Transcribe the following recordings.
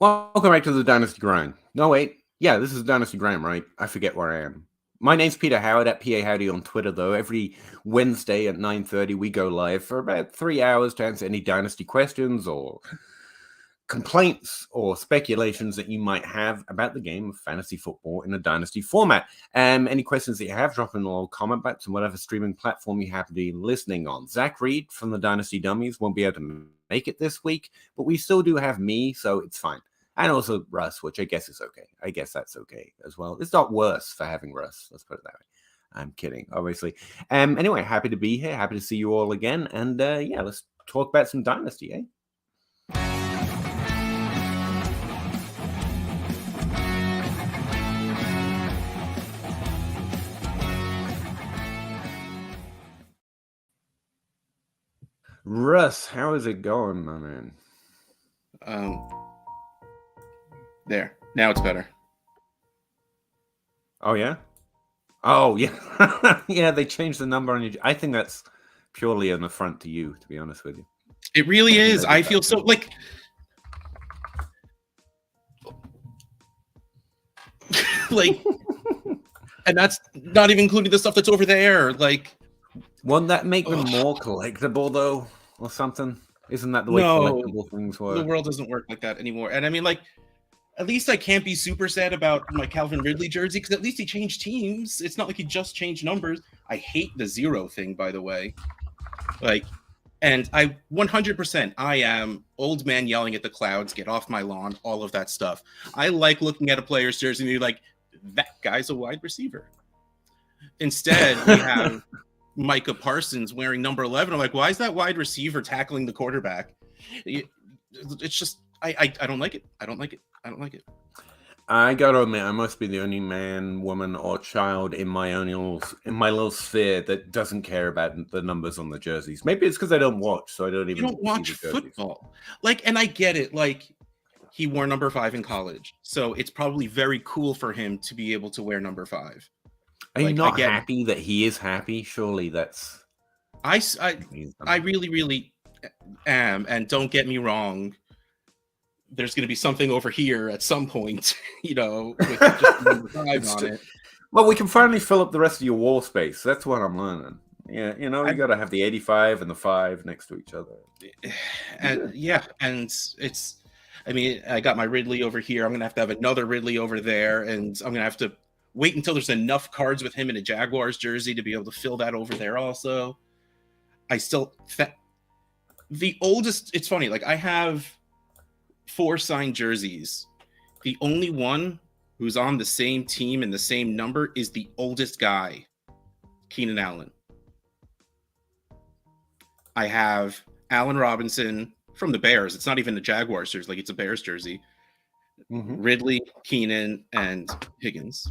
Welcome back to the Dynasty Grind. No, wait. Yeah, this is Dynasty Grind, right? I forget where I am. My name's Peter Howard at PA Howdy on Twitter, though. Every Wednesday at 9:30, we go live for about 3 hours to answer any Dynasty questions or complaints or speculations that you might have about the game of fantasy football in a Dynasty format. Any questions that you have, drop in a little comment box on whatever streaming platform you happen to be listening on. Zach Reed from the Dynasty Dummies won't be able to make it this week, but we still do have me, so it's fine. And also Russ, which I guess is okay. I guess that's okay as well. It's not worse for having Russ. Let's put it that way. I'm kidding, obviously. Anyway, happy to be here. Happy to see you all again. And yeah, let's talk about some Dynasty, eh? Russ, how is it going, my man? There. Now it's better. Oh, yeah? Oh, yeah. Yeah, they changed the number on you. I think that's purely an affront to you, to be honest with you. It really is. I feel so like... like... And that's not even including the stuff that's over there. Like... Won't that make them more collectible, though, or something? Isn't that the way collectible things work? The world doesn't work like that anymore. And I mean, like, at least I can't be super sad about my Calvin Ridley jersey, because at least he changed teams. It's not like he just changed numbers. I hate the 0 thing, by the way. Like, and I 100%, I am old man yelling at the clouds, get off my lawn, all of that stuff. I like looking at a player's jersey and you're like, that guy's a wide receiver. Instead, we have Micah Parsons wearing number 11. I'm like, why is that wide receiver tackling the quarterback? It's just, I don't like it. I don't like it. I don't like it. I gotta admit, I must be the only man, woman, or child in my little sphere that doesn't care about the numbers on the jerseys. Maybe it's because I don't watch, so I don't even. You don't watch football, like, and I get it. Like, he wore number 5 in college, so it's probably very cool for him to be able to wear number 5. Are you not happy that he is happy? Surely that's. I really, really am, and don't get me wrong. There's going to be something over here at some point, you know, with just number 5 on it. Well, we can finally fill up the rest of your wall space. That's what I'm learning. Yeah, you know, you got to have the 85 and the 5 next to each other. And and it's, I mean, I got my Ridley over here. I'm going to have another Ridley over there, and I'm going to have to wait until there's enough cards with him in a Jaguars jersey to be able to fill that over there also. I still, the oldest, it's funny, like, I have 4 signed jerseys. The only one who's on the same team and the same number is the oldest guy, Keenan Allen. I have Allen Robinson from the Bears. It's not even the Jaguars jersey, like, it's a Bears jersey. Mm-hmm. Ridley, Keenan, and Higgins.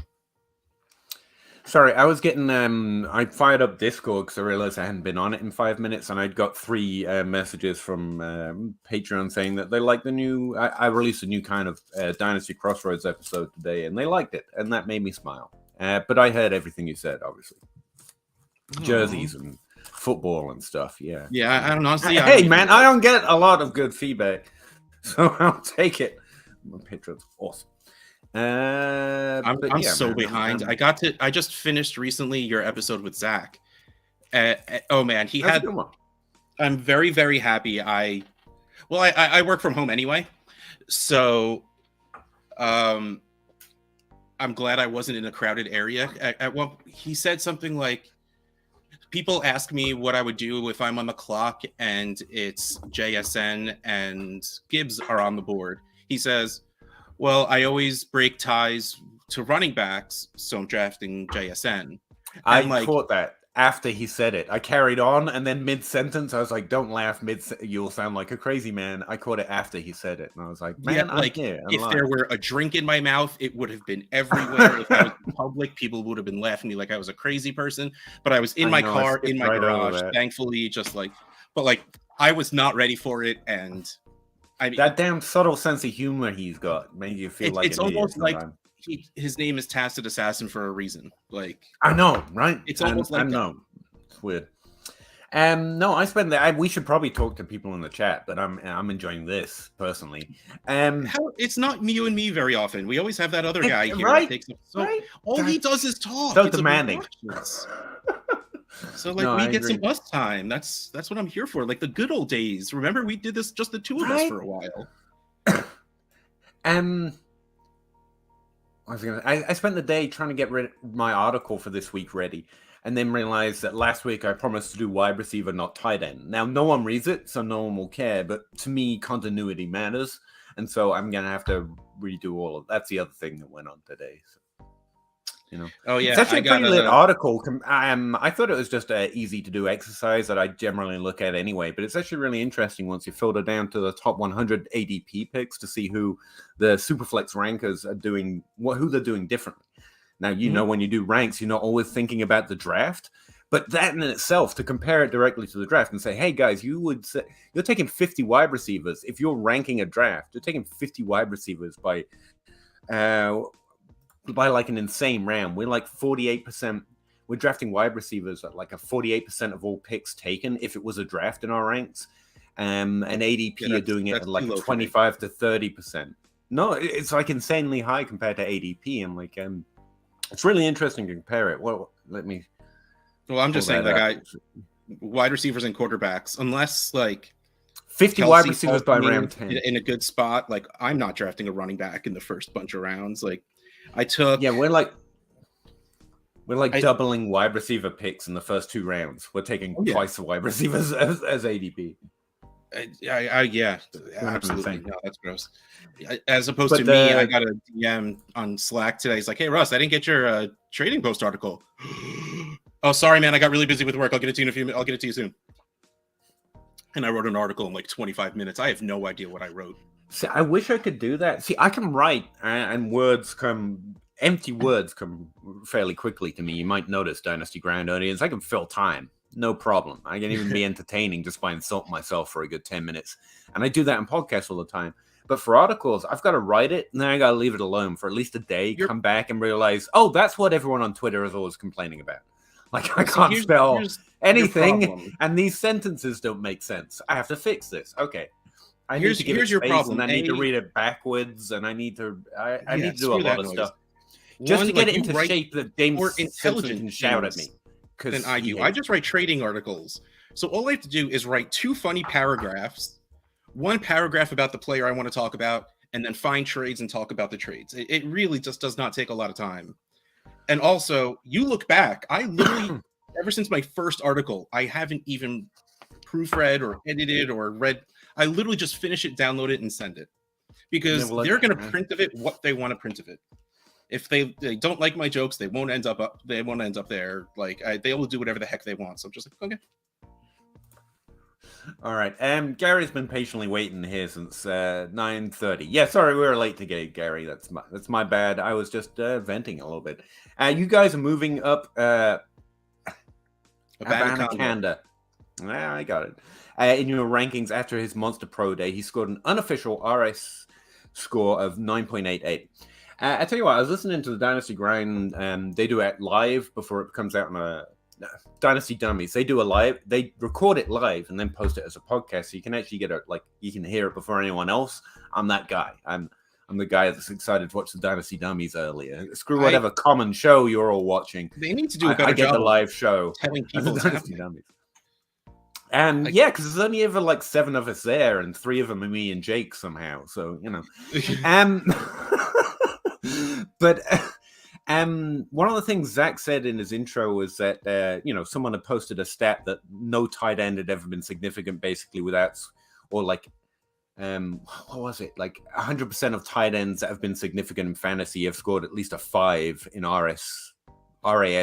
Sorry, I was getting, I fired up Discord because I realized I hadn't been on it in 5 minutes, and I'd got 3 messages from Patreon saying that they like the new, I released a new kind of Dynasty Crossroads episode today, and they liked it, and that made me smile. But I heard everything you said, obviously. Jerseys and football and stuff, yeah. Yeah, I don't know. Hey, man, I don't get a lot of good feedback, so I'll take it. My Patreon's awesome. I'm so behind. I just finished recently your episode with Zach. Oh man, he had. I'm very, very happy. I work from home anyway, so I'm glad I wasn't in a crowded area. He said something like, people ask me what I would do if I'm on the clock and it's JSN and Gibbs are on the board. He says, well, I always break ties to running backs, so I'm drafting JSN. I caught that after he said it. I carried on, and then mid-sentence, I was like, don't laugh, you'll sound like a crazy man. I caught it after he said it, and I was like, man, like, if there were a drink in my mouth, it would have been everywhere. If I was in public, people would have been laughing at me like I was a crazy person. But I was in my car, in my garage, thankfully, just like, but like, I was not ready for it, and I mean, that damn subtle sense of humor he's got made you feel like it's almost like his name is Tacit Assassin for a reason. Like, I know, right? It's almost like I know. It's weird. No, I spend that. We should probably talk to people in the chat, but I'm enjoying this personally. It's not you and me very often. We always have that other guy here right, that takes up. So right? All he does is talk. So demanding. So like we get some bus time. That's what I'm here for. Like the good old days. Remember we did this just the two of us for a while. I spent the day trying to get my article for this week ready, and then realized that last week I promised to do wide receiver, not tight end. Now, no one reads it, so no one will care, but to me, continuity matters, and so I'm going to have to redo all of that's the other thing that went on today. So, Oh, yeah. It's actually a pretty lit article. I thought it was just an easy-to-do exercise that I generally look at anyway, but it's actually really interesting once you filter down to the top 100 ADP picks to see who the Superflex rankers are doing, who they're doing differently. Now, know, when you do ranks, you're not always thinking about the draft, but that in itself, to compare it directly to the draft and say, hey, guys, you're taking 50 wide receivers. If you're ranking a draft, you're taking 50 wide receivers by like an insane round. We're like 48%. We're drafting wide receivers at like a 48% of all picks taken if it was a draft in our ranks. And ADP are doing it at like 25 to 30%. No, it's like insanely high compared to ADP. And like, it's really interesting to compare it. Well, I'm just saying, like, wide receivers and quarterbacks, unless like 50 Kelsey wide receivers by round 10 in a good spot. Like, I'm not drafting a running back in the first bunch of rounds. Like, we're doubling wide receiver picks in the first 2 rounds. We're taking twice the wide receivers as ADP. Yeah, absolutely. No, that's gross. As opposed to me, I got a DM on Slack today. He's like, "Hey, Russ, I didn't get your trading post article." Oh, sorry, man. I got really busy with work. I'll get it to you in a few minutes. I'll get it to you soon. And I wrote an article in like 25 minutes. I have no idea what I wrote. See, I wish I could do that. See, I can write, and empty words come fairly quickly to me. You might notice, Dynasty Grind audience, I can fill time. No problem. I can even be entertaining just by insulting myself for a good 10 minutes. And I do that in podcasts all the time. But for articles, I've got to write it, and then I got to leave it alone for at least a day, come back and realize, oh, that's what everyone on Twitter is always complaining about. Like, I can't spell anything, and these sentences don't make sense. I have to fix this. Okay. I need to give it space, and I need to read it backwards, and I need to do a lot of stuff. Just to get it into shape that James Simpson can shout at me. Than I do. I just write trading articles. So all I have to do is write 2 funny paragraphs, 1 paragraph about the player I want to talk about, and then find trades and talk about the trades. It really just does not take a lot of time. And also, you look back, I literally, ever since my first article, I haven't even proofread or edited or read. I literally just finish it, download it, and send it. Because they're going to print of it what they want to print of it. If they don't like my jokes, they won't end up there. Like, they will do whatever the heck they want. So I'm just like, okay. All right. Gary's been patiently waiting here since 9:30. Yeah, sorry, we were late to get Gary. That's my bad. I was just venting a little bit. You guys are moving up Abanikanda. I got it. In your rankings after his Monster Pro Day, he scored an unofficial RS score of 9.88. I tell you what, I was listening to the Dynasty Grind, they do it live before it comes out on a Dynasty Dummies. They record it live and then post it as a podcast, so you can actually get you can hear it before anyone else. I'm that guy. I'm the guy that's excited to watch the Dynasty Dummies earlier. Screw whatever common show you're all watching. They need to do a better job. I get the live show. Telling people the Dynasty Dummies. And because there's only ever like 7 of us there, and 3 of them are me and Jake somehow. So But one of the things Zach said in his intro was that someone had posted a stat that no tight end had ever been significant, basically without, or like what was it? Like 100% of tight ends that have been significant in fantasy have scored at least a 5 in RAS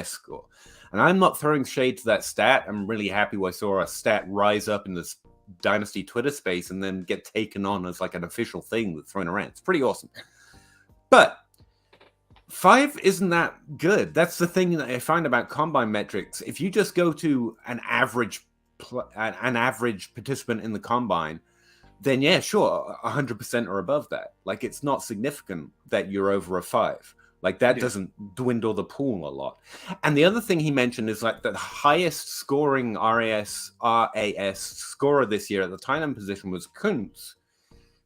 score. And I'm not throwing shade to that stat. I'm really happy I saw a stat rise up in this Dynasty Twitter space and then get taken on as like an official thing that's thrown around. It's pretty awesome. But 5 isn't that good. That's the thing that I find about combine metrics. If you just go to an average participant in the combine, then yeah, sure, 100% or above that. Like, it's not significant that you're over a 5. Like that doesn't dwindle the pool a lot. And the other thing he mentioned is like the highest scoring RAS scorer this year at the tight end position was Kuntz,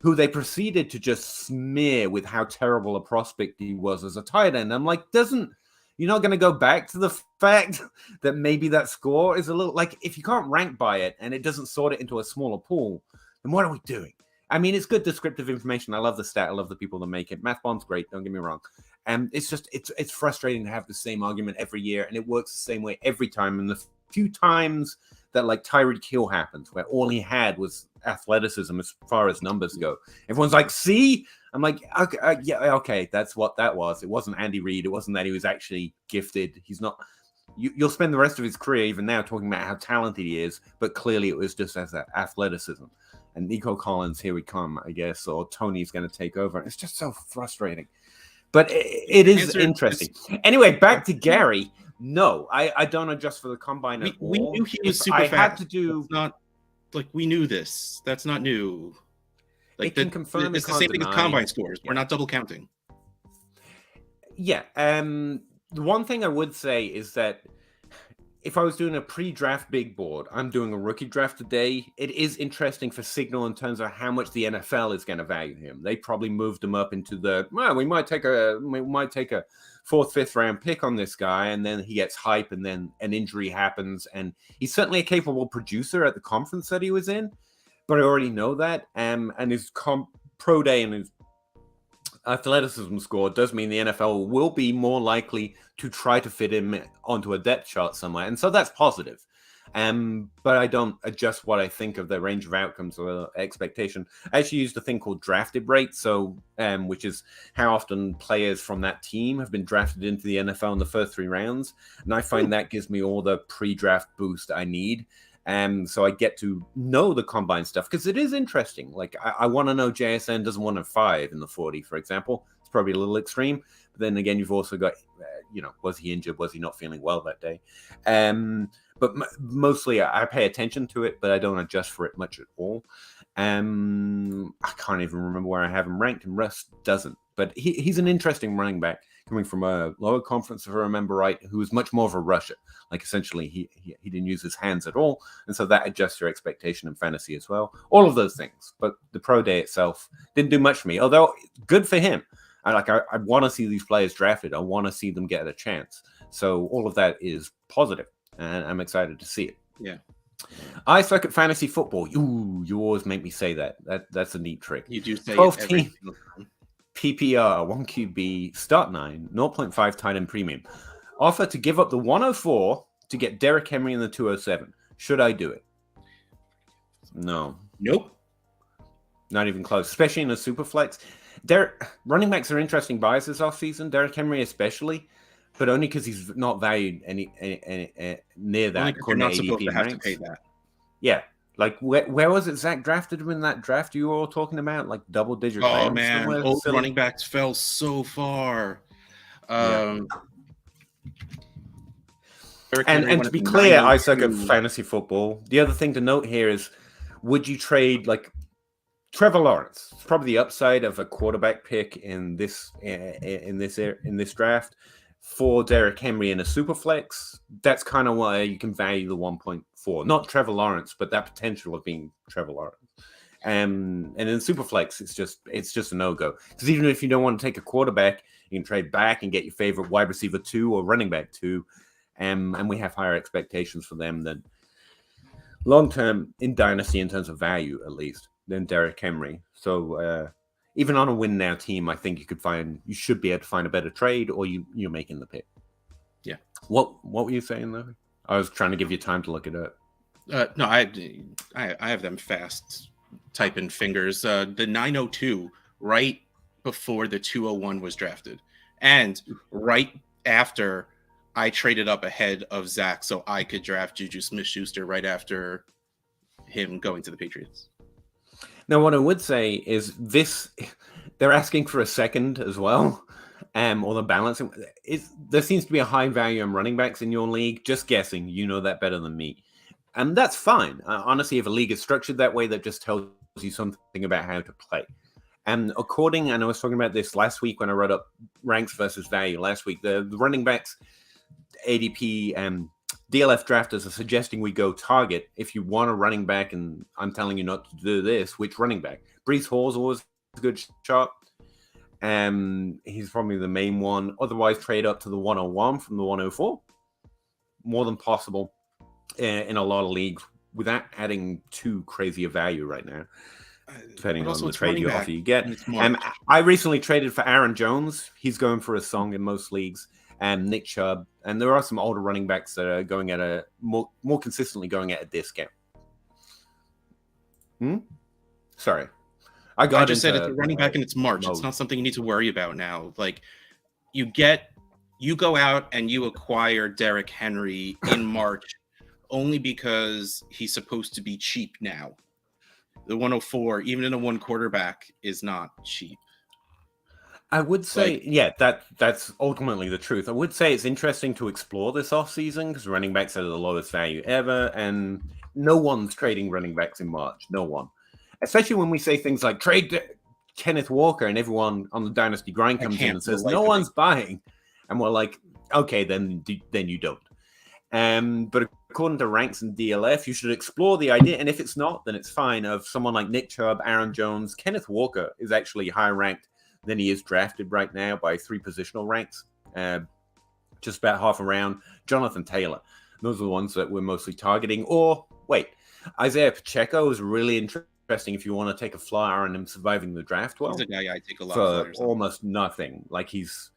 who they proceeded to just smear with how terrible a prospect he was as a tight end. I'm like, you're not going to go back to the fact that maybe that score is a little like, if you can't rank by it and it doesn't sort it into a smaller pool, then what are we doing? I mean, it's good descriptive information. I love the stat. I love the people that make it. Math Bomb's great. Don't get me wrong. And it's just, it's frustrating to have the same argument every year, and it works the same way every time. And the few times that like Tyreek Hill happens, where all he had was athleticism as far as numbers go, everyone's like, see? I'm like, okay, that's what that was. It wasn't Andy Reid. It wasn't that he was actually gifted. He's not. You'll spend the rest of his career, even now, talking about how talented he is, but clearly it was just as that athleticism. And Nico Collins, here we come, I guess, or Tony's going to take over. It's just so frustrating. But it is interesting. Anyway, back to Gary. No, I don't adjust for the combine at all. We knew he was super fast. Had to do. It's not like we knew this. That's not new. Like can confirm it's the same thing as combine scores. We're not double counting. Yeah. The one thing I would say is that if I was doing a pre-draft big board, I'm doing a rookie draft today. It is interesting for signal in terms of how much the NFL is going to value him. They probably moved him up into we might take a fourth, fifth round pick on this guy, and then he gets hype, and then an injury happens, and he's certainly a capable producer at the conference that he was in. But I already know that, and his pro day and his athleticism score does mean the NFL will be more likely to try to fit him onto a depth chart somewhere. And so that's positive. But I don't adjust what I think of the range of outcomes or expectation. I actually used a thing called drafted rate, so which is how often players from that team have been drafted into the NFL in the first 3 rounds. And I find that gives me all the pre-draft boost I need. So I get to know the combine stuff because it is interesting. Like I want to know JSN doesn't want a 5 in the 40, for example. It's probably a little extreme. But then again, you've also got, was he injured? Was he not feeling well that day? But mostly I pay attention to it, but I don't adjust for it much at all. I can't even remember where I have him ranked, and Russ doesn't. But he's an interesting running back coming from a lower conference, if I remember right, who was much more of a rusher. Like essentially he didn't use his hands at all. And so that adjusts your expectation in fantasy as well. All of those things. But the pro day itself didn't do much for me, although good for him. I want to see these players drafted. I want to see them get a chance. So all of that is positive, and I'm excited to see it. Yeah. I suck at fantasy football. You always make me say that. That's a neat trick. You do say 12 it every team PPR, 1 QB, start 9, 0.5 tight end premium. Offer to give up the 104 to get Derrick Henry in the 207. Should I do it? No. Nope. Not even close, especially in a super flex. Running backs are interesting buys this offseason, Derrick Henry especially, but only because he's not valued any near that. You're not supposed to have to pay that. Yeah. Like, where was it Zach drafted him in that draft you were all talking about? Like, double-digit. Oh, man. Old running backs fell so far. And to be clear, I suck at fantasy football. The other thing to note here is, would you trade, like, Trevor Lawrence? It's probably the upside of a quarterback pick in this draft for Derrick Henry in a super flex. That's kind of why you can value the 1.4. Not Trevor Lawrence, but that potential of being Trevor Lawrence. And in super flex, it's just a no-go. Because even if you don't want to take a quarterback, you can trade back and get your favorite wide receiver 2 or running back 2. And we have higher expectations for them than long-term in Dynasty in terms of value, at least, than Derrick Henry. So even on a win now team, I think you should be able to find a better trade, or you're making the pick. Yeah. What were you saying though? I was trying to give you time to look it up. No, I have them fast typing fingers. The 902 right before the 201 was drafted, and right after I traded up ahead of Zach so I could draft Juju Smith-Schuster right after him going to the Patriots. Now, what I would say is they're asking for a second as well, or the balancing. There seems to be a high value on running backs in your league. Just guessing, you know that better than me. And that's fine. Honestly, if a league is structured that way, that just tells you something about how to play. And and I was talking about this last week when I wrote up ranks versus value last week, the running backs, ADP and DLF drafters are suggesting we go target. If you want a running back, and I'm telling you not to do this, which running back? Breece Hall's always a good shot. He's probably the main one. Otherwise, trade up to the 101 from the 104. More than possible in a lot of leagues without adding too crazy a value right now, depending on the trade offer you get. I recently traded for Aaron Jones. He's going for a song in most leagues. And Nick Chubb. And there are some older running backs that are going at a more consistently going at a discount. Sorry. I just said it's a running back and it's March. Mode. It's not something you need to worry about now. Like you go out and you acquire Derrick Henry in March only because he's supposed to be cheap now. The 104, even in a one quarterback, is not cheap. I would say, that's ultimately the truth. I would say it's interesting to explore this offseason because running backs are the lowest value ever, and no one's trading running backs in March. No one. Especially when we say things like trade Kenneth Walker, and everyone on the Dynasty grind comes in and says, no one's buying. And we're like, okay, then you don't. But according to ranks and DLF, you should explore the idea. And if it's not, then it's fine. Of someone like Nick Chubb, Aaron Jones, Kenneth Walker is actually higher ranked than he is drafted right now by 3 positional ranks, just about half a round. Jonathan Taylor. Those are the ones that we're mostly targeting. Or, Isaiah Pacheco is really interesting if you want to take a flyer on him surviving the draft well. He's a guy I take a lot of flyers on. Almost nothing. Like he's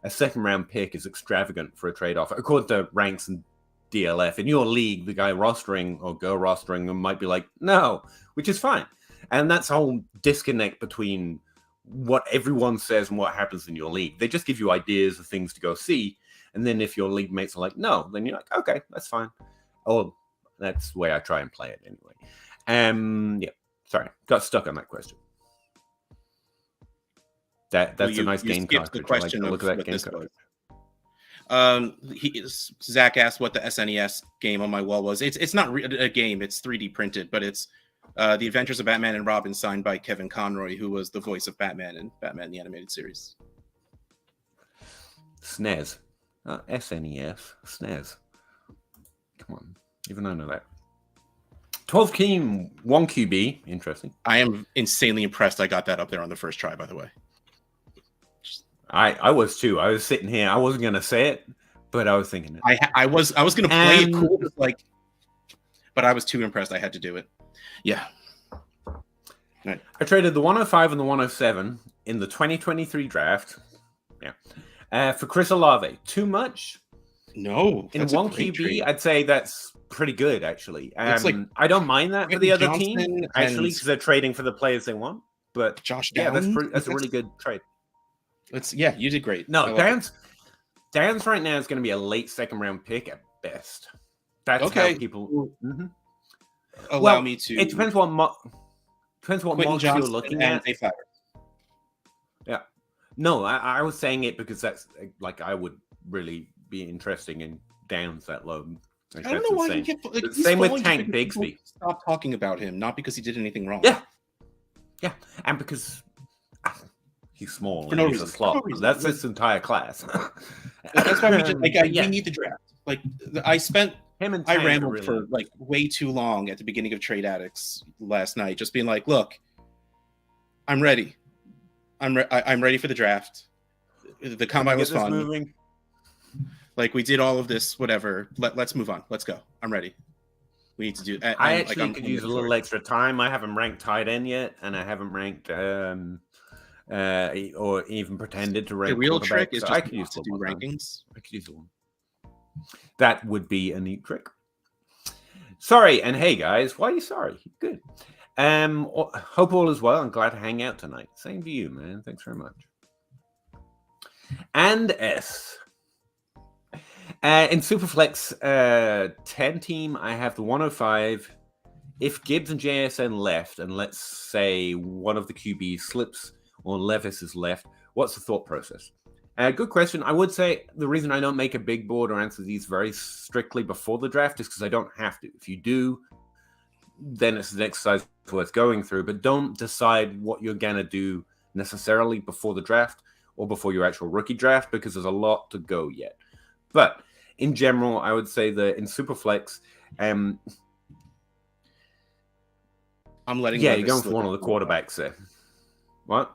a second-round pick is extravagant for a trade-off. According to ranks and DLF, in your league, the guy rostering or girl rostering them might be like, no, which is fine. And that's a whole disconnect between what everyone says and what happens in your league. They just give you ideas of things to go see. And then if your league mates are like, no, then you're like, okay, that's fine. Oh, that's the way I try and play it anyway. Sorry, got stuck on that question. That's a nice game card. The question look at that game card. Zach asked what the SNES game on my wall was. It's not a game. It's 3D printed, but it's The Adventures of Batman and Robin, signed by Kevin Conroy, who was the voice of Batman in Batman the Animated Series. SNES. SNES. SNES. Come on. Even I know that. 12 team, 1 QB. Interesting. I am insanely impressed I got that up there on the first try, by the way. I was too. I was sitting here. I wasn't going to say it, but I was thinking it. I was going to play it cool, but I was too impressed. I had to do it. Yeah. Right. I traded the 105 and the 107 in the 2023 draft. Yeah. For Chris Olave. Too much? No. In 1 QB, trade. I'd say that's pretty good, actually. I don't mind that for the other team, actually, because they're trading for the players they want. But Josh Downs, that's a really good trade. You did great. No, Downs right now is going to be a late second round pick at best. That's okay. How people allow me to. It depends what mock you're looking at. Yeah. No, I was saying it because that's like I would really be interesting in Downs that low. Like, I don't know why you kept same with Tank Bigsby. Stop talking about him, not because he did anything wrong. Yeah, and because he's small for no reason. That's his entire class. That's why we just we need the draft. Like I rambled for way too long at the beginning of Trade Addicts last night, just being like, "Look, I'm ready. I'm ready for the draft. The combine was fun. Moving. Like we did all of this, whatever. Let's move on. Let's go. I'm ready. We need to do. I actually could use a little extra time. I haven't ranked tight end yet, and I haven't ranked or even pretended to rank. The real trick is just I could use to do rankings. I could use one. That would be a neat trick. Sorry, and hey guys, why are you sorry? Good. Hope all is well. I'm glad to hang out tonight. Same to you, man. Thanks very much. And S. In Superflex 10 team, I have the 105. If Gibbs and JSN left, and let's say one of the QBs slips or Levis is left, what's the thought process? Good question. I would say the reason I don't make a big board or answer these very strictly before the draft is because I don't have to. If you do, then it's an exercise worth going through. But don't decide what you're going to do necessarily before the draft or before your actual rookie draft, because there's a lot to go yet. But in general, I would say that in Superflex, I'm letting you're going for one of the quarterbacks there. What?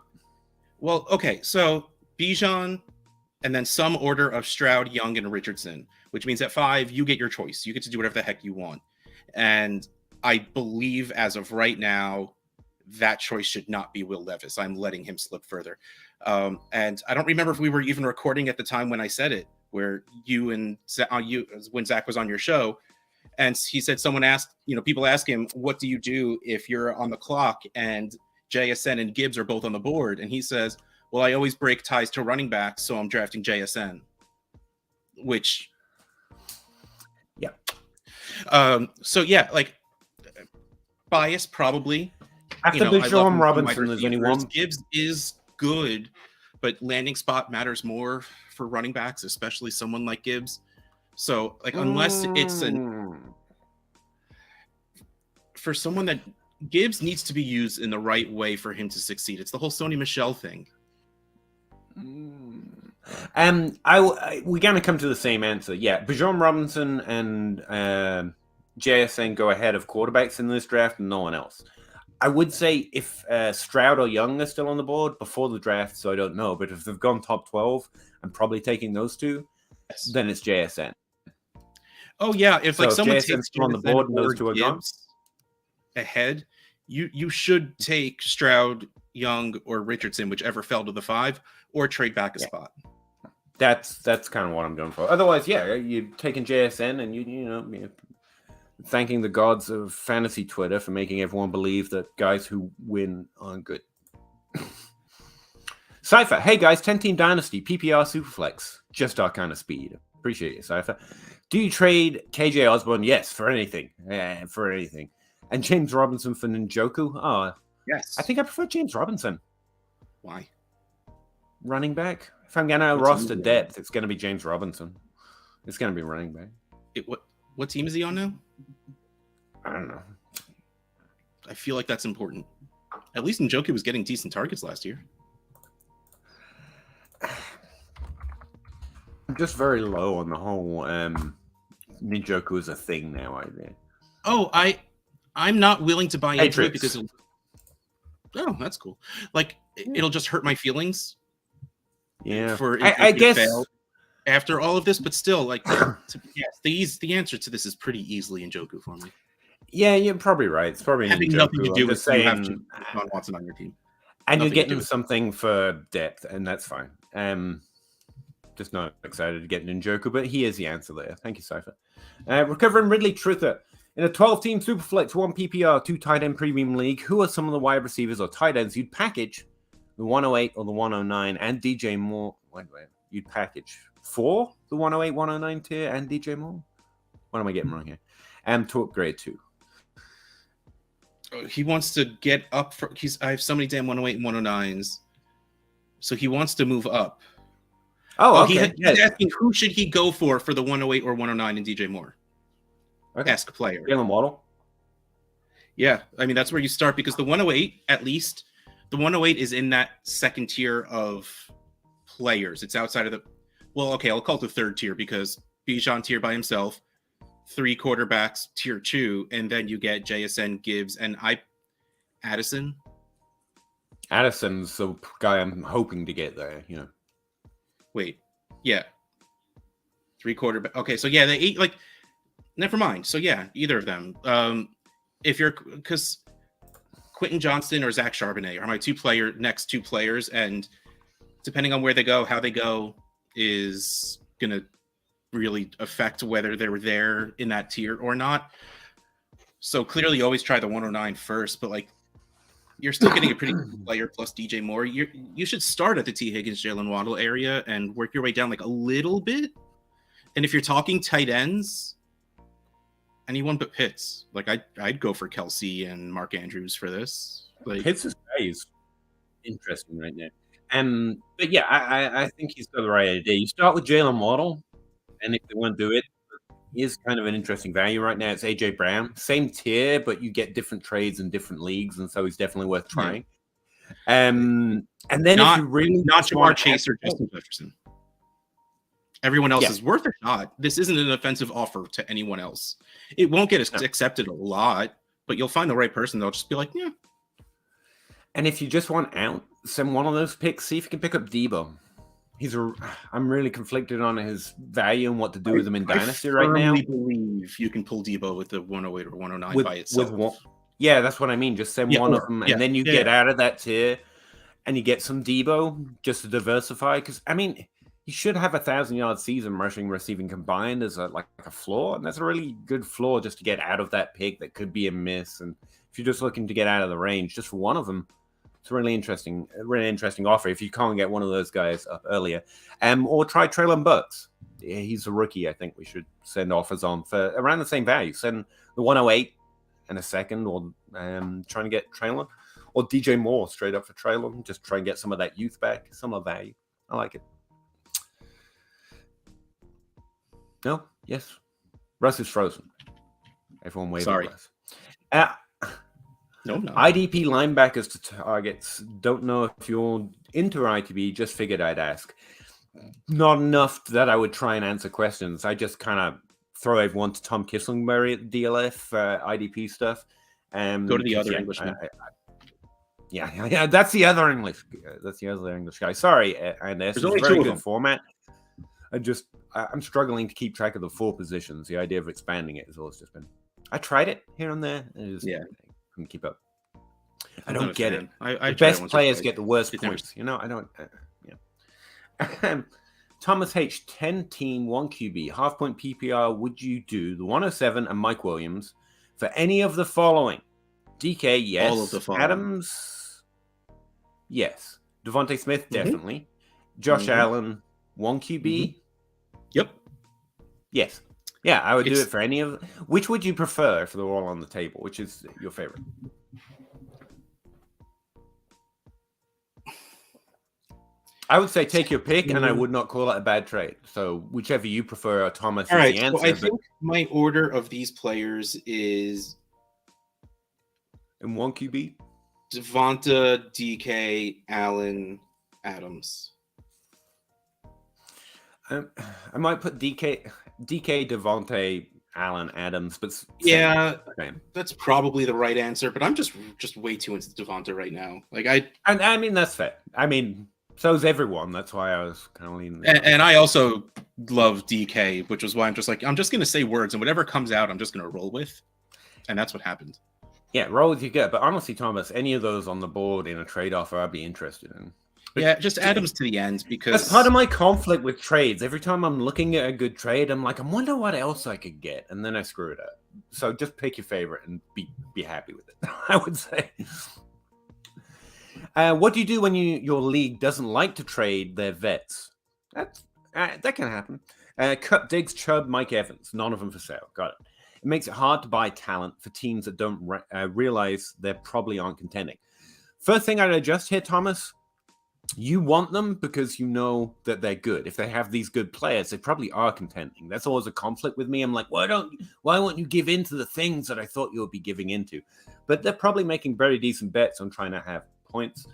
Well, okay, so Bijan, and then some order of Stroud, Young, and Richardson, which means at 5, you get your choice. You get to do whatever the heck you want. And I believe as of right now, that choice should not be Will Levis. I'm letting him slip further. And I don't remember if we were even recording at the time when I said it, where when Zach was on your show, and he said someone asked, people ask him, what do you do if you're on the clock and JSN and Gibbs are both on the board? And he says, well, I always break ties to running backs, so I'm drafting JSN. Which, yeah. So yeah, like bias probably. After Bijan Robinson, there's anyone. Gibbs is good, but landing spot matters more for running backs, especially someone like Gibbs. So, like, unless it's for someone that Gibbs needs to be used in the right way for him to succeed. It's the whole Sony Michel thing. We're going to come to the same answer. Yeah, Bijan Robinson and JSN go ahead of quarterbacks in this draft and no one else. I would say if Stroud or Young are still on the board before the draft, so I don't know. But if they've gone top 12, I'm probably taking those two. Yes. Then it's JSN. Oh, yeah. If someone JSN's takes on the board and those two are gone ahead, you should take Stroud, Young, or Richardson, whichever fell to the 5, or trade back a spot. That's kind of what I'm going for. Otherwise, yeah, you're taking JSN and you thanking the gods of fantasy Twitter for making everyone believe that guys who win aren't good. Cypher, hey guys, 10-team Dynasty, PPR Superflex, just our kind of speed. Appreciate you, Cypher. Do you trade KJ Osborne? Yes, for anything. Yeah, for anything. And James Robinson for Njoku? Oh, yes. I think I prefer James Robinson. Why? Running back. If I'm going to roster depth, it's going to be James Robinson. It's going to be running back. What team is he on now? I don't know. I feel like that's important. At least Njoku was getting decent targets last year. I'm just very low on the whole Njoku is a thing now idea. Oh, I'm not willing to buy into it because that's cool. Like it'll just hurt my feelings. Yeah. I guess after all of this, but still, like, the answer to this is pretty easily Njoku for me. Yeah, you're probably right. It's probably having nothing to do with saying John Watson on your team, and you're getting something for depth, and that's fine. Just not excited to get Njoku, but he is the answer there. Thank you, Cypher. Recovering Ridley Truther. In a 12-team Superflex, 1 PPR, 2 tight end premium league, who are some of the wide receivers or tight ends you'd package the 108 or the 109 and DJ Moore? Wait. You'd package for the 108, 109 tier and DJ Moore? What am I getting wrong here? And to upgrade to. He wants to get up. I have so many damn 108 and 109s. So he wants to move up. Oh, okay. He's asking who should he go for the 108 or 109 in DJ Moore? Okay. Ask player. Jalen Waddle? Yeah, I mean, that's where you start because the 108, at least, the 108 is in that second tier of players. It's outside of I'll call it the third tier because Bijan tier by himself, 3 quarterbacks, tier 2, and then you get JSN, Gibbs, and Addison. Addison's the guy I'm hoping to get there, Wait, yeah. 3 quarterback. Okay, so yeah, they never mind. So yeah, either of them. Because Quentin Johnston or Zach Charbonnet are my next two players, and depending on where they go, how they go is gonna really affect whether they were there in that tier or not. So clearly, you always try the 109 first, but you're still getting a pretty good player plus DJ Moore. You should start at the T. Higgins, Jalen Waddle area and work your way down a little bit. And if you're talking tight ends, anyone but Pitts. I'd go for Kelsey and Mark Andrews for this. Pitts' value is interesting right now. But yeah, I think he's got the right idea. You start with Jalen Waddle, and if they want to do it, he is kind of an interesting value right now. It's AJ Brown, same tier, but you get different trades in different leagues, and so he's definitely worth trying. And then if you really not Jamar Chase or Justin Jefferson. Everyone else is worth a shot. This isn't an offensive offer to anyone else. It won't get accepted a lot, but you'll find the right person. They'll just be like, yeah. And if you just want out, send one of those picks. See if you can pick up Debo. I'm really conflicted on his value and what to do with him in Dynasty right now. I believe you can pull Debo with the 108 or 109 by itself. Yeah, that's what I mean. Just send one of them, and then you get out of that tier, and you get some Debo just to diversify. Because I mean, he should have 1,000-yard season rushing, receiving combined as a floor, and that's a really good floor just to get out of that pick that could be a miss. And if you're just looking to get out of the range, just for one of them, it's a really interesting offer if you can't get one of those guys up earlier. Or try Treylon Burks. He's a rookie. I think we should send offers on for around the same value. Send the 108 and a second, or trying to get Treylon, or DJ Moore straight up for Treylon. Just try and get some of that youth back, some of value. I like it. No? Yes? Russ is frozen. Everyone waving. Sorry. No. IDP linebackers to targets. Don't know if you're into ITB. Just figured I'd ask. Not enough that I would try and answer questions. I just kind of throw everyone to Tom Kisslingberry at DLF IDP stuff. Go to the other Englishman. Yeah. That's the other English. That's the other English guy. Sorry, and there's only very good format. I'm struggling to keep track of the 4 positions. The idea of expanding it has always just been. I tried it here and there. Couldn't keep up. I don't get it. The best players get the worst points. I don't. Thomas H, 10 team, 1 QB, half point PPR. Would you do the 107 and Mike Williams for any of the following? DK, yes. All of the following. Adams, yes. Devontae Smith, definitely. Josh Allen, 1 QB. Yep. Yes. Yeah, I would do it for any of. Which would you prefer if they're all on the table? Which is your favorite? I would say take your pick, and I would not call it a bad trade. So whichever you prefer, Thomas. All right. The answer, so I think my order of these players is in 1 QB: Devonta, DK, Allen, Adams. I might put DK, Devontae, Allen, Adams, but that's probably the right answer. But I'm just way too into Devonta right now. I mean that's fair. I mean, so's everyone. That's why I was kind of leaning. And I also love DK, which was why I'm just going to say words, and whatever comes out, I'm just going to roll with, and that's what happened. Yeah, roll with your gut. But honestly, Thomas, any of those on the board in a trade offer, I'd be interested in. But just Adams to the end, because that's part of my conflict with trades. Every time I'm looking at a good trade, I'm like, I wonder what else I could get, and then I screw it up. So just pick your favorite and be happy with it. I would say. What do you do when your league doesn't like to trade their vets? That can happen. Cut Diggs, Chubb, Mike Evans. None of them for sale. Got it. It makes it hard to buy talent for teams that don't realize they probably aren't contending. First thing I'd adjust here, Thomas. You want them because you know that they're good. If they have these good players, they probably are contending. That's always a conflict with me. I'm like, why won't you give in to the things that I thought you would be giving into? But they're probably making very decent bets on trying to have points.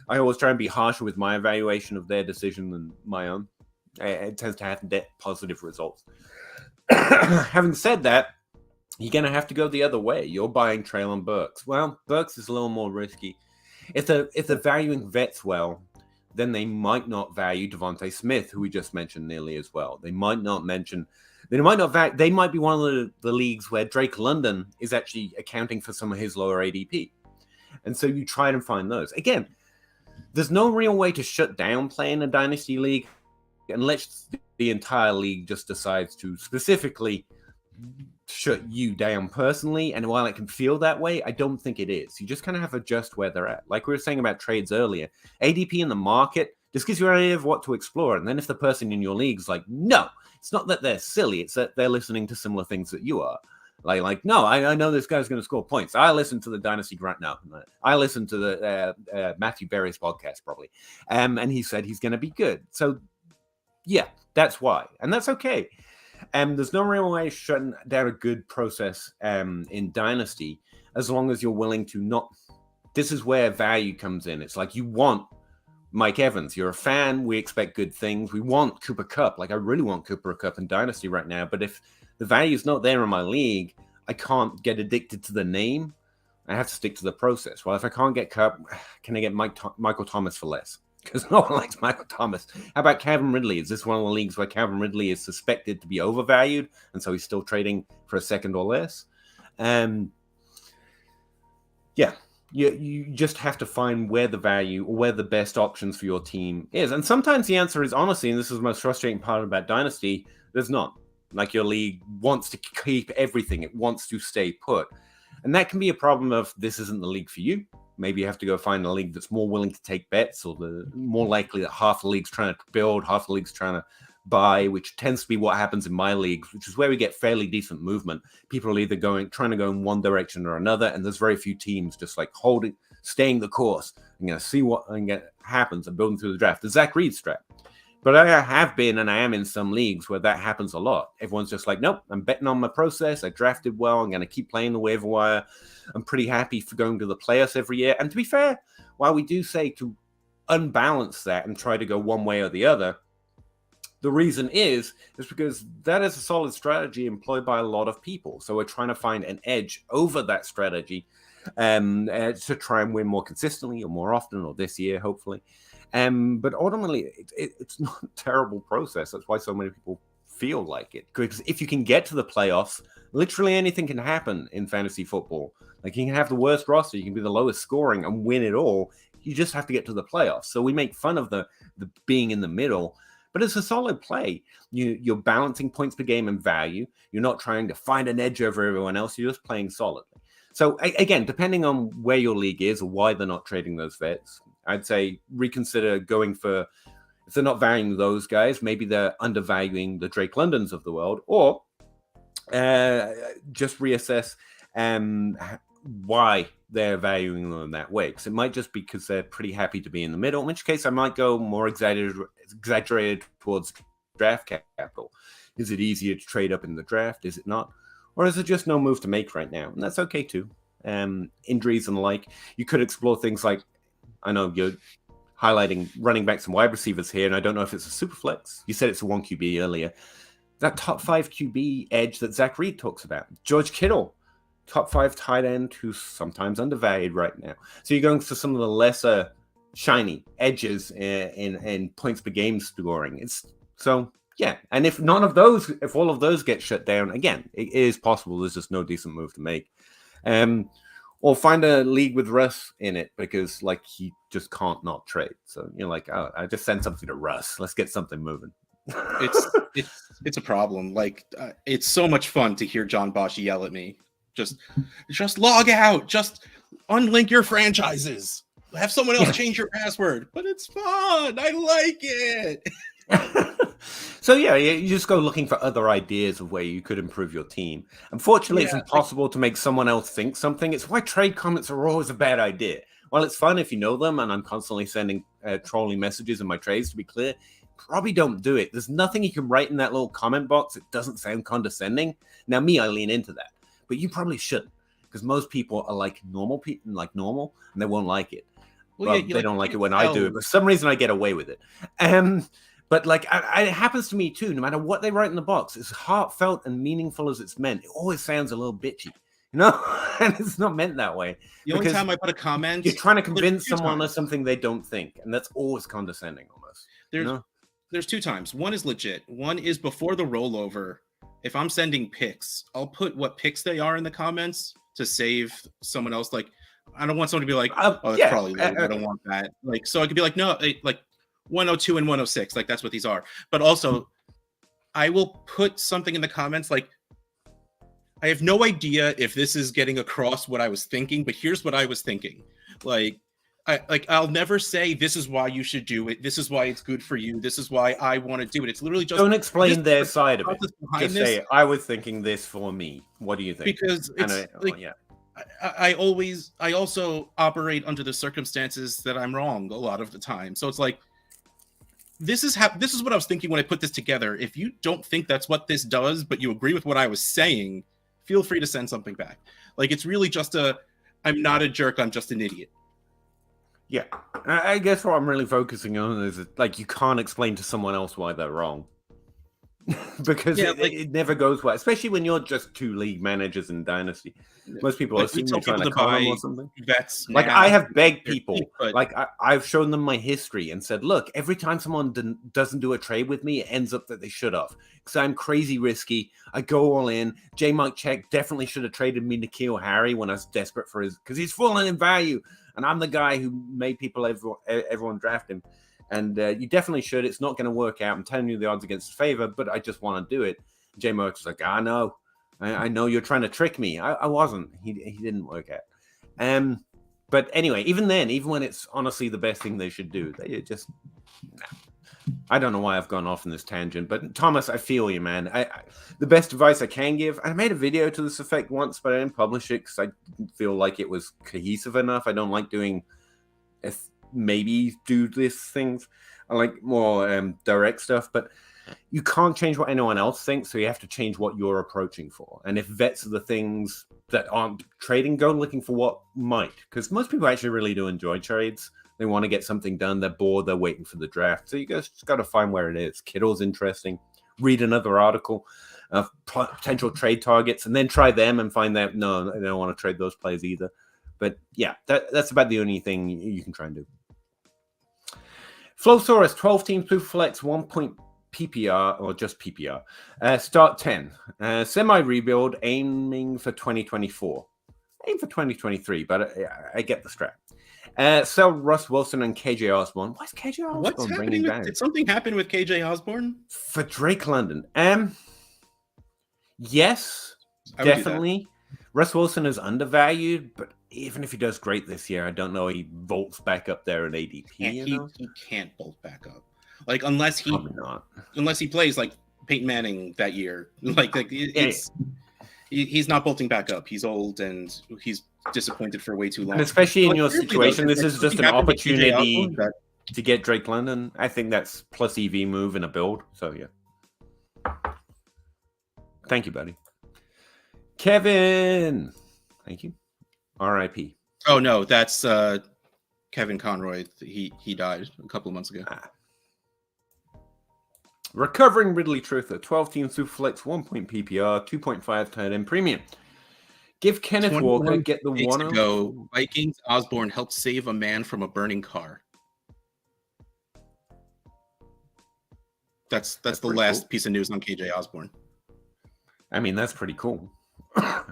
I always try and be harsher with my evaluation of their decision than my own. It tends to have net positive results. Having said that, you're going to have to go the other way. You're buying Treylon Burks. Well, Burks is a little more risky. If they're valuing vets well, then they might not value Devontae Smith, who we just mentioned nearly as well. They might be one of the leagues where Drake London is actually accounting for some of his lower ADP. And so you try and find those. Again, there's no real way to shut down playing a Dynasty league unless the entire league just decides to specifically shut you down personally. And while it can feel that way, I don't think it is. You just kind of have to adjust where they're at. Like we were saying about trades earlier, ADP in the market just gives you an idea of what to explore. And then if the person in your league is like, no, it's not that they're silly, it's that they're listening to similar things that you are. Like no, I know this guy's going to score points. I listen to the Dynasty Grant now. I listen to the Matthew Berry's podcast probably. And he said he's going to be good. So yeah, that's why. And that's okay. There's no real way of shutting down a good process in Dynasty as long as you're willing to not this is where value comes in. It's like you want Mike Evans. You're a fan. We expect good things. We want Cooper Kupp. Like, I really want Cooper Kupp in Dynasty right now. But if the value's not there in my league, I can't get addicted to the name. I have to stick to the process. Well, if I can't get Kupp, can I get Michael Thomas for less? Because no one likes Michael Thomas. How about Calvin Ridley? Is this one of the leagues where Calvin Ridley is suspected to be overvalued, and so he's still trading for a second or less? Yeah, you just have to find where the value or where the best options for your team is. And sometimes the answer is, honestly, and this is the most frustrating part about Dynasty, there's not. Like, your league wants to keep everything. It wants to stay put. And that can be a problem of, this isn't the league for you. Maybe you have to go find a league that's more willing to take bets, or the more likely that half the league's trying to build, half the league's trying to buy, which tends to be what happens in my leagues, which is where we get fairly decent movement. People are either trying to go in one direction or another, and there's very few teams just like staying the course. I'm going to see what happens and building through the draft. The Zach Reed strat. But I have been, and I am in some leagues where that happens a lot. Everyone's just like, nope, I'm betting on my process. I drafted well. I'm going to keep playing the waiver wire. I'm pretty happy for going to the playoffs every year. And to be fair, while we do say to unbalance that and try to go one way or the other, the reason is because that is a solid strategy employed by a lot of people. So we're trying to find an edge over that strategy to try and win more consistently or more often, or this year, hopefully. But ultimately, it's not a terrible process. That's why so many people feel like it. Because if you can get to the playoffs, literally anything can happen in fantasy football. Like, you can have the worst roster, you can be the lowest scoring and win it all. You just have to get to the playoffs. So we make fun of the being in the middle, but it's a solid play. You're balancing points per game and value. You're not trying to find an edge over everyone else. You're just playing solidly. So again, depending on where your league is or why they're not trading those vets, I'd say reconsider going for, if they're not valuing those guys, maybe they're undervaluing the Drake Londons of the world, or just reassess why they're valuing them that way. Because it might just be because they're pretty happy to be in the middle, in which case I might go more exaggerated towards draft capital. Is it easier to trade up in the draft? Is it not? Or is it just no move to make right now? And that's okay too. Injuries and the like. You could explore things like, I know you're highlighting running backs and wide receivers here, and I don't know if it's a super flex. You said it's a 1 QB earlier. That top 5 QB edge that Zach Reed talks about. George Kittle, top 5 tight end who's sometimes undervalued right now. So you're going for some of the lesser shiny edges in points per game scoring. Yeah, and if all of those get shut down, again, it is possible there's just no decent move to make. Or find a league with Russ in it, because like he just can't not trade. So you're like, oh, I just send something to Russ. Let's get something moving. It's a problem. Like it's so much fun to hear John Bosch yell at me. Just log out. Just unlink your franchises. Have someone else change your password. But it's fun. I like it. So yeah, you just go looking for other ideas of where you could improve your team. Unfortunately, it's impossible to make someone else think something. It's why trade comments are always a bad idea. While it's fun if you know them, and I'm constantly sending trolling messages in my trades, to be clear, probably don't do it. There's nothing you can write in that little comment box that doesn't sound condescending. Now, I lean into that, but you probably shouldn't, because most people are like normal, and they won't like it. Well, they don't like it when I do it. For some reason, I get away with it. But like, it happens to me too. No matter what they write in the box, as heartfelt and meaningful as it's meant, it always sounds a little bitchy, and it's not meant that way. The only time I put a comment, you're trying to convince someone of something they don't think, and that's always condescending almost. There's 2 times. One is legit. One is before the rollover. If I'm sending picks, I'll put what picks they are in the comments to save someone else. Like, I don't want someone to be like, oh, that's probably late. I don't want that. Like, so I could be like, no, like 102 and 106, like that's what these are. But also, I will put something in the comments like, I have no idea if this is getting across what I was thinking, but here's what I was thinking. I'll never say this is why you should do it. This is why it's good for you. This is why I want to do it. It's literally just don't explain their side of it. Just say, I was thinking this for me. What do you think? Because it's I also operate under the circumstances that I'm wrong a lot of the time. So it's like, this is what I was thinking when I put this together. If you don't think that's what this does, but you agree with what I was saying, feel free to send something back. Like, it's really just I'm not a jerk, I'm just an idiot. Yeah, I guess what I'm really focusing on is like you can't explain to someone else why they're wrong. Because it never goes well, especially when you're just 2 league managers in Dynasty. Most people assume you're trying to con them or something. Vets like I have begged people, like I've shown them my history and said, look, every time someone doesn't do a trade with me, it ends up that they should have. Because I'm crazy risky. I go all in. J. Mike Check definitely should have traded me N'Keal Harry when I was desperate for his, because he's falling in value. And I'm the guy who made everyone draft him. And you definitely should. It's not going to work out. I'm telling you the odds against favor, but I just want to do it. J. Merck's like, I know. I know you're trying to trick me. I wasn't. He didn't work out. But anyway, even then, even when it's honestly the best thing they should do, they just... I don't know why I've gone off on this tangent, but Thomas, I feel you, man. The best advice I can give, I made a video to this effect once, but I didn't publish it because I didn't feel like it was cohesive enough. I don't like doing... maybe do these things. I like more direct stuff, but you can't change what anyone else thinks, so you have to change what you're approaching for. And if vets are the things that aren't trading, go looking for what might, because most people actually really do enjoy trades. They want to get something done. They're bored. They're waiting for the draft. So you guys just got to find where it is. Kittle's interesting. Read another article of potential trade targets, and then try them and find that no, they don't want to trade those players either. But yeah, that's about the only thing you can try and do. Flowsaurus, 12 teams, blue flex, 1 point PPR, or just PPR. Start 10. Semi-rebuild, aiming for 2024. Aim for 2023, but I get the strap. Sell Russ Wilson and KJ Osborne. Why's KJ Osborne What's happening back? Did something happen with KJ Osborne? For Drake London. Yes, definitely. Russ Wilson is undervalued, but even if he does great this year, I don't know he bolts back up there in ADP. He can't bolt back up, like unless he plays like Peyton Manning that year. He's not bolting back up. He's old and he's disappointed for way too long. And especially in your situation, this is just an opportunity to get Drake London. I think that's plus EV move in a build. So yeah, thank you, buddy. Kevin, thank you. R.I.P. Oh no, that's Kevin Conroy. He died a couple of months ago. Recovering Ridley Truther, 12 team Superflex, 1 point PPR, 2.5 tight end premium. Give Kenneth Walker, get the one ago, Vikings Osborne helped save a man from a burning car. That's the last piece of news on KJ Osborne. I mean, that's pretty cool. I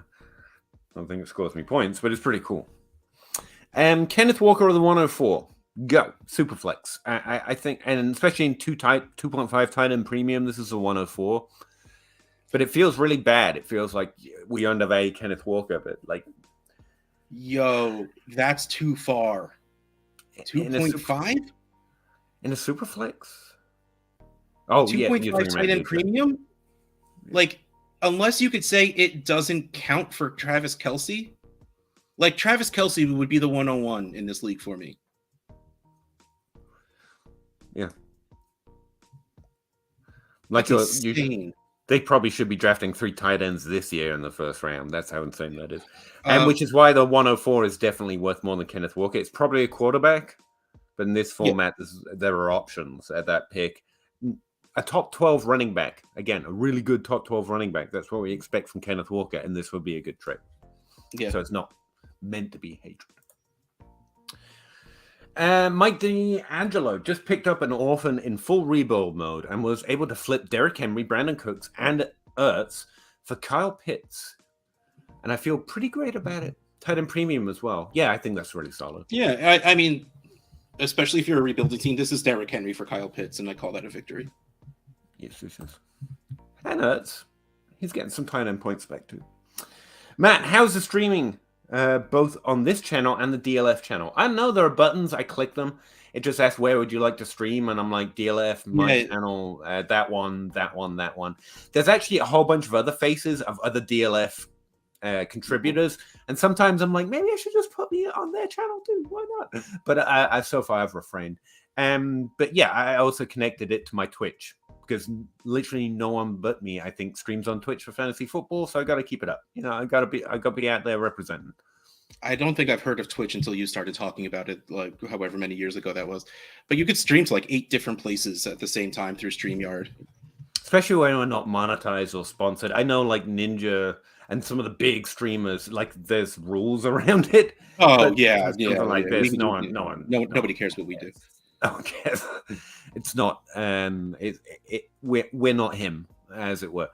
don't think it scores me points, but it's pretty cool. Kenneth Walker of the 104. Go. Superflex. I think, and especially in 2.5 tight end premium, this is a 104. But it feels really bad. It feels like we undervalue Kenneth Walker, but like... Yo, that's too far. 2.5? In a Superflex? Oh, 2.5 tight end premium? Like... Unless you could say it doesn't count for Travis Kelce. Like, Travis Kelce would be the 101 in this league for me. Yeah. Like, they probably should be drafting 3 tight ends this year in the first round. That's how insane that is. And which is why the 104 is definitely worth more than Kenneth Walker. It's probably a quarterback, but in this format, there are options at that pick. A top 12 running back. Again, a really good top 12 running back. That's what we expect from Kenneth Walker, and this would be a good trade. Yeah. So it's not meant to be hatred. Mike D'Angelo just picked up an orphan in full rebuild mode and was able to flip Derrick Henry, Brandon Cooks, and Ertz for Kyle Pitts. And I feel pretty great about it. Tight end premium as well. Yeah, I think that's really solid. Yeah, I mean, especially if you're a rebuilding team, this is Derrick Henry for Kyle Pitts, and I call that a victory. Yes, this is. And Ertz. He's getting some tight end points back too. Matt, how's the streaming? Both on this channel and the DLF channel. I know there are buttons. I click them. It just asks, where would you like to stream? And I'm like, DLF, my channel, that one. There's actually a whole bunch of other faces of other DLF contributors. And sometimes I'm like, maybe I should just put me on their channel too. Why not? But so far I've refrained. But yeah, I also connected it to my Twitch because literally no one but me, I think, streams on Twitch for fantasy football. So I got to keep it up. You know, I got to be out there representing. I don't think I've heard of Twitch until you started talking about it, like however many years ago that was. But you could stream to like 8 different places at the same time through StreamYard. Especially when we're not monetized or sponsored. I know like Ninja and some of the big streamers, like there's rules around it. Oh yeah, like this. Nobody cares what we do. Okay, it's not. We're not him, as it were.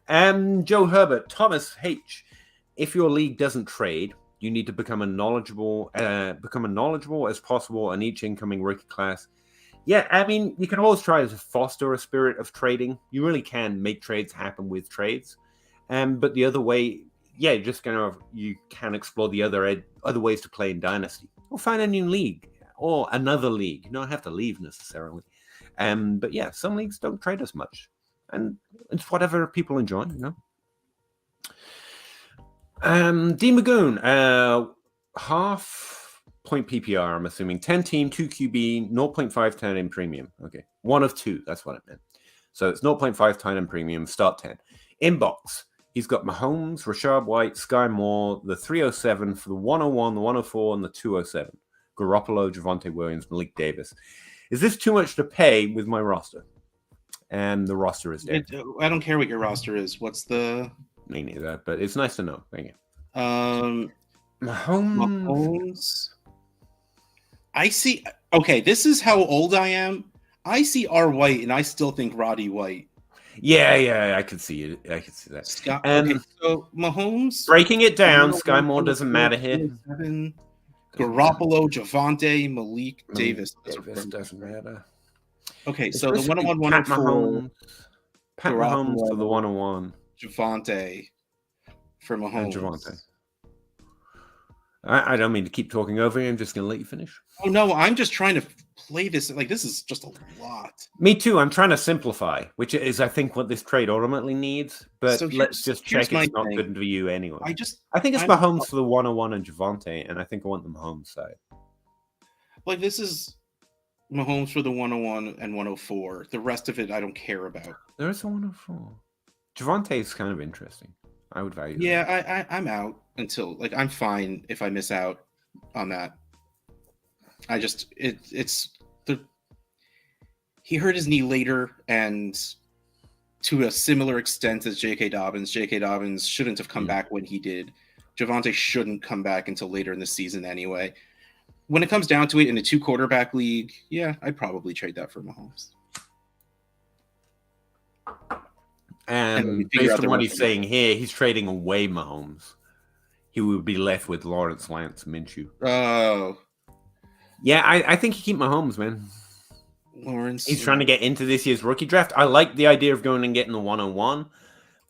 Joe Herbert, Thomas H. If your league doesn't trade, you need to become as knowledgeable as possible on each incoming rookie class. Yeah, I mean, you can always try to foster a spirit of trading. You really can make trades happen with trades. But the other way, yeah, you can explore the other ways to play in Dynasty. Or find a new league or another league. You don't have to leave necessarily. But yeah, some leagues don't trade as much. And it's whatever people enjoy, you know. D Magoon, half point PPR, I'm assuming. 10 team, 2 QB, 0.5 10 in premium. Okay. 1 of 2. That's what it meant. So it's 0.5 10 in premium, start 10. Inbox. He's got Mahomes, Rashad White, Sky Moore, the 307 for the 101, the 104, and the 207. Garoppolo, Javonte Williams, Malik Davis. Is this too much to pay with my roster? And the roster is dead. I don't care what your roster is. What's the... Me neither, but it's nice to know. Thank you. Mahomes. I see. Okay, this is how old I am. I see R. White, and I still think Roddy White. Yeah, I can see it. I can see that. Okay, so Mahomes breaking it down. Sky Moore doesn't matter here. Garoppolo, Javonte, Malik Davis. Davis doesn't matter. Okay, so the 101, 104. Pat Mahomes for the 101. Javonte for Mahomes. Javonte. I don't mean to keep talking over you. I'm just going to let you finish. Oh, no, I'm just trying to play this. Like, this is just a lot. Me too. I'm trying to simplify, which is, I think, what this trade ultimately needs. But let's just check it's not good for you anyway. I think it's Mahomes for the 101 and Javonte, and I think I want the Mahomes side. Like, this is Mahomes for the 101 and 104. The rest of it, I don't care about. There is a 104. Javonte is kind of interesting. I would value that. Yeah, I'm out until, like, I'm fine if I miss out on that. I just, he hurt his knee later, and to a similar extent as J.K. Dobbins. J.K. Dobbins shouldn't have come back when he did. Javonte shouldn't come back until later in the season anyway. When it comes down to it, in a 2-quarterback league, yeah, I'd probably trade that for Mahomes. And based on what he's saying here, he's trading away Mahomes. He would be left with Lawrence, Lance, Minshew. Oh. Yeah, I think he keep Mahomes, man. Lawrence. He's trying to get into this year's rookie draft. I like the idea of going and getting the 101.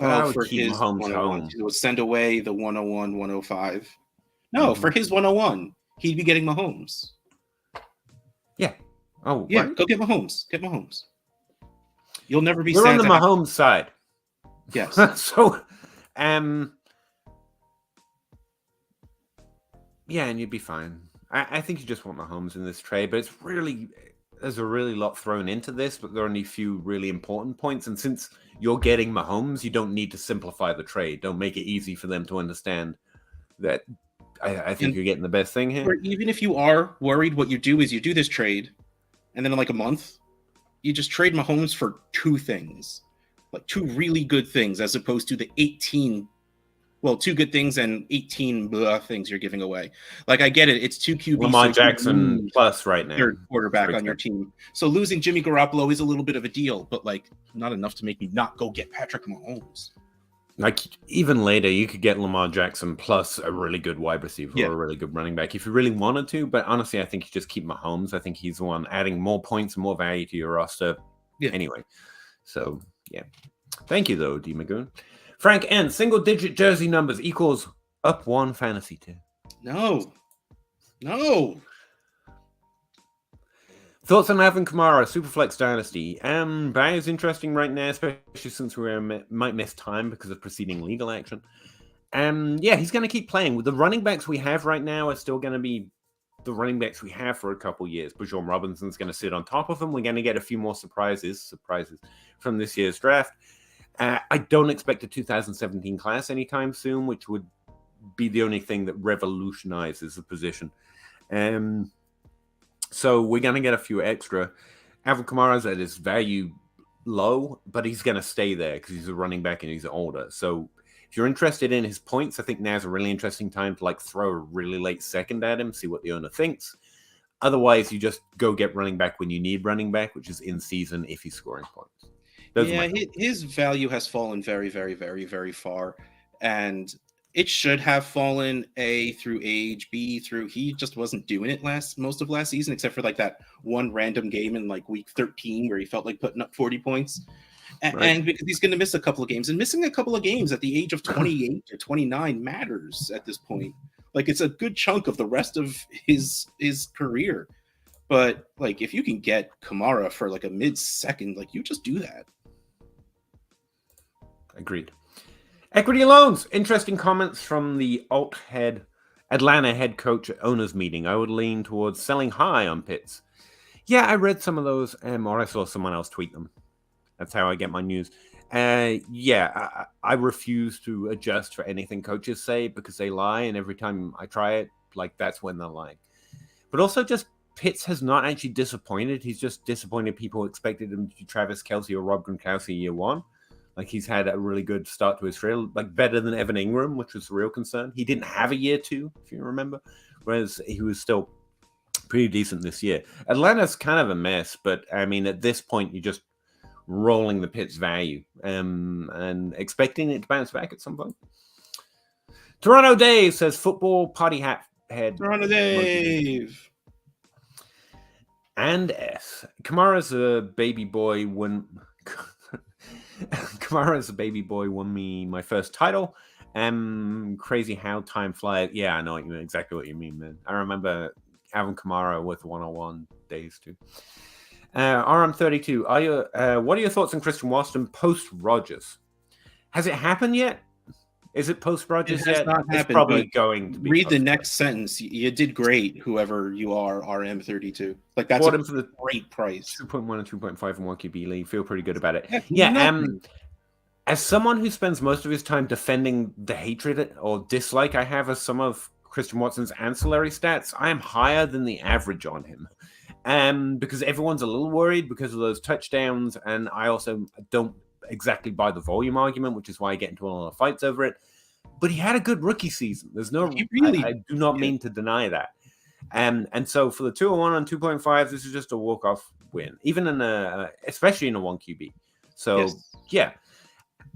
I would keep Mahomes home. He would send away the 101, 105. No, for his 101, he'd be getting Mahomes. Yeah. Oh, yeah. Right. Go get Mahomes. Get Mahomes. You'll never be. We're on the Mahomes side. Yes. So, yeah, and you'd be fine. I think you just want Mahomes in this trade, but there's a really lot thrown into this, but there are only a few really important points. And since you're getting Mahomes, you don't need to simplify the trade. Don't make it easy for them to understand that. I think you're getting the best thing here. Or even if you are worried, what you do is you do this trade, and then in like a month, you just trade Mahomes for 2 things. Like 2 really good things, as opposed to the 18, 2 good things and 18 things you're giving away. Like, I get it. It's 2 QBs. Lamar Jackson plus right now. Third quarterback on your team. So losing Jimmy Garoppolo is a little bit of a deal, but like not enough to make me not go get Patrick Mahomes. Like, even later, you could get Lamar Jackson plus a really good wide receiver or a really good running back if you really wanted to. But honestly, I think you just keep Mahomes. I think he's the one adding more points and more value to your roster anyway. So, yeah. Thank you, though, D. Magoon. Frank N. Single-digit jersey numbers equals up 1 fantasy tier. No. Thoughts on Alvin Kamara, Superflex Dynasty? Value is interesting right now, especially since we might miss time because of preceding legal action. Yeah, he's going to keep playing. The running backs we have right now are still going to be the running backs we have for a couple years. Bijan Robinson's going to sit on top of him. We're going to get a few more surprises from this year's draft. I don't expect a 2017 class anytime soon, which would be the only thing that revolutionizes the position. So we're going to get a few extra. Alvin Kamara's at his value low, but he's going to stay there because he's a running back and he's older. So if you're interested in his points, I think now's a really interesting time to like throw a really late second at him, see what the owner thinks. Otherwise, you just go get running back when you need running back, which is in season if he's scoring points. His value has fallen very, very, very, very far. And it should have fallen A through age, B through he just wasn't doing it most of last season, except for like that one random game in like week 13 where he felt like putting up 40 points. And because he's going to miss a couple of games, and missing a couple of games at the age of 28 or 29 matters at this point. Like it's a good chunk of the rest of his career. But like if you can get Kamara for like a mid-second, like you just do that. Agreed. Equity loans. Interesting comments from the Atlanta head coach at owners meeting. I would lean towards selling high on Pitts. Yeah, I read some of those, or I saw someone else tweet them. That's how I get my news. I refuse to adjust for anything coaches say because they lie, and every time I try it, like that's when they're lying. But also, just Pitts has not actually disappointed. He's just disappointed people expected him to be Travis Kelce or Rob Gronkowski year one. Like he's had a really good start to his career, like better than Evan Ingram, which was a real concern. He didn't have a year two, if you remember, whereas he was still pretty decent this year. Atlanta's kind of a mess, but I mean, at this point, you're just rolling the Pitts value and expecting it to bounce back at some point. Toronto Dave says football party hat head. Toronto Dave. And S. Kamara's a baby boy when... Kamara as a baby boy won me my first title. Crazy how time flies. Yeah, I know exactly what you mean, man. I remember Alvin Kamara with 101 days too. RM32. What are your thoughts on Christian Watson post Rodgers? Has it happened yet? Is it post Rodgers yet? Not happened, it's probably going to be. Read the next sentence. You did great, whoever you are, RM32. Like that's a for the great price. 2.1 and 2.5 in 1 QB league. Feel pretty good about it. Yeah. As someone who spends most of his time defending the hatred or dislike I have of some of Christian Watson's ancillary stats, I am higher than the average on him. Because everyone's a little worried because of those touchdowns, and I also don't exactly buy the volume argument, which is why I get into a lot of fights over it. But he had a good rookie season. There's no, I do not mean to deny that. And so for the 201 and 2.5, this is just a walk-off win, even in especially in a 1 QB. So yeah,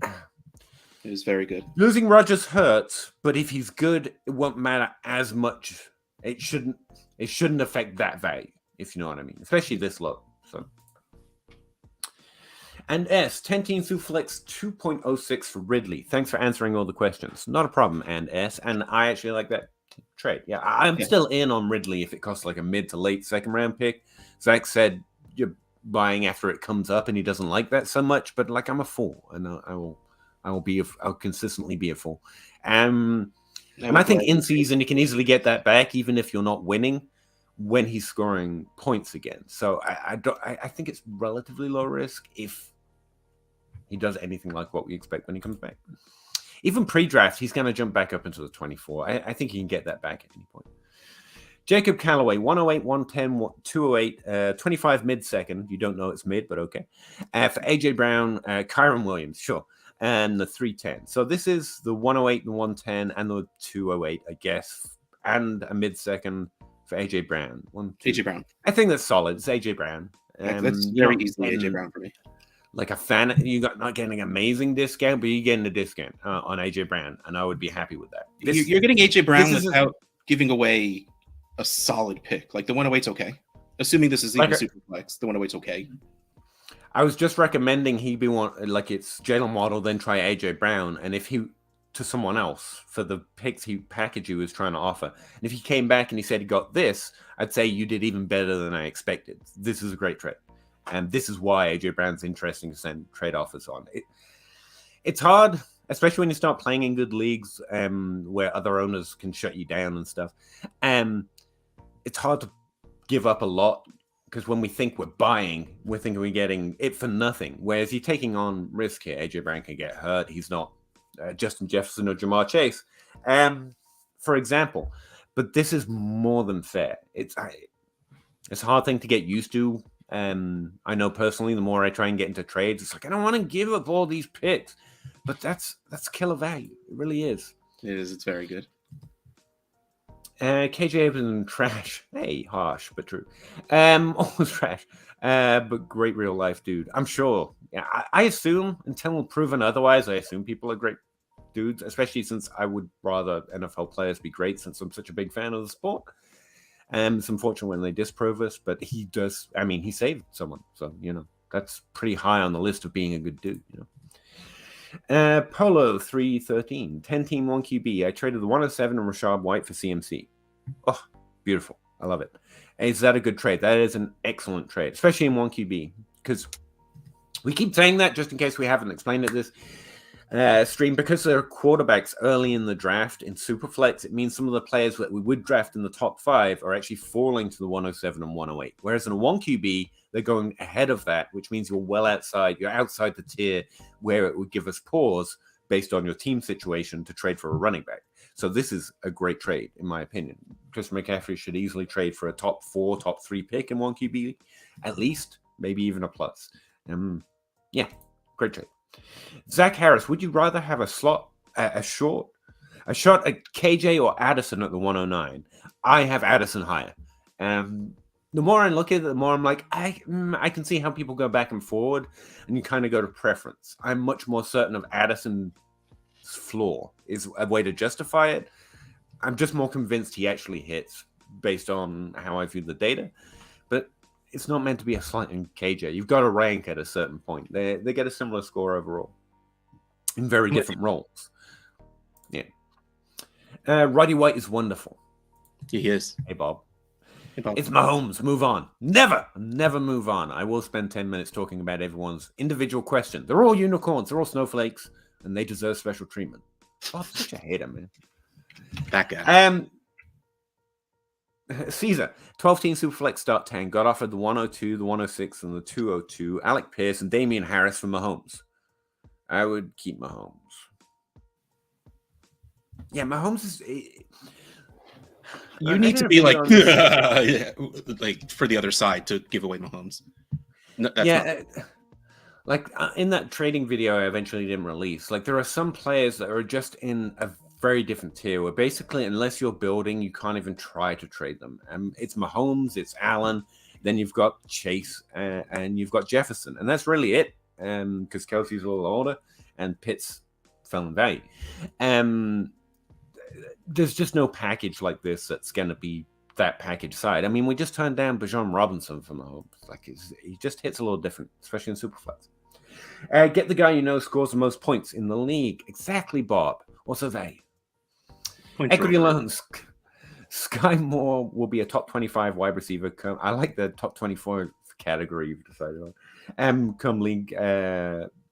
it was very good. Losing Rodgers hurts, but if he's good, it won't matter as much. It shouldn't affect that value, if you know what I mean, especially this low. So. And S, 10 teams through flex 2.06 for Ridley. Thanks for answering all the questions. Not a problem, and S. And I actually like that trade. Yeah, I'm still in on Ridley if it costs like a mid to late second round pick. Zach said you're buying after it comes up, and he doesn't like that so much. But like, I'm a fool, and I'll consistently be a fool. And I think in season you can easily get that back, even if you're not winning, when he's scoring points again. So I think it's relatively low risk if he does anything like what we expect when he comes back. Even pre-draft, he's going to jump back up into the 24. I think he can get that back at any point. Jacob Calloway, 108, 110, 208, 25 mid-second. You don't know it's mid, but okay. For AJ Brown, Kyron Williams, sure. And the 310. So this is the 108 and 110 and the 208, I guess. And a mid-second for AJ Brown. AJ Brown. I think that's solid. It's AJ Brown. That's very easily AJ Brown for me. Like a fan, not getting an amazing discount, but you're getting a discount on AJ Brown, and I would be happy with that. You're getting AJ Brown without giving away a solid pick. Like the 108's okay. Assuming this is even super flex, the 108's okay. I was just recommending he be one, like it's Jalen Waddle, then try AJ Brown, and if he to someone else for the picks package he was trying to offer. And if he came back and he said he got this, I'd say you did even better than I expected. This is a great trade. And this is why AJ Brown's interesting to send trade offers on. It's hard, especially when you start playing in good leagues where other owners can shut you down and stuff. It's hard to give up a lot because when we think we're buying, we're thinking we're getting it for nothing. Whereas you're taking on risk here. AJ Brown can get hurt. He's not Justin Jefferson or Jamar Chase, for example. But this is more than fair. It's a hard thing to get used to. I know personally, the more I try and get into trades, it's like I don't want to give up all these picks, but that's killer value. It really is. It is. It's very good. KJ Abrams trash. Hey, harsh but true. Almost trash. But great real life dude. I'm sure. Yeah, I assume until proven otherwise, I assume people are great dudes, especially since I would rather NFL players be great since I'm such a big fan of the sport. It's unfortunate when they disprove us, but he does. I mean, he saved someone, so that's pretty high on the list of being a good dude. Polo 313, 10-team 1 QB. I traded the 107 and Rashad White for CMC. Oh, beautiful. I love it. Is that a good trade? That is an excellent trade, especially in 1 QB, because we keep saying that just in case we haven't explained it this stream, because there are quarterbacks early in the draft in Superflex. It means some of the players that we would draft in the top 5 are actually falling to the 107 and 108. Whereas in a 1 QB, they're going ahead of that, which means you're outside the tier where it would give us pause based on your team situation to trade for a running back. So this is a great trade, in my opinion. Christian McCaffrey should easily trade for a top 4, top 3 pick in 1 QB, at least, maybe even a plus. Yeah, great trade. Zach Harris, would you rather have a shot at KJ or Addison at the 109? I have Addison higher. The more I look at it, the more I'm like, I can see how people go back and forward, and you kind of go to preference. I'm much more certain of Addison's floor is a way to justify it. I'm just more convinced he actually hits based on how I view the data. But it's not meant to be a slight in KJ. You've got to rank at a certain point. They get a similar score overall in very different roles. Yeah. Roddy White is wonderful. He is. Hey, Bob. It's Mahomes. Move on. Never move on. I will spend 10 minutes talking about everyone's individual question. They're all unicorns. They're all snowflakes, and they deserve special treatment. Bob's such a hater, man. That guy. Caesar, 12-team Superflex start 10, got offered the 102, the 106, and the 202. Alec Pierce and Damian Harris from Mahomes. I would keep Mahomes. Yeah, Mahomes is... You need to be like, like for the other side to give away Mahomes. No, like in that trading video I eventually didn't release, like there are some players that are just in a very different tier where basically unless you're building, you can't even try to trade them. It's Mahomes, it's Allen, then you've got Chase and you've got Jefferson, and that's really it. Because Kelsey's a little older and Pitts fell in value. There's just no package like this that's going to be that package side. I mean, we just turned down Bijan Robinson from Mahomes. Like he just hits a little different, especially in Superflex. Get the guy you know scores the most points in the league. Exactly, Bob. Also value. Equity loans. Sky Moore will be a top 25 wide receiver. I like the top 24 category you've decided on. Come league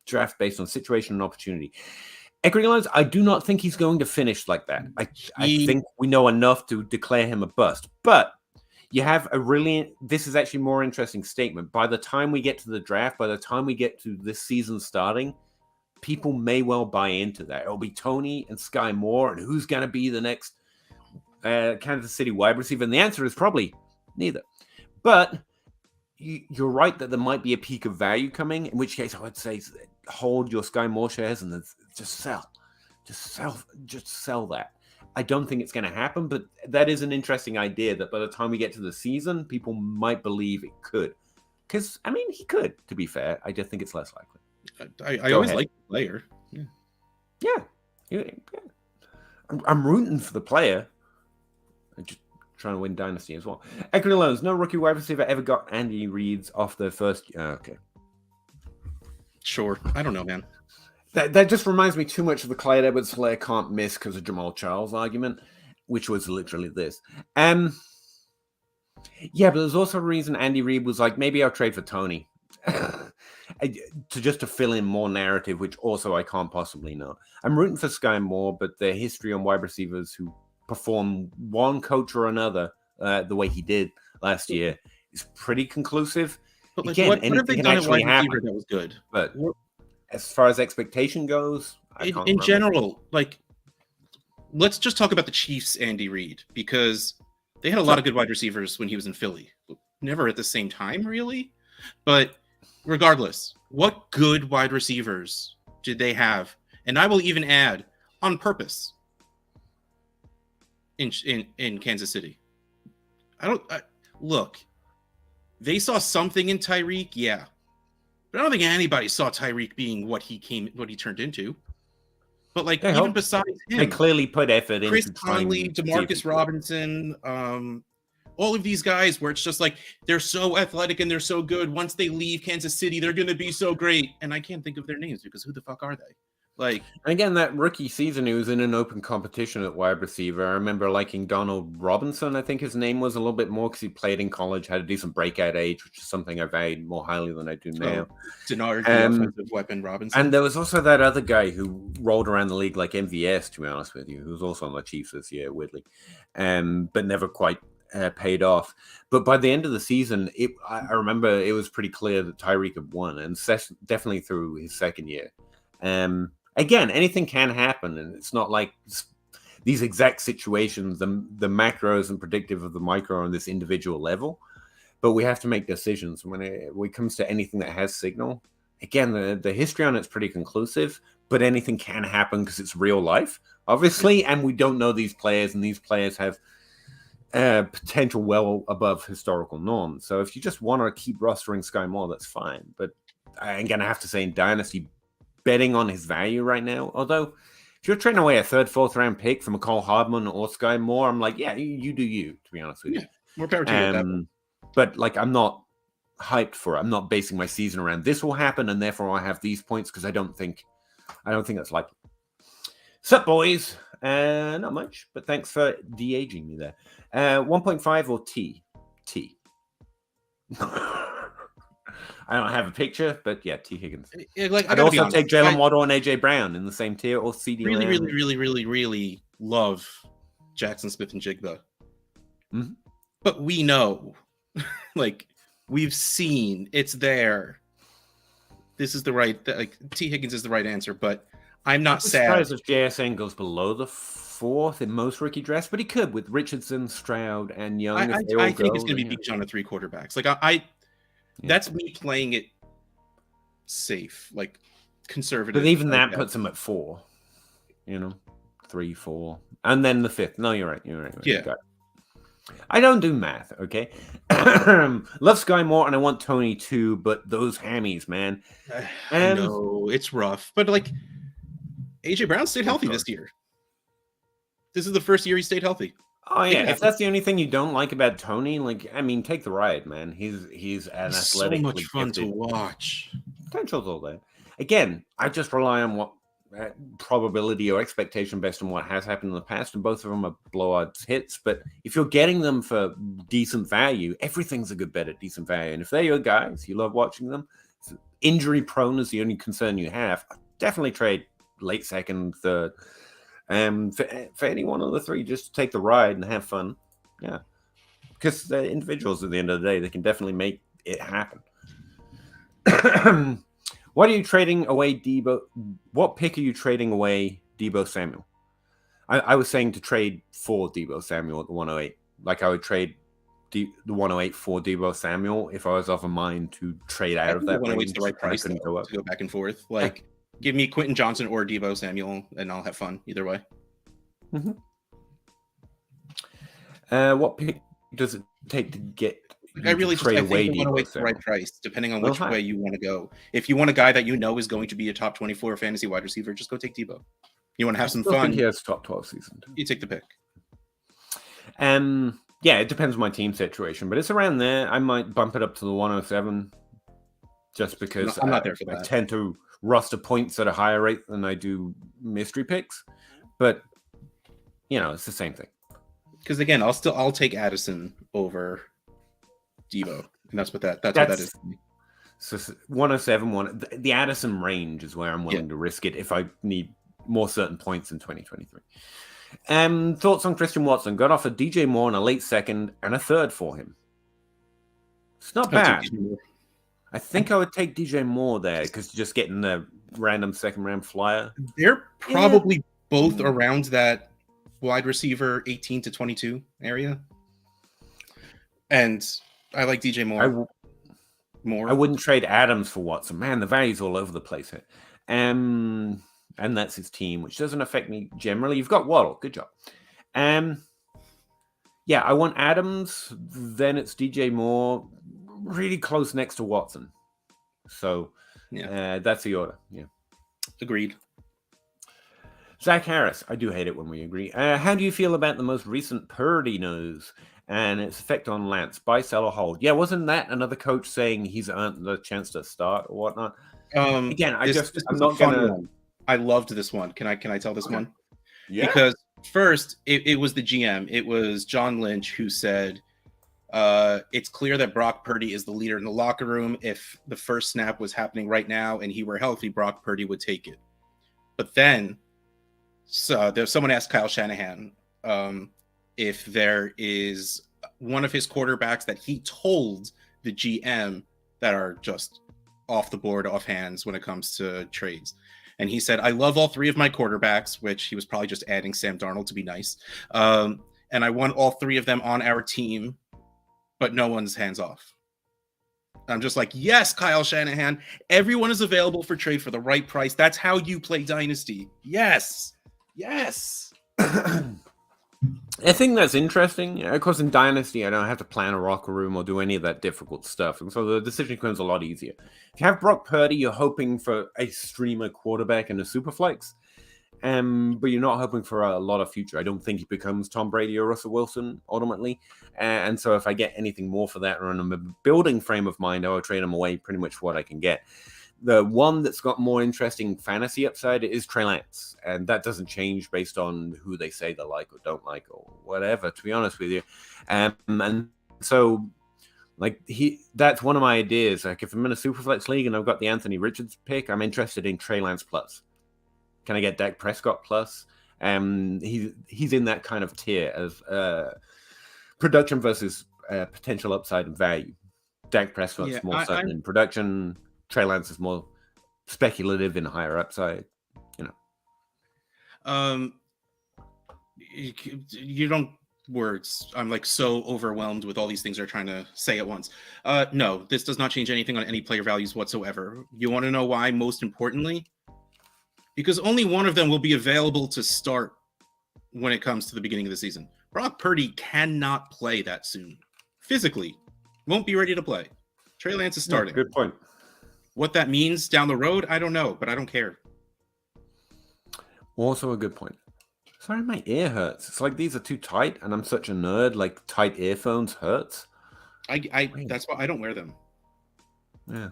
draft based on situation and opportunity. Equity loans, I do not think he's going to finish like that. I think we know enough to declare him a bust. But you have this is actually a more interesting statement. By the time we get to the draft, by the time we get to this season starting, people may well buy into that. It'll be Tony and Sky Moore, and who's going to be the next Kansas City wide receiver? And the answer is probably neither. But you're right that there might be a peak of value coming, in which case I would say hold your Sky Moore shares and just sell that. I don't think it's going to happen, but that is an interesting idea that by the time we get to the season, people might believe it could. Because, I mean, he could, to be fair. I just think it's less likely. I always like the player. Yeah. I'm rooting for the player. I'm just trying to win Dynasty as well. Equity loans. No rookie wide receiver ever got Andy Reid's off their first... okay. Sure. I don't know, man. That just reminds me too much of the Clyde Edwards-Helaire can't miss because of Jamal Charles argument, which was literally this. Yeah, but there's also a reason Andy Reid was like, maybe I'll trade for Tony. to fill in more narrative, which also I can't possibly know. I'm rooting for Sky Moore, but the history on wide receivers who perform one coach or another the way he did last year is pretty conclusive. But like, again, what have they done at wide receiver that was good? But as far as expectation goes, in general, like, let's just talk about the Chiefs' Andy Reid, because they had a lot of good wide receivers when he was in Philly. Never at the same time, really. But regardless, what good wide receivers did they have? And I will even add, on purpose, in Kansas City. Look, they saw something in Tyreek, yeah. But I don't think anybody saw Tyreek being what he turned into. But like, even besides him, they clearly put effort into Chris Conley, Demarcus Robinson, all of these guys, where it's just like, they're so athletic and they're so good. Once they leave Kansas City, they're going to be so great. And I can't think of their names, because who the fuck are they? Like, again, that rookie season, he was in an open competition at wide receiver. I remember liking Donald Robinson, I think his name was, a little bit more, because he played in college, had a decent breakout age, which is something I valued more highly than I do now. Denard, the offensive weapon, Robinson. And there was also that other guy who rolled around the league like MVS, to be honest with you, who was also on the Chiefs this year, Ridley, but never quite paid off. But by the end of the season, I remember it was pretty clear that Tyreek had won, and definitely through his second year. Again, anything can happen, and it's not like these exact situations, the macro isn't predictive of the micro on this individual level, but we have to make decisions when it comes to anything that has signal. Again, the history on it's pretty conclusive, but anything can happen because it's real life, obviously, and we don't know these players, and these players have potential well above historical norms. So if you just want to keep rostering Sky Moore, that's fine. But I'm going to have to say, in Dynasty, betting on his value right now, although if you're trading away a third, fourth round pick from a Cole Hardman or Sky Moore, I'm like, yeah, you do you, to be honest with you. More power to you. But like, I'm not hyped for it. I'm not basing my season around this will happen and therefore I have these points, because I don't think that's likely. Sup, boys? Not much, but thanks for de-aging me there. 1.5 or T? I don't have a picture, but yeah, T. Higgins. I'd also take Jalen Waddle and AJ Brown in the same tier, or CD. Really love Jackson Smith and Jigba. Mm-hmm. But we know, like, we've seen, it's there. This is the right, like, T. Higgins is the right answer, but I'm not sad. Surprised if JSN goes below the 4th in most rookie drafts, but he could with Richardson, Stroud, and Young. I think it's going to be Bijan at 3 quarterbacks. Like, that's me playing it safe, like conservative. But even that puts him at 4, 3, 4, and then the 5th. No, you're right. Yeah. I don't do math, okay? Love Sky Moore, and I want Tony too, but those hammies, man. No, it's rough. But like, AJ Brown stayed healthy this year. This is the first year he stayed healthy. Oh yeah, if that's the only thing you don't like about Tony, like, I mean, take the ride, man. He's an athletic, so much fun to watch. Potential's all there. Again, I just rely on what probability or expectation based on what has happened in the past, and both of them are blow odds hits. But if you're getting them for decent value, everything's a good bet at decent value. And if they're your guys, you love watching them. Injury prone is the only concern you have. Definitely trade late second, third. For any one of the three, just take the ride and have fun. Yeah. Because they're individuals at the end of the day. They can definitely make it happen. What are you trading away, Debo? What pick are you trading away, Debo Samuel? I was saying to trade for Debo Samuel at the 108. Like, I would trade the 108 for Debo Samuel if I was of a mind to trade out of that. 108 is the right price to go back and forth. Like, give me Quentin Johnson or Debo Samuel, and I'll have fun either way. Mm-hmm. What pick does it take to get? I really just think 108 is the right price, depending on which way you want to go. If you want a guy that you know is going to be a top 24 fantasy wide receiver, just go take Debo. You want to have some fun. I think he has top 12 season. You take the pick. Yeah, it depends on my team situation, but it's around there. I might bump it up to the 107 just because I'm not there for that. I tend to roster points at a higher rate than I do mystery picks, but it's the same thing. Because again, I'll take Addison over Debo, and that's what that is. So 107, the Addison range is where I'm willing to risk it if I need more certain points in 2023. Thoughts on Christian Watson? Got off a DJ Moore in a late second and a third for him. It's not bad. I think I would take DJ Moore there because just getting the random second round flyer. They're probably both around that wide receiver 18 to 22 area. And I like DJ Moore. I wouldn't trade Adams for Watson. Man, the value's all over the place here. And that's his team, which doesn't affect me generally. You've got Waddle. Good job. Yeah, I want Adams. Then it's DJ Moore. Really close next to Watson. So that's the order. Yeah. Agreed. Zach Harris. I do hate it when we agree. How do you feel about the most recent Purdy news and its effect on Lance? Buy, sell, or hold? Yeah, wasn't that another coach saying he's earned the chance to start or whatnot? Again, I'm not gonna. I loved this one. Can I tell this one? Yeah. Because first, it was the GM. It was John Lynch who said, it's clear that Brock Purdy is the leader in the locker room. If the first snap was happening right now and he were healthy, Brock Purdy would take it. But then, someone asked Kyle Shanahan if there is one of his quarterbacks that he told the GM that are just off the board, off hands when it comes to trades. And he said, I love all three of my quarterbacks, which he was probably just adding Sam Darnold to be nice. And I want all three of them on our team, but no one's hands off. I'm just like, yes, Kyle Shanahan. Everyone is available for trade for the right price. That's how you play Dynasty. Yes. Yes. I think that's interesting. Of course, in Dynasty, I don't have to plan a locker room or do any of that difficult stuff. And so the decision becomes a lot easier. If you have Brock Purdy, you're hoping for a streamer quarterback and a super flex. But you're not hoping for a lot of future. I don't think he becomes Tom Brady or Russell Wilson ultimately. And so if I get anything more for that or in a building frame of mind, I will trade him away pretty much what I can get. The one that's got more interesting fantasy upside is Trey Lance. And that doesn't change based on who they say they like or don't like or whatever, to be honest with you. And so that's one of my ideas. Like if I'm in a Superflex league and I've got the Anthony Richards pick, I'm interested in Trey Lance plus. Can I get Dak Prescott plus? He's in that kind of tier of production versus potential upside and value. Dak Prescott's more certain in production. Trey Lance is more speculative in higher upside. You don't words. I'm like so overwhelmed with all these things they're trying to say at once. No, this does not change anything on any player values whatsoever. You want to know why? Most importantly, because only one of them will be available to start when it comes to the beginning of the season. Brock Purdy cannot play that soon. Physically, won't be ready to play. Trey Lance is starting. Good point. What that means down the road, I don't know, but I don't care. Also a good point. Sorry, my ear hurts. It's like these are too tight, and I'm such a nerd. Like tight earphones hurts. That's why I don't wear them. Yeah.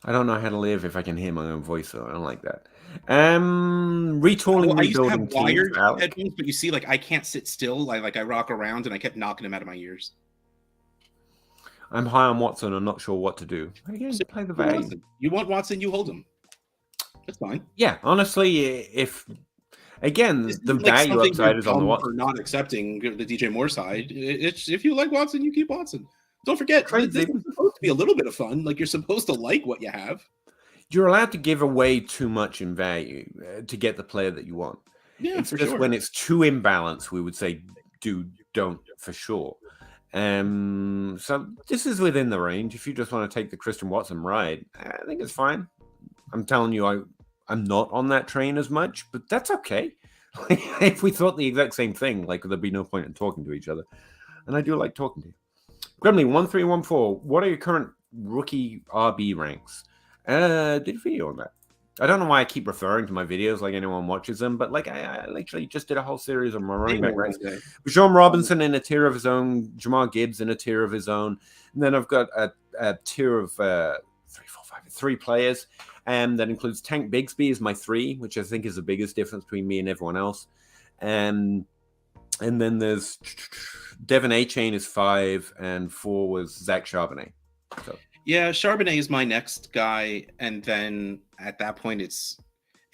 I don't know how to live if I can hear my own voice, though. I don't like that. Retooling, I used to have teams, wired headphones, but you see, like I can't sit still. Like I rock around, and I kept knocking them out of my ears. I'm high on Watson. I'm not sure what to do. Again, play the value. You want Watson, you hold him. That's fine. Yeah, honestly, if again the value upside is on the Watson. For not accepting the DJ Moore side, it's if you like Watson, you keep Watson. Don't forget, this is supposed to be a little bit of fun. Like you're supposed to like what you have. You're allowed to give away too much in value to get the player that you want. Yeah, it's just when it's too imbalanced, we would say don't for sure. So this is within the range. If you just want to take the Christian Watson ride, I think it's fine. I'm telling you, I'm not on that train as much, but that's okay. If we thought the exact same thing, like there'd be no point in talking to each other. And I do like talking to you. Gremlin 1314. What are your current rookie RB ranks? Did a video on that. I don't know why I keep referring to my videos like anyone watches them, but like I literally just did a whole series on my running back ranks. Sean Robinson in a tier of his own, Jamar Gibbs in a tier of his own, and then I've got a tier of 3 players, and that includes Tank Bigsby is my 3, which I think is the biggest difference between me and everyone else, and then there's Devin A-Chain is 5, and 4 was Zach Charbonnet. So. Yeah, Charbonnet is my next guy, and then at that point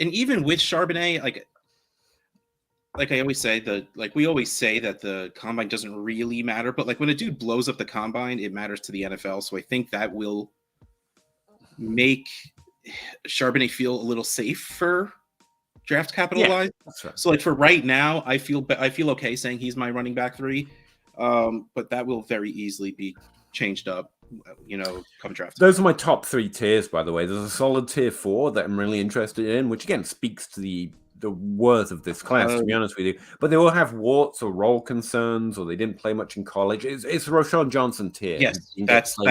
and even with Charbonnet, like I always say, we always say that the combine doesn't really matter, but like when a dude blows up the combine, it matters to the NFL. So I think that will make Charbonnet feel a little safe for draft capital wise. Right. So like for right now, I feel okay saying he's my running back 3, but that will very easily be changed up, come draft. Those are my top 3 tiers, by the way. There's a solid tier 4 that I'm really interested in, which again speaks to the worth of this class, to be honest with you. But they all have warts or role concerns, or they didn't play much in college. It's Roschon Johnson tier. Yes, that's who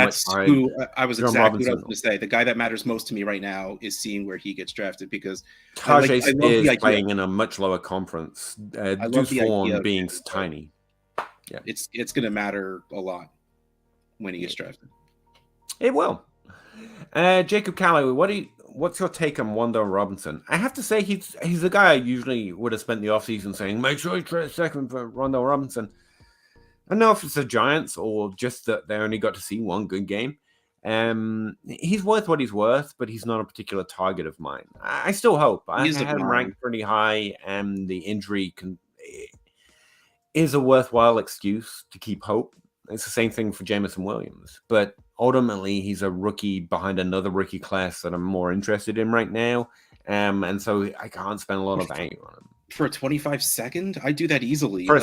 I was exactly what I was going to say. The guy that matters most to me right now is seeing where he gets drafted, because Tajay Spears playing in a much lower conference. Deuce Vaughn being tiny. Yeah, it's going to matter a lot when he gets drafted. It will. Jacob Calloway, what's your take on Wan'Dale Robinson? I have to say he's the guy I usually would have spent the offseason saying, make sure you trade second for Wan'Dale Robinson. I don't know if it's the Giants or just that they only got to see one good game. He's worth what he's worth, but he's not a particular target of mine. I still hope. I had him ranked pretty high, and the injury is a worthwhile excuse to keep hope. It's the same thing for Jameson Williams, but ultimately he's a rookie behind another rookie class that I'm more interested in right now, and so I can't spend a lot of value on him. For a 25-second, I do that easily. For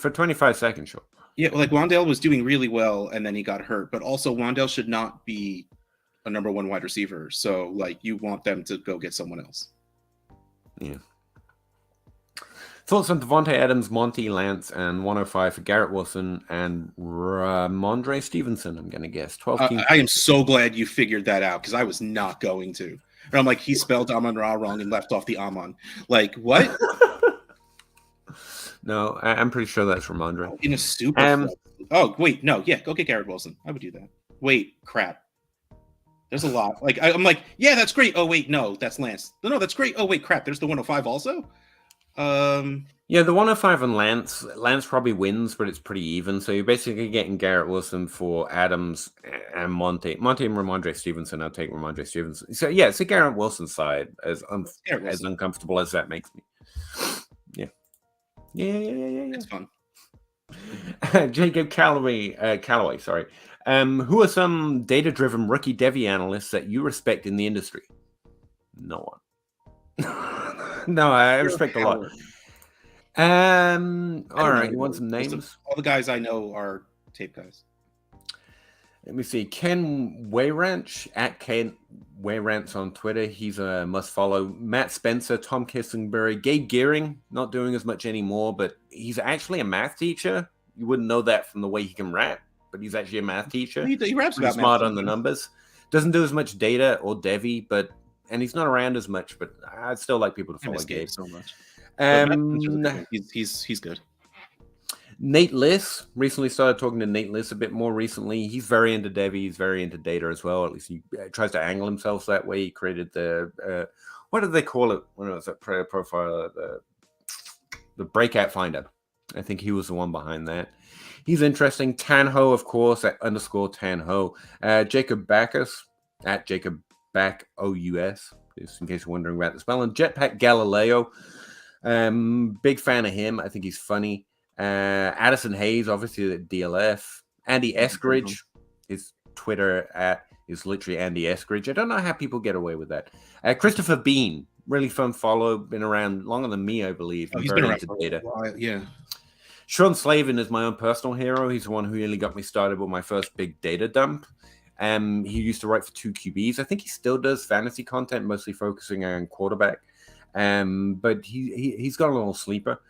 25 seconds, sure. Yeah, like Wan'Dale was doing really well, and then he got hurt. But also, Wan'Dale should not be a number 1 wide receiver. So, like, you want them to go get someone else. Yeah. Thoughts on Devontae Adams, Monty Lance, and 105 for Garrett Wilson and Ramondre Stevenson, I'm going to guess. 12 teams. I am so glad you figured that out, because I was not going to. And I'm like, he spelled Amon-Ra wrong and left off the Amon. Like, what? No, I'm pretty sure that's Ramondre. In a super oh, wait, no. Yeah, go get Garrett Wilson. I would do that. Wait, crap. There's a lot. Like, I'm like, yeah, that's great. Oh, wait, no, that's Lance. No, that's great. Oh, wait, crap. There's the 105 also? Yeah, the 105 on Lance probably wins, but it's pretty even. So you're basically getting Garrett Wilson for Adams and Monty and Ramondre Stevenson. I'll take Ramondre Stevenson. So yeah, it's a Garrett Wilson side, as uncomfortable as that makes me. Yeah. It's fun. Jacob Calloway, sorry. Who are some data-driven rookie Devi analysts that you respect in the industry? No one. No, I respect a lot. All right, you want some names? All the guys I know are tape guys. Let me see. Ken Wayranch at Ken Wayranch on Twitter. He's a must follow. Matt Spencer, Tom Kissenberry, Gabe Gearing, not doing as much anymore, but he's actually a math teacher. You wouldn't know that from the way he can rap, but he's actually a math teacher. He raps about smart on the numbers. Doesn't do as much data or Devi, and he's not around as much, but I'd still like people to follow Gabe so much. He's good. Nate Liss, recently started talking to Nate Liss a bit more recently. He's very into Devi. He's very into data as well. At least he tries to angle himself that way. He created the, what did they call it when it was that profile? The breakout finder. I think he was the one behind that. He's interesting. Tanho, of course, at _ Tanho. Jacob Backus, at Jacob Back OUS, just in case you're wondering about the spelling. Jetpack Galileo. Big fan of him. I think he's funny. Addison Hayes, obviously at DLF. Andy Eskridge, his Twitter is literally Andy Eskridge. I don't know how people get away with that. Christopher Bean, really fun follow, been around longer than me, I believe. He's been around for a while, yeah. Sean Slavin is my own personal hero. He's the one who really got me started with my first big data dump. He used to write for 2QBs. I think he still does fantasy content, mostly focusing on quarterback. But he's got a little sleeper.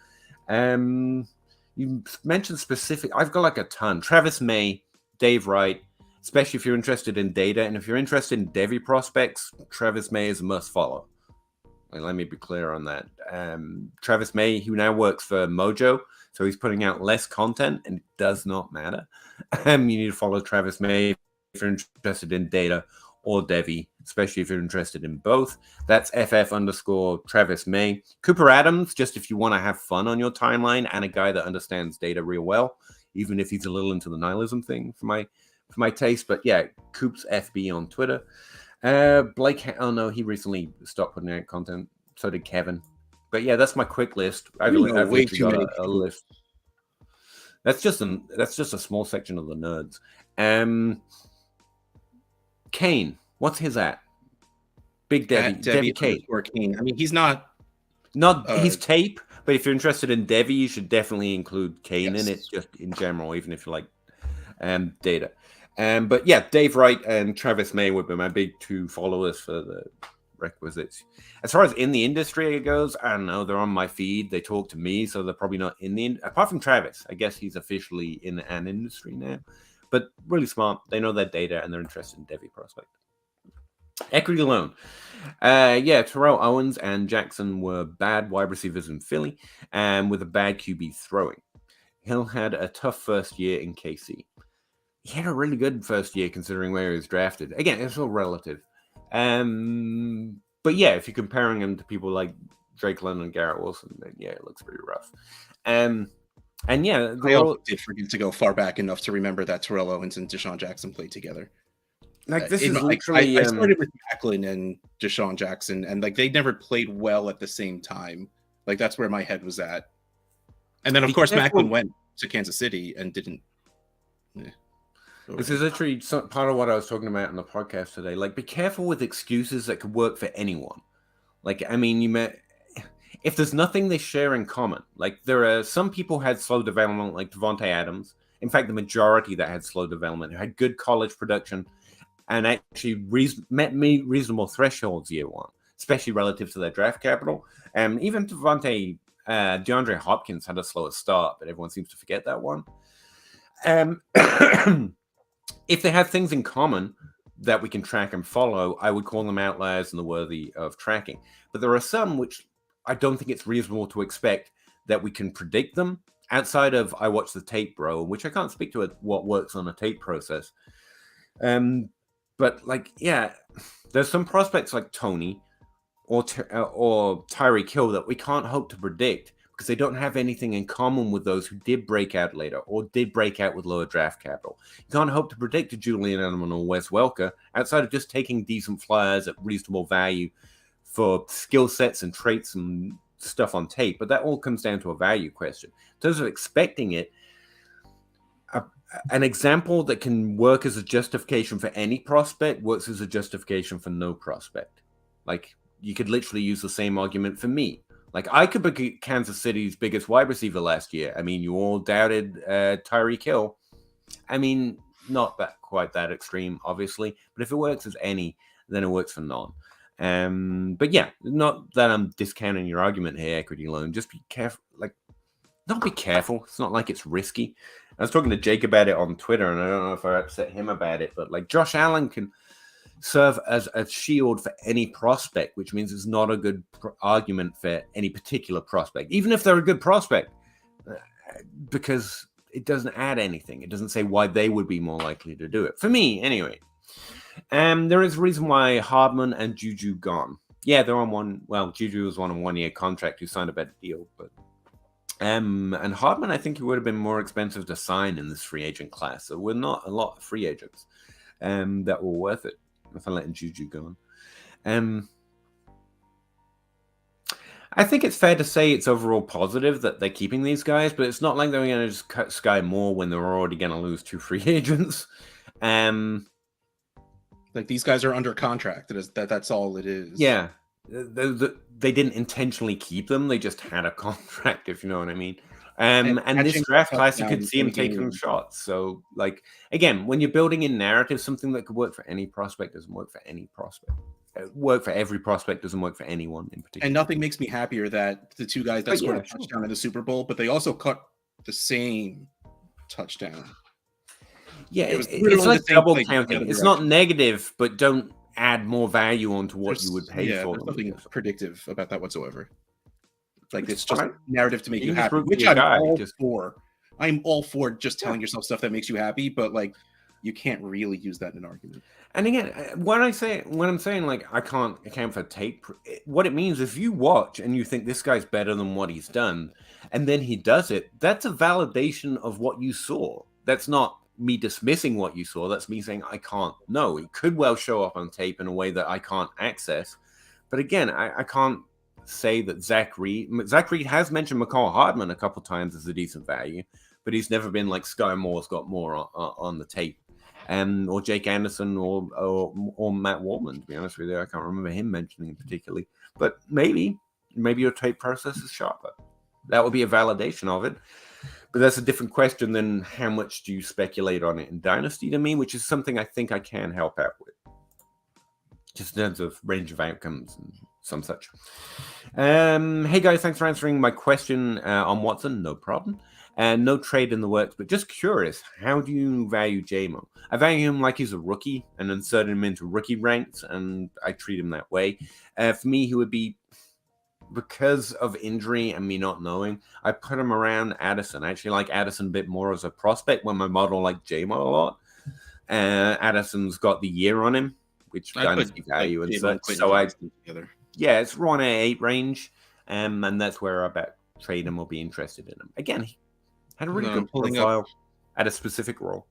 You mentioned specific. I've got like a ton. Travis May, Dave Wright, especially if you're interested in data. And if you're interested in Devi prospects, Travis May is a must follow. Let me be clear on that. Travis May, who now works for Mojo, so he's putting out less content, and it does not matter. You need to follow Travis May if you're interested in data or Devi, especially if you're interested in both. That's FF _ Travis May. Cooper Adams, just if you want to have fun on your timeline, and a guy that understands data real well, even if he's a little into the nihilism thing for my taste. But yeah, Coops FB on Twitter. Blake, oh no, he recently stopped putting out content. So did Kevin. But yeah, that's my quick list. I've got a list. That's just a small section of the nerds. Kane, what's his at? Big Debbie K. I mean, he's not he's tape, but if you're interested in Devi, you should definitely include Kane in it, just in general, even if you like data. But yeah, Dave Wright and Travis May would be my big two followers for the requisites. As far as in the industry goes, I don't know. They're on my feed. They talk to me, so they're probably not in the. Apart from Travis, I guess he's officially in an industry now. But really smart. They know their data and they're interested in Devi prospect. Equity loan. Terrell Owens and Jackson were bad wide receivers in Philly and with a bad QB throwing. Hill had a tough first year in KC. He had a really good first year considering where he was drafted. Again, it's all relative. But yeah, if you're comparing him to people like Drake London and Garrett Wilson, then yeah, it looks pretty rough. And yeah, I also did forget to go far back enough to remember that Terrell Owens and Deshaun Jackson played together. Like this is literally. I started with Macklin and Deshaun Jackson, and like they never played well at the same time. Like that's where my head was at. And then of course Macklin went to Kansas City and didn't. This is literally part of what I was talking about in the podcast today. Like, be careful with excuses that could work for anyone. Like, I mean, if there's nothing they share in common, like there are some people had slow development, like Devontae Adams. In fact, the majority that had slow development, who had good college production, and actually met reasonable thresholds year one, especially relative to their draft capital. Even DeAndre Hopkins had a slower start, but everyone seems to forget that one. If they have things in common that we can track and follow, I would call them outliers and the worthy of tracking. But there are some which I don't think it's reasonable to expect that we can predict them outside of I watch the tape, bro, which I can't speak to what works on a tape process. But like, yeah, there's some prospects like Tony or Tyreek Hill that we can't hope to predict because they don't have anything in common with those who did break out later or did break out with lower draft capital. You can't hope to predict a Julian Edelman or Wes Welker outside of just taking decent flyers at reasonable value for skill sets and traits and stuff on tape. But that all comes down to a value question. In terms of expecting it, an example that can work as a justification for any prospect works as a justification for no prospect. Like, you could literally use the same argument for me. Like, I could be Kansas City's biggest wide receiver last year. I mean, you all doubted Tyreek Hill. I mean, not that quite that extreme, obviously. But if it works as any, then it works for none. But yeah, not that I'm discounting your argument here, equity loan. Just be careful. Like, not be careful. It's not like it's risky. I was talking to Jake about it on Twitter, and I don't know if I upset him about it, but like Josh Allen can serve as a shield for any prospect, which means it's not a good argument for any particular prospect, even if they're a good prospect, because it doesn't add anything. It doesn't say why they would be more likely to do it. For me, anyway. There is a reason why Hardman and Juju gone. Yeah, they're on one. Well, Juju was on a 1-year contract who signed a better deal, but and Hardman, I think he would have been more expensive to sign in this free agent class. So we're not a lot of free agents that were worth it. If I'm letting Juju go on. I think it's fair to say it's overall positive that they're keeping these guys, but it's not like they're going to just cut Sky Moore when they're already going to lose 2 free agents. Like, these guys are under contract. That's all it is. Yeah. They didn't intentionally keep them. They just had a contract, if you know what I mean. And this draft class, you could see him taking shots. So, like, again, when you're building in narrative, something that could work for any prospect doesn't work for any prospect. Work for every prospect doesn't work for anyone in particular. And nothing makes me happier that the 2 guys that scored a touchdown in the Super Bowl, but they also caught the same touchdown. Yeah, it's like double counting. It's not negative, but don't add more value onto what you would pay for. There's nothing predictive about that whatsoever. Like, it's just narrative to make you happy, which I'm all for. I'm all for just telling yourself stuff that makes you happy, but like, you can't really use that in an argument. And again, when I'm saying like I can't account for tape, what it means if you watch and you think this guy's better than what he's done, and then he does it, that's a validation of what you saw. That's not me dismissing what you saw. That's me saying I can't know. It could well show up on tape in a way that I can't access. But again, I can't say that Zach Reed has mentioned McCall Hardman a couple times as a decent value, but he's never been like Sky Moore's got more on the tape. or Jake Anderson or Matt Waldman. To be honest with you, I can't remember him mentioning particularly, but maybe your tape process is sharper. That would be a validation of it. But that's a different question than how much do you speculate on it in Dynasty to me, which is something I think I can help out with. Just in terms of range of outcomes and some such. Hey guys, thanks for answering my question on Watson. No problem. And no trade in the works, but just curious, how do you value JMO? I value him like he's a rookie and insert him into rookie ranks, and I treat him that way. For me, he would be, because of injury and me not knowing, I put him around Addison. I actually like Addison a bit more as a prospect when my model liked JMO a lot. Addison's got the year on him, which Dynasty value and such. So yeah, it's around 8 range, and that's where I bet trade him or be interested in him. Again, he had a really good profile at a specific role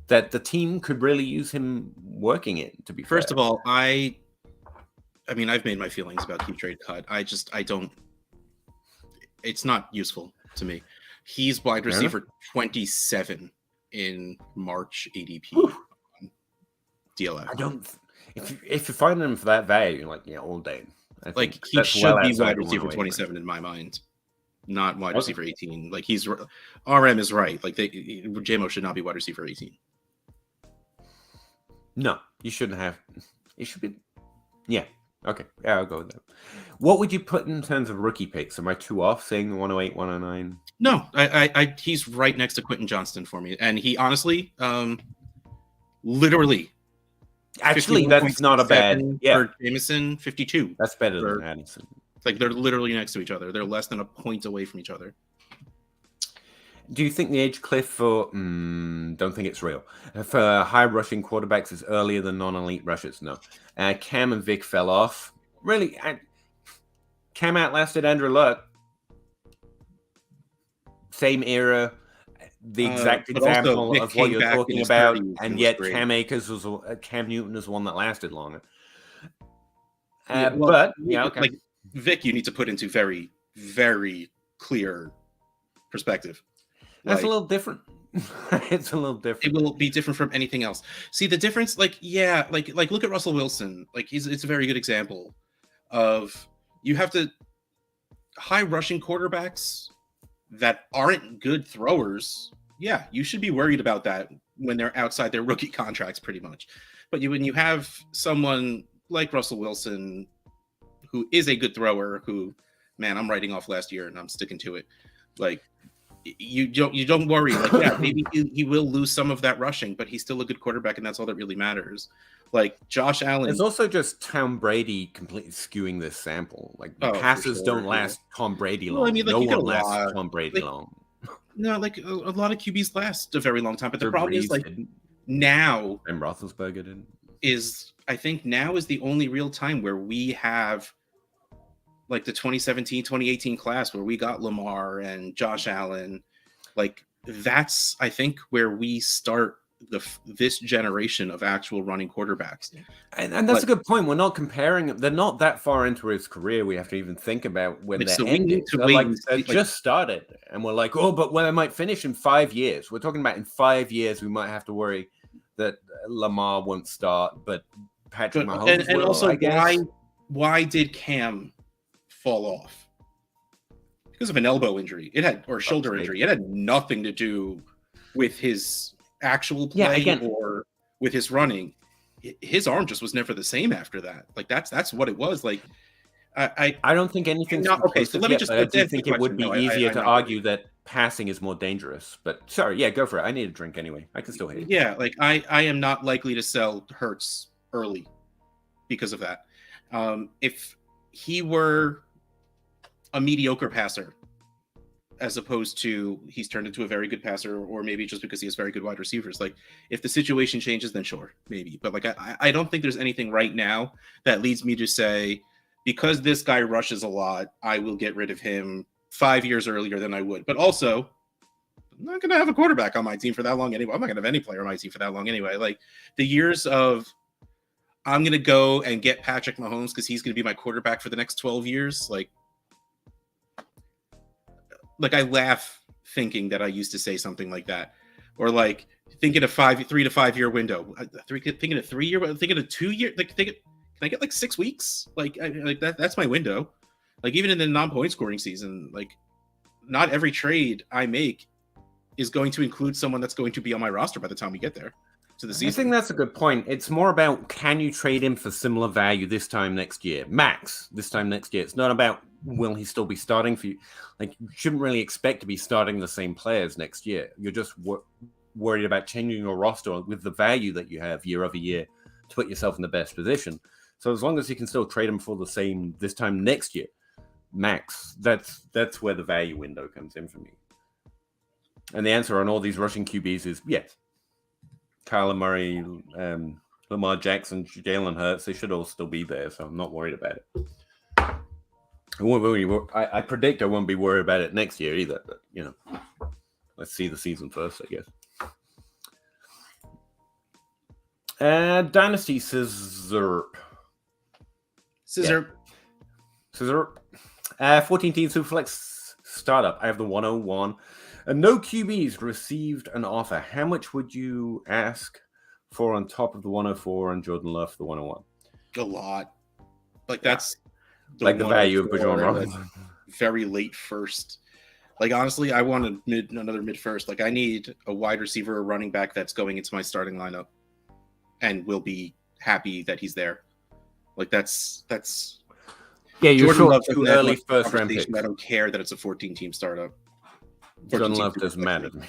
that the team could really use him working in, to be First of all, I mean, I've made my feelings about keep trade cut. I don't. It's not useful to me. He's wide receiver 27 in March ADP DLF. I don't. If you find him for that value, all day. Like he should be wide receiver 27 in my mind, not wide receiver 18. Like he's RM is right. Like JMO should not be wide receiver 18. No, you shouldn't have. It should be. Yeah. Okay, yeah, I'll go with that. What would you put in terms of rookie picks? Am I too off saying 108, 109? No, I he's right next to Quentin Johnston for me, and he honestly, literally, actually, that's not a bad. Yeah, for Jameson, 52. That's better than Addison. Like they're literally next to each other. They're less than a point away from each other. Do you think the age cliff for don't think it's real for high rushing quarterbacks is earlier than non-elite rushers? No. Cam and Vic fell off. Really, Cam outlasted Andrew Luck. Same era, the exact example of what you're talking about, and yet Cam Newton was one that lasted longer. Like Vic, you need to put into very, very clear perspective. That's a little different. It's a little different. It will be different from anything else. See the difference? Like look at Russell Wilson. Like it's a very good example of you have to high rushing quarterbacks that aren't good throwers. Yeah, you should be worried about that when they're outside their rookie contracts, pretty much. But when you have someone like Russell Wilson, who is a good thrower, who, man, I'm writing off last year and I'm sticking to it. Like. You don't worry. Like, yeah, maybe he will lose some of that rushing, but he's still a good quarterback, and that's all that really matters. Like Josh Allen. It's also just Tom Brady completely skewing this sample. Like passes don't last Tom Brady long. Well, I mean, no one lasts Tom Brady long. No, like a lot of QBs last a very long time, but the problem is like now. And Roethlisberger didn't. I think now is the only real time where we have. Like the 2017, 2018 class where we got Lamar and Josh Allen, like that's, I think, where we start this generation of actual running quarterbacks. And that's a good point. We're not comparing. They're not that far into his career. We have to even think about when they're ending. They just started. And we're like, but they might finish in 5 years. We're talking about in 5 years, we might have to worry that Lamar won't start, but Patrick Mahomes will, also, why did Cam fall off? Because of an elbow injury. Or shoulder injury. It had nothing to do with his actual play or with his running. His arm just was never the same after that. Like that's what it was. Like I don't think anything's okay. So let me just. I do think it would be easier to argue that passing is more dangerous. But sorry, go for it. I need a drink anyway. I can still hear you. Yeah, like I am not likely to sell Hurts early because of that. If he were a mediocre passer, as opposed to he's turned into a very good passer, or maybe just because he has very good wide receivers. Like if the situation changes, then sure, maybe. But like I don't think there's anything right now that leads me to say, because this guy rushes a lot, I will get rid of him 5 years earlier than I would. But also, I'm not going to have a quarterback on my team for that long anyway. I'm not going to have any player on my team for that long anyway. Like the years of I'm going to go and get Patrick Mahomes because he's going to be my quarterback for the next 12 years. Like I laugh thinking that I used to say something like that, or like thinking a 3 to 5 year window. Thinking a 3 year, thinking a 2 year. Like, can I get like 6 weeks? Like that. That's my window. Like even in the non-point scoring season, like not every trade I make is going to include someone that's going to be on my roster by the time we get there to the season. I think that's a good point. It's more about, can you trade him for similar value this time next year? Max this time next year. It's not about, will he still be starting for you? Like, you shouldn't really expect to be starting the same players next year. You're just worried about changing your roster with the value that you have year over year to put yourself in the best position. So as long as you can still trade him for the same this time next year, max, that's where the value window comes in for me. And the answer on all these rushing QBs is yes. Kyler Murray, Lamar Jackson, Jalen Hurts, they should all still be there, so I'm not worried about it. I predict I won't be worried about it next year either, but, you know, let's see the season first, I guess. Dynasty Scissor. 14 team Superflex startup. I have the 101. And no QBs received an offer. How much would you ask for on top of the 104 and Jordan Love for the 101? A lot. Like that's the value of Bajon Robinson. Very late first. Like honestly, I want another mid first. Like I need a wide receiver, a running back that's going into my starting lineup, and will be happy that he's there. Like that's. Yeah, you're Jordan sure too early first round pick. I don't care that it's a 14-team startup. Jordan Love doesn't matter to me.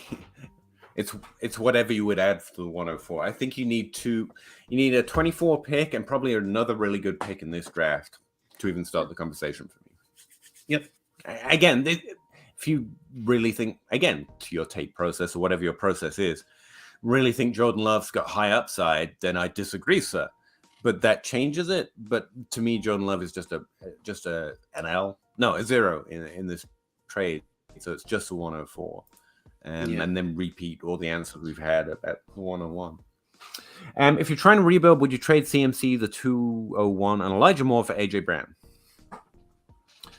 It's whatever you would add to the 104. I think you need a 24 pick and probably another really good pick in this draft to even start the conversation for me. Yep. Again, if you really think, again, to your tape process or whatever your process is, really think Jordan Love's got high upside, then I disagree, sir. But that changes it. But to me, Jordan Love is just an L. No, a 0 in this trade. So it's just the 104. And then repeat all the answers we've had about the 101. If you're trying to rebuild, would you trade CMC, the 201, and Elijah Moore for AJ Brown?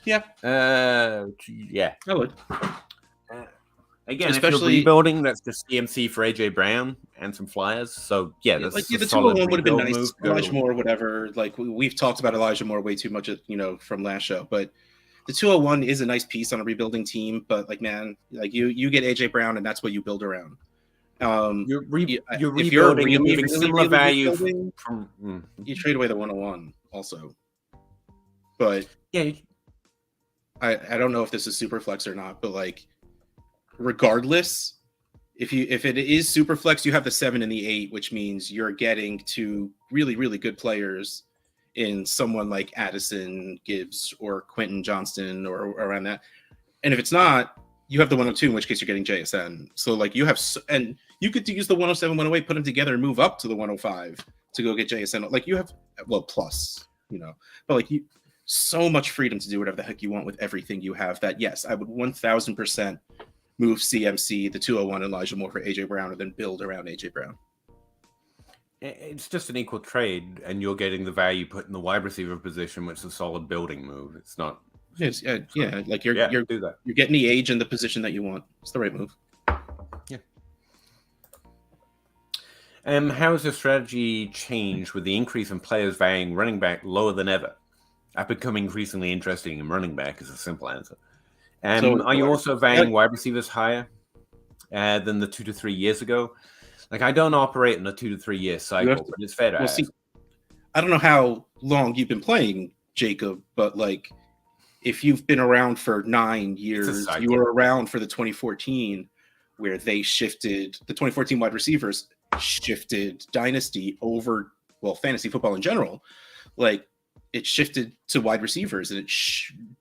Yeah. Yeah. I would. Again, especially if you're rebuilding, that's just CMC for AJ Brown and some flyers. So yeah, that's like the 201 would have been nice. Elijah Moore, whatever. Like we've talked about Elijah Moore way too much, from last show. But the 201 is a nice piece on a rebuilding team. But like, man, like you get AJ Brown, and that's what you build around. You're rebuilding, you're moving similar value from. You trade away the 101 also. But yeah, I don't know if this is super flex or not, but like. Regardless, if it is super flex, you have the 7 and the 8, which means you're getting two really, really good players in someone like Addison, Gibbs, or Quentin Johnston, or around that. And if it's not, you have the 102, in which case you're getting JSN. So like you have, and you could use the 107, 108, put them together and move up to the 105 to go get JSN. Like you have, plus, but like you, so much freedom to do whatever the heck you want with everything you have. That yes, I would 1000%. Move CMC, the 201, Elijah Moore for AJ Brown, and then build around AJ Brown. It's just an equal trade, and you're getting the value put in the wide receiver position, which is a solid building move. It's not. Like you're do that. You're getting the age and the position that you want. It's the right move. Yeah. How has your strategy changed with the increase in players valuing running back lower than ever? I've become increasingly interested in running back is a simple answer. So, are you also valuing wide receivers higher than the 2 to 3 years ago? Like, I don't operate in a 2 to 3 year cycle, but it's fair to ask. See, I don't know how long you've been playing, Jacob, but like, if you've been around for 9 years, you were around for the 2014, where they shifted the 2014 wide receivers shifted Dynasty over, fantasy football in general. Like, it shifted to wide receivers and it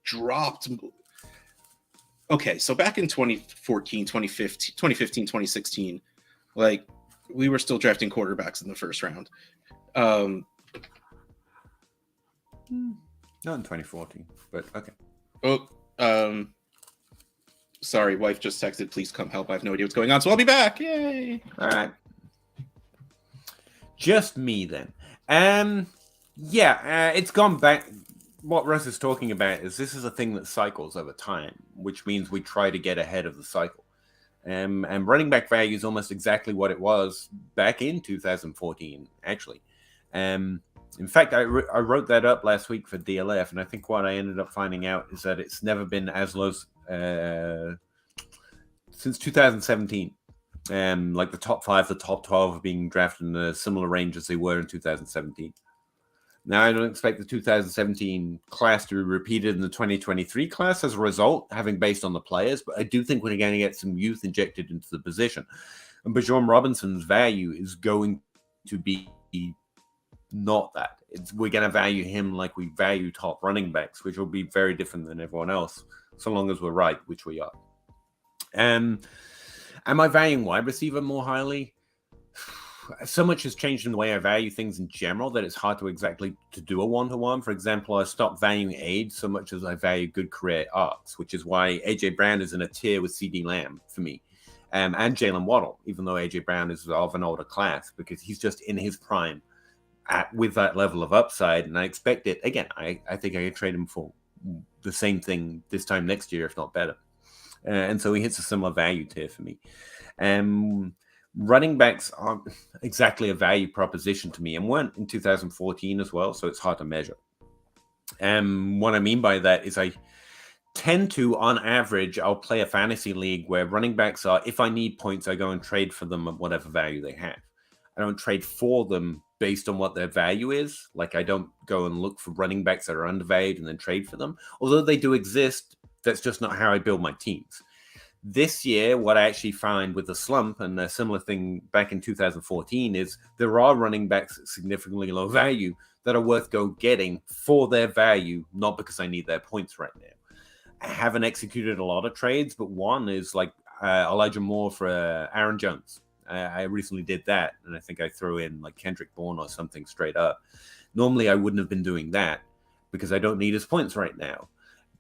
dropped. Okay, so back in 2014, 2015, 2016, like we were still drafting quarterbacks in the first round. Not in 2014, but okay. Sorry, wife just texted, please come help. I have no idea what's going on, so I'll be back. Yay. All right. Just me then. It's gone back. What Russ is talking about is this is a thing that cycles over time, which means we try to get ahead of the cycle. And running back value is almost exactly what it was back in 2014, actually. In fact, I wrote that up last week for DLF, and I think what I ended up finding out is that it's never been as low since 2017. Like the top 5, the top 12 are being drafted in a similar range as they were in 2017. Now, I don't expect the 2017 class to be repeated in the 2023 class as a result, having based on the players, but I do think we're going to get some youth injected into the position. And Bijan Robinson's value is going to be not that. We're going to value him like we value top running backs, which will be very different than everyone else, so long as we're right, which we are. Am I valuing wide receiver more highly? So much has changed in the way I value things in general that it's hard to exactly to do a one-to-one. For example, I stopped valuing age so much as I value good career arcs, which is why AJ Brown is in a tier with CD Lamb for me, and Jalen Waddle, even though AJ Brown is of an older class, because he's just in his prime with that level of upside, and I expect it. Again, I think I could trade him for the same thing this time next year, if not better. And so he hits a similar value tier for me. Running backs aren't exactly a value proposition to me, and weren't in 2014 as well, so it's hard to measure. What I mean by that is I tend to, on average, I'll play a fantasy league where running backs are, if I need points, I go and trade for them at whatever value they have. I don't trade for them based on what their value is. Like, I don't go and look for running backs that are undervalued and then trade for them. Although they do exist, that's just not how I build my teams. This year, what I actually find with the slump, and a similar thing back in 2014, is there are running backs at significantly low value that are worth getting for their value, not because I need their points right now. I haven't executed a lot of trades, but one is like Elijah Moore for Aaron Jones. I recently did that, and I think I threw in like Kendrick Bourne or something straight up. Normally, I wouldn't have been doing that because I don't need his points right now.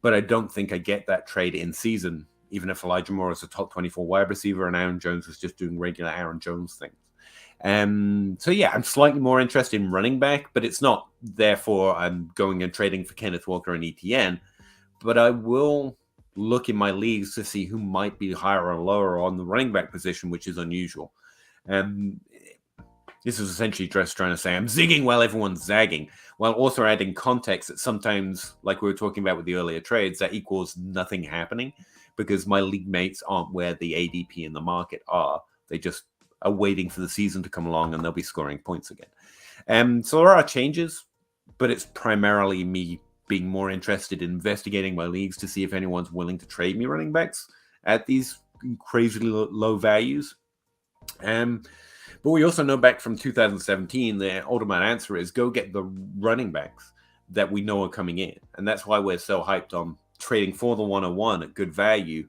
But I don't think I get that trade in season, even if Elijah Moore is a top 24 wide receiver and Aaron Jones is just doing regular Aaron Jones things. So yeah, I'm slightly more interested in running back, but it's not therefore I'm going and trading for Kenneth Walker and ETN. But I will look in my leagues to see who might be higher or lower on the running back position, which is unusual. This is essentially just trying to say I'm zigging while everyone's zagging, while also adding context that sometimes, like we were talking about with the earlier trades, that equals nothing happening because my league mates aren't where the ADP in the market are. They just are waiting for the season to come along and they'll be scoring points again. So there are changes, but it's primarily me being more interested in investigating my leagues to see if anyone's willing to trade me running backs at these crazily low values. But we also know back from 2017, the ultimate answer is go get the running backs that we know are coming in. And that's why we're so hyped on trading for the 101 at good value,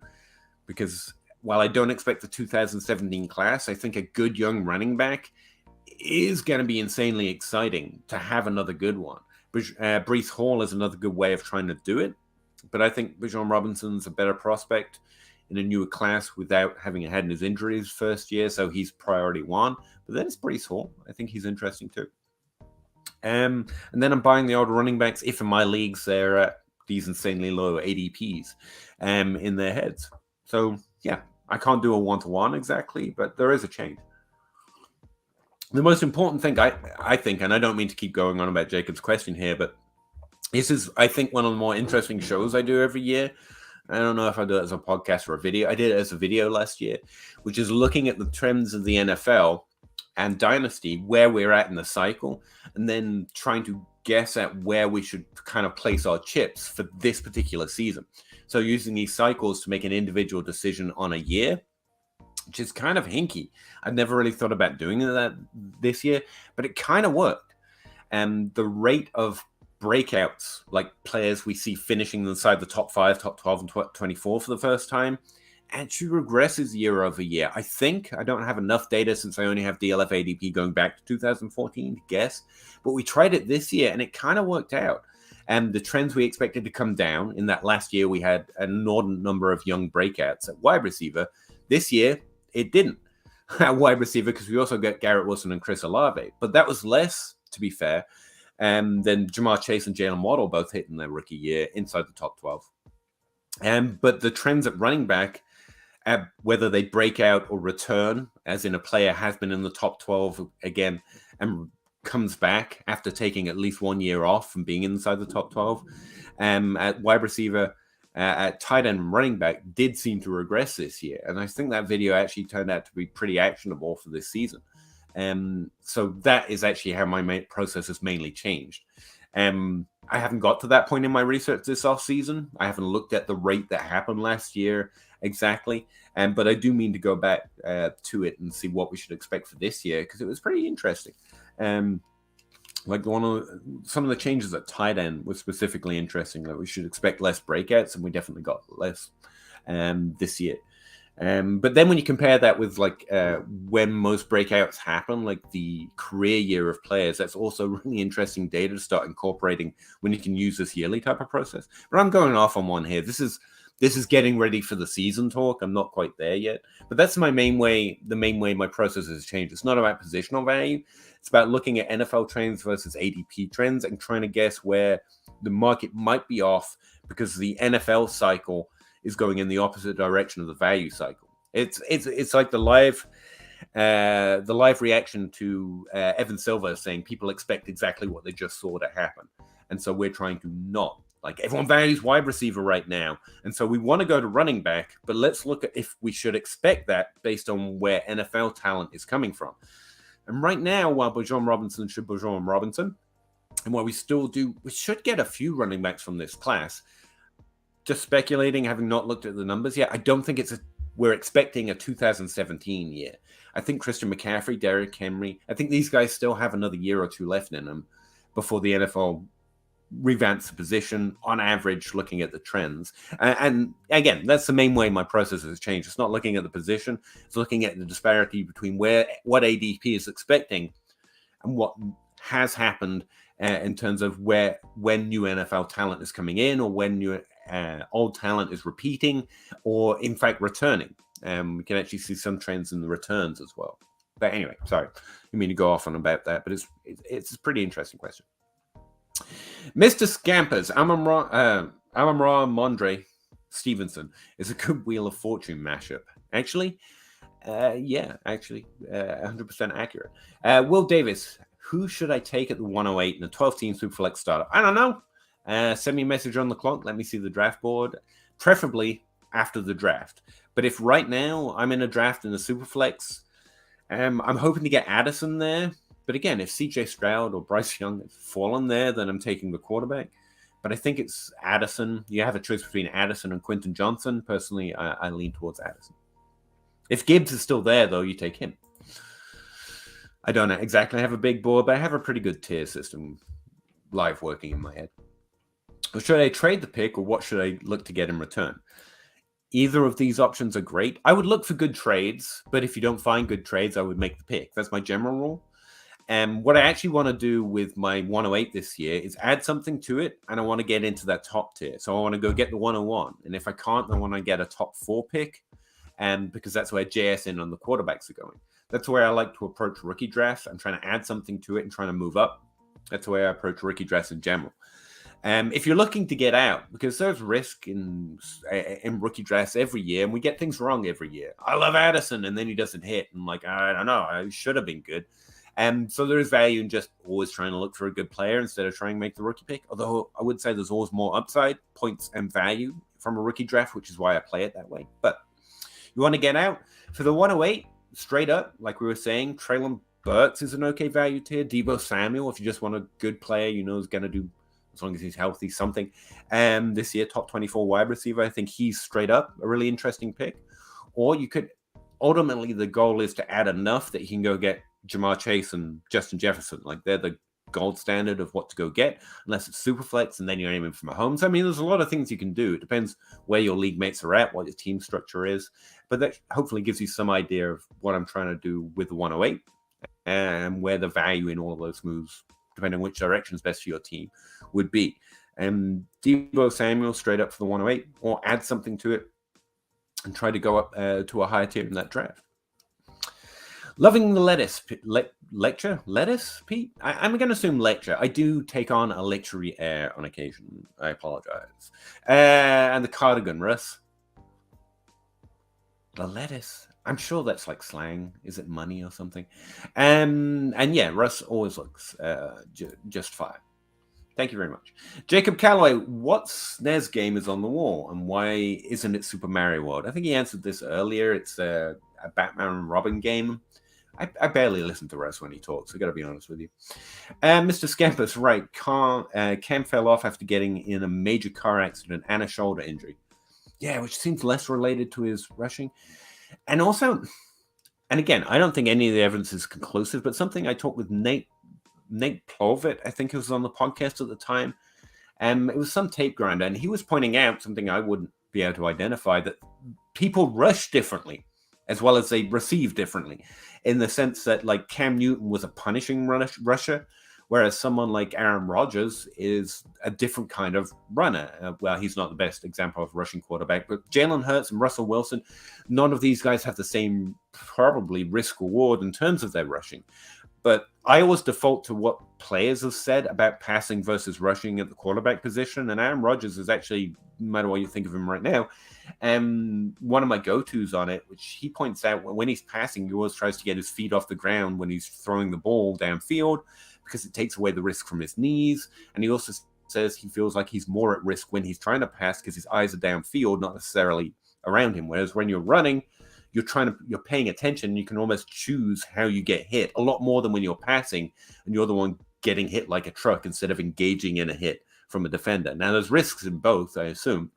because while I don't expect the 2017 class, I think a good young running back is going to be insanely exciting to have another good one. Breece Hall is another good way of trying to do it, but I think Bijan Robinson's a better prospect in a newer class without having had his injuries first year, so he's priority one. But then it's Breece Hall. I think he's interesting too. And then I'm buying the older running backs if in my leagues they're at these insanely low ADPs in their heads. So yeah, I can't do a one-to-one exactly, but there is a change. The most important thing I think, and I don't mean to keep going on about Jacob's question here, but this is, I think, one of the more interesting shows I do every year. I don't know if I do it as a podcast or a video. I did it as a video last year, which is looking at the trends of the NFL and Dynasty, where we're at in the cycle, and then trying to guess at where we should kind of place our chips for this particular season. So using these cycles to make an individual decision on a year, which is kind of hinky. I've never really thought about doing that this year, but it kind of worked. And the rate of breakouts, like players we see finishing inside the top 5, top 12, and 24 for the first time, actually regresses year over year. I think I don't have enough data since I only have DLF ADP going back to 2014 to guess, but we tried it this year and it kind of worked out. And the trends we expected to come down in that last year, we had an inordinate number of young breakouts at wide receiver. This year, it didn't at wide receiver because we also got Garrett Wilson and Chris Olave, but that was less, to be fair. And then Jamar Chase and Jalen Waddle both hit in their rookie year inside the top 12. But the trends at running back whether they break out or return, as in a player has been in the top 12 again and comes back after taking at least 1 year off and being inside the top 12. At wide receiver, at tight end and running back did seem to regress this year. And I think that video actually turned out to be pretty actionable for this season. So that is actually how my process has mainly changed. I haven't got to that point in my research this off season. I haven't looked at the rate that happened last year exactly. But I do mean to go back to it and see what we should expect for this year, because it was pretty interesting. Like some of the changes at tight end was specifically interesting. That we should expect less breakouts, and we definitely got less this year. But then when you compare that with like when most breakouts happen, like the career year of players, that's also really interesting data to start incorporating when you can use this yearly type of process. But I'm going off on one here. This is getting ready for the season talk. I'm not quite there yet, but that's the main way my process has changed. It's not about positional value. It's about looking at NFL trends versus ADP trends and trying to guess where the market might be off because the NFL cycle is going in the opposite direction of the value cycle. It's like the live reaction to Evan Silva saying people expect exactly what they just saw to happen, and so we're trying to not. Like, everyone values wide receiver right now, and so we want to go to running back, but let's look at if we should expect that based on where NFL talent is coming from. And right now, while Bijan Robinson should Bijan Robinson, and while we should get a few running backs from this class. Just speculating, having not looked at the numbers yet, I don't think we're expecting a 2017 year. I think Christian McCaffrey, Derrick Henry, I think these guys still have another year or two left in them before the NFL revamps the position on average, looking at the trends. And again, that's the main way my process has changed. It's not looking at the position, it's looking at the disparity between what ADP is expecting and what has happened in terms of when new NFL talent is coming in, or when new old talent is repeating, or in fact returning. We can actually see some trends in the returns as well. But anyway, sorry, I mean to go off on about that, but it's a pretty interesting question. Mr. Scampers, Amon-Ra Mondre Stevenson is a good Wheel of Fortune mashup. Actually, 100% accurate. Will Davis, who should I take at the 108 in a 12-team Superflex startup? I don't know. Send me a message on the clock. Let me see the draft board, preferably after the draft. But if right now I'm in a draft in the Superflex, I'm hoping to get Addison there. But again, if CJ Stroud or Bryce Young have fallen there, then I'm taking the quarterback. But I think it's Addison. You have a choice between Addison and Quentin Johnson. Personally, I lean towards Addison. If Gibbs is still there, though, you take him. I don't exactly have a big board, but I have a pretty good tier system live working in my head. Should I trade the pick, or what should I look to get in return? Either of these options are great. I would look for good trades, but if you don't find good trades, I would make the pick. That's my general rule. And what I actually want to do with my 108 this year is add something to it, and I want to get into that top tier. So I want to go get the 101. And if I can't, I want to get a top 4 pick, because that's where JSN and the quarterbacks are going. That's where I like to approach rookie drafts. I'm trying to add something to it and trying to move up. That's the way I approach rookie drafts in general. If you're looking to get out, because there's risk in rookie drafts every year, and we get things wrong every year. I love Addison, and then he doesn't hit. And like, I don't know, I should have been good. So there is value in just always trying to look for a good player instead of trying to make the rookie pick. Although I would say there's always more upside, points, and value from a rookie draft, which is why I play it that way. But you want to get out for the 108, straight up, like we were saying, Treylon Burks is an okay value tier. Deebo Samuel, if you just want a good player, you know is going to do, as long as he's healthy, something. This year, top 24 wide receiver, I think he's straight up a really interesting pick. Or you could, ultimately, the goal is to add enough that you can go get Jamar Chase and Justin Jefferson. Like, they're the gold standard of what to go get, unless it's super flex, and then you're aiming for Mahomes. I mean, there's a lot of things you can do. It depends where your league mates are at, what your team structure is. But that hopefully gives you some idea of what I'm trying to do with the 108 and where the value in all of those moves, depending on which direction is best for your team, would be. And Deebo Samuel straight up for the 108, or add something to it and try to go up to a higher tier in that draft. Loving the lecture, Pete? I'm going to assume lecture. I do take on a lectury air on occasion. I apologize. And the cardigan, Russ. The lettuce. I'm sure that's like slang. Is it money or something? And yeah, Russ always looks just fine. Thank you very much. Jacob Calloway, what SNES game is on the wall and why isn't it Super Mario World? I think he answered this earlier. It's a Batman and Robin game. I barely listen to Russ when he talks. I got to be honest with you. Mr. Scampus, right. Cam fell off after getting in a major car accident and a shoulder injury. Yeah, which seems less related to his rushing. And also, and again, I don't think any of the evidence is conclusive, but something I talked with Nate Plovit, I think it was on the podcast at the time. It was some tape grinder, and he was pointing out something I wouldn't be able to identify, that people rush differently as well as they receive differently, in the sense that like Cam Newton was a punishing rusher, whereas someone like Aaron Rodgers is a different kind of runner. Well, he's not the best example of rushing quarterback, but Jalen Hurts and Russell Wilson, none of these guys have the same probably risk reward in terms of their rushing. But I always default to what players have said about passing versus rushing at the quarterback position. And Aaron Rodgers is actually, no matter what you think of him right now, one of my go-tos on it, which he points out when he's passing, he always tries to get his feet off the ground when he's throwing the ball downfield, because it takes away the risk from his knees. And he also says he feels like he's more at risk when he's trying to pass because his eyes are downfield, not necessarily around him. Whereas when you're running, you're paying attention. You can almost choose how you get hit a lot more than when you're passing and you're the one getting hit like a truck instead of engaging in a hit from a defender. Now, there's risks in both, I assume.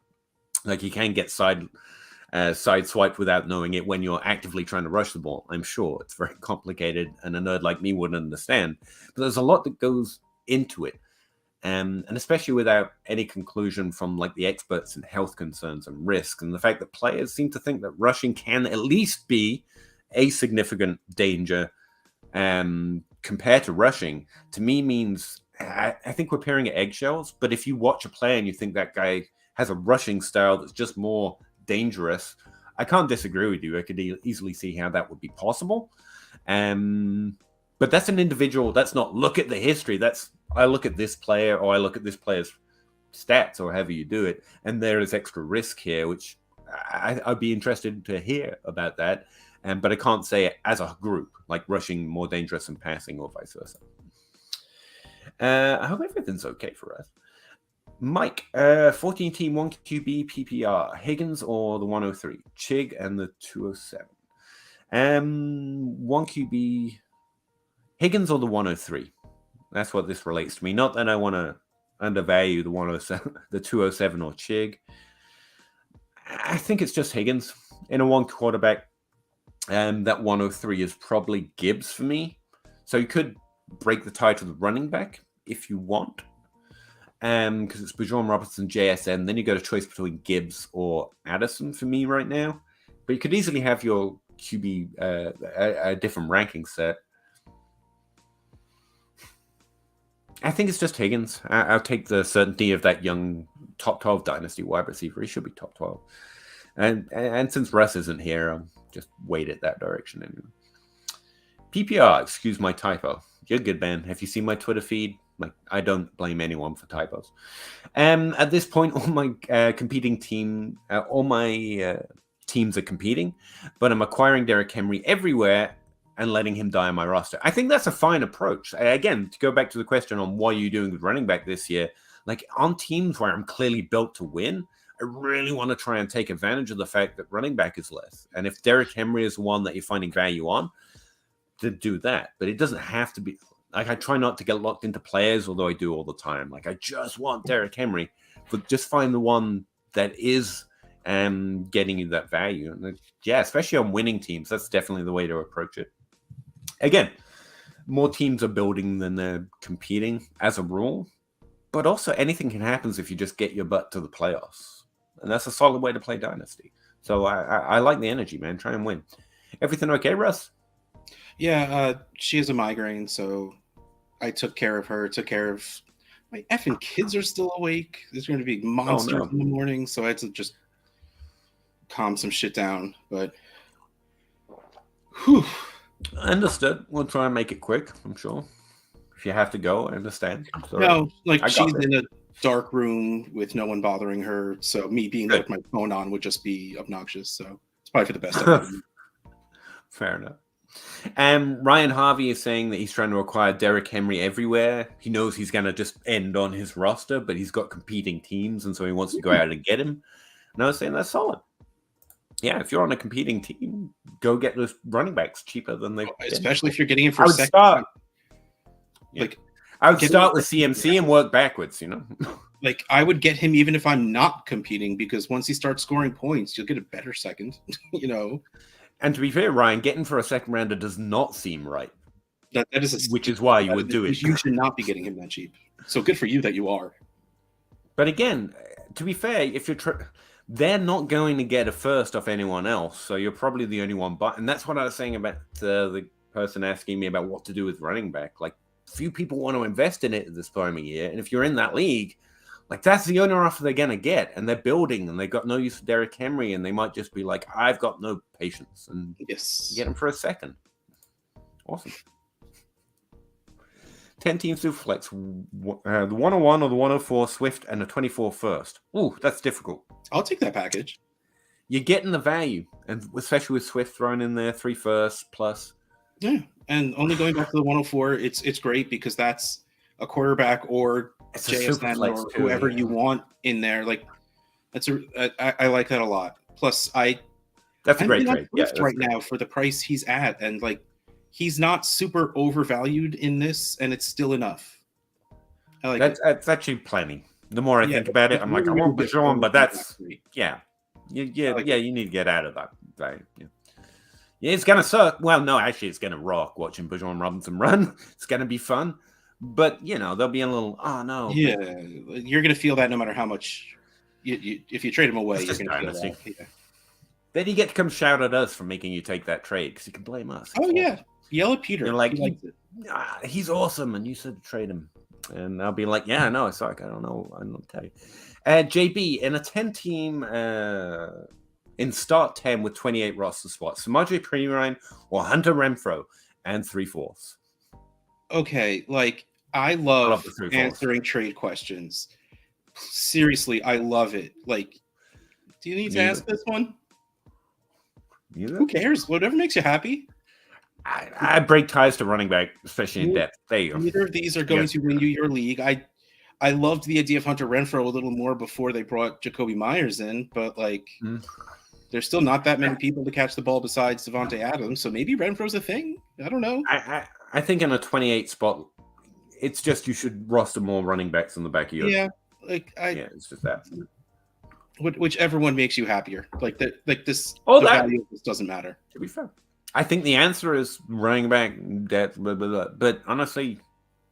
Like you can get side swiped without knowing it when you're actively trying to rush the ball. I'm sure it's very complicated and a nerd like me wouldn't understand. But there's a lot that goes into it. And especially without any conclusion from like the experts in health concerns and risk, and the fact that players seem to think that rushing can at least be a significant danger compared to rushing, to me means I think we're peering at eggshells. But if you watch a player and you think that guy has a rushing style that's just more dangerous, I can't disagree with you. I could easily see how that would be possible. But that's an individual. That's not look at the history. That's I look at this player or I look at this player's stats or however you do it, and there is extra risk here, which I'd be interested to hear about that. But I can't say it as a group, like rushing more dangerous than passing or vice versa. I hope everything's okay for us. Mike, 14 team, 1 QB PPR, Higgins or the 103, Chig and the 207. 1 QB, Higgins or the 103. That's what this relates to me. Not that I want to undervalue the 107, the 207 or Chig. I think it's just Higgins in a one quarterback. That 103 is probably Gibbs for me. So you could break the tie to the running back if you want. Because it's Bijan Robinson, JSN. Then you got a choice between Gibbs or Addison for me right now. But you could easily have your QB a different ranking set. I think it's just Higgins. I'll take the certainty of that young top 12 Dynasty wide receiver. He should be top 12. And since Russ isn't here, I'll just wait it that direction anyway. PPR, excuse my typo. You're good, man. Have you seen my Twitter feed? Like, I don't blame anyone for typos. At this point, all my competing team, all my teams are competing, but I'm acquiring Derrick Henry everywhere and letting him die on my roster. I think that's a fine approach. Again, to go back to the question on what are you doing with running back this year, like on teams where I'm clearly built to win, I really want to try and take advantage of the fact that running back is less. And if Derrick Henry is the one that you're finding value on, to do that. But it doesn't have to be. Like, I try not to get locked into players, although I do all the time. Like, I just want Derrick Henry, but just find the one that is getting you that value. And yeah, especially on winning teams, that's definitely the way to approach it. Again, more teams are building than they're competing as a rule, but also anything can happen if you just get your butt to the playoffs. And that's a solid way to play Dynasty. So I like the energy, man. Try and win. Everything okay, Russ? Yeah, she has a migraine, so I took care of her, took care of my effing kids are still awake. There's going to be monsters in the morning, so I had to just calm some shit down. But, whew. Understood. We'll try and make it quick, I'm sure. If you have to go, I understand. No, like she's in a dark room with no one bothering her, so me being there with my phone on would just be obnoxious, so it's probably for the best. Fair enough. Ryan Harvey is saying that he's trying to acquire Derrick Henry everywhere. He knows he's going to just end on his roster, but he's got competing teams, and so he wants to go out and get him. And I was saying that's solid. Yeah, if you're on a competing team, go get those running backs cheaper than they. Especially if you're getting him for a second. Like I would start with CMC and work backwards. Like I would get him even if I'm not competing, because once he starts scoring points, you'll get a better second. And to be fair, Ryan, getting for a second rounder does not seem right. That is which is why you would do it. You should not be getting him that cheap. So good for you that you are. But again, to be fair, if you're they're not going to get a first off anyone else, so you're probably the only one. But and that's what I was saying about the person asking me about what to do with running back. Like, few people want to invest in it at this time of year, and if you're in that league, like that's the only offer they're gonna get, and they're building, and they got no use for Derrick Henry, and they might just be like, "I've got no patience," and get him for a second. Awesome. 10 teams do flex the 101 or the 104 Swift and the 24 first. Ooh, that's difficult. I'll take that package. You're getting the value, and especially with Swift thrown in there, 3 firsts plus. Yeah, and only going back to the 104, it's great because that's a quarterback or JSN or whoever you want in there. Like I like that a lot. Plus, that's a great trade. Yeah, right now for the price he's at, and like he's not super overvalued in this, and it's still enough. I like that's actually plenty. The more I think about it, I'm like, I want Bijan, but that's you need to get out of that. Yeah, it's gonna suck. Well, no, actually, it's gonna rock watching Bijan Robinson run. It's gonna be fun, but there'll be a little. Oh no. Yeah, you're gonna feel that no matter how much. If you trade him away, you're gonna feel that. Yeah. Then you get to come shout at us for making you take that trade because you can blame us. Oh yeah, yell at Peter. You're like, he's awesome, and you said to trade him, and I'll be like, yeah, no, I suck. I don't know. I don't tell you. JB in a 10-team. In start 10 with 28 roster spots, Samaje Perine or Hunter Renfrow and 3/4. Okay, like I love answering trade questions. Seriously, I love it. Like, do you need to ask this one? Who cares? Whatever makes you happy. I break ties to running back, especially in depth. There you go. Neither of these are going to win you your league. I loved the idea of Hunter Renfrow a little more before they brought Jacoby Myers in, but like. There's still not that many people to catch the ball besides Devontae Adams, so maybe Renfro's a thing. I don't know. I think in a 28 spot, it's just you should roster more running backs on the back of your. Yeah, it's just that. Whichever one makes you happier. Like this. Value of this doesn't matter. To be fair, I think the answer is running back depth, blah, blah, blah. But honestly,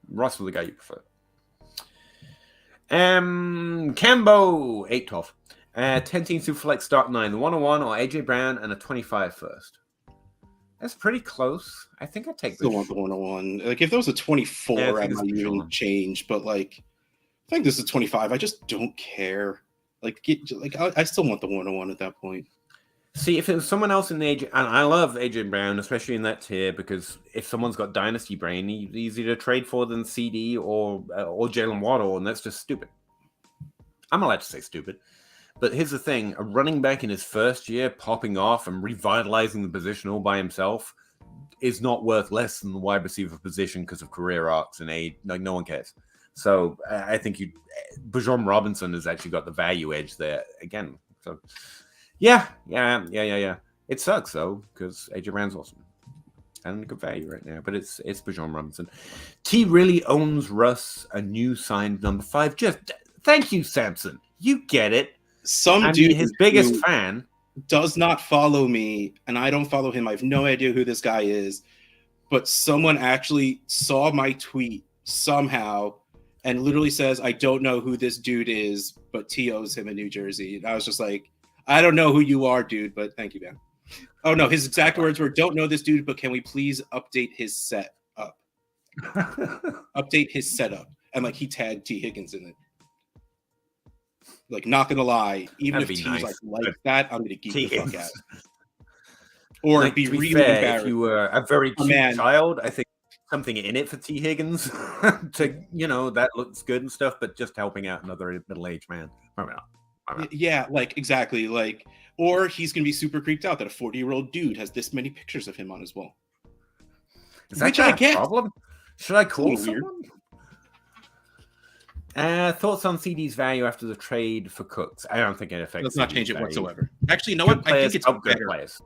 roster the guy you prefer. Cambo 8-12. 10 teams to flex start 9, the 101 or AJ Brown and a 25 first. That's pretty close. I think I'd take the 101. Like if there was a 24, I might even change. But like, I think this is 25. I just don't care. Like I still want the 101 at that point. See, if it was someone else in the AJ, and I love AJ Brown, especially in that tier, because if someone's got Dynasty brain, he's easy to trade for than CD or Jalen Waddle, and that's just stupid. I'm allowed to say stupid. But here's the thing, a running back in his first year popping off and revitalizing the position all by himself is not worth less than the wide receiver position because of career arcs and age. Like, no one cares. So I think Bijan Robinson has actually got the value edge there again. So yeah. It sucks though, because AJ Brown's awesome and good value right now. But it's Bijan Robinson. T really owns Russ, a new signed number 5. Just thank you, Samson. You get it. Dude, his biggest fan, does not follow me, and I don't follow him. I have no idea who this guy is, but someone actually saw my tweet somehow and literally says, I don't know who this dude is, but T owes him in New Jersey. And I was just like, I don't know who you are, dude, but thank you, man. Oh, no, his exact words were, don't know this dude, but can we please update his setup? Update his setup. And like he tagged T Higgins in it. Like, not gonna lie, even if T's nice. like that, I'm gonna geek the fuck out. Or like, be really embarrassed. If you were a very cute child, I think something in it for T Higgins to that looks good and stuff, but just helping out another middle-aged man. I Yeah, like exactly. Like, or he's going to be super creeped out that a 40-year-old dude has this many pictures of him on his wall. Is that a problem? Should I call someone? Thoughts on CD's value after the trade for Cooks? I don't think it affects. Does not change it whatsoever. Actually, you know what? I think it's better. Players.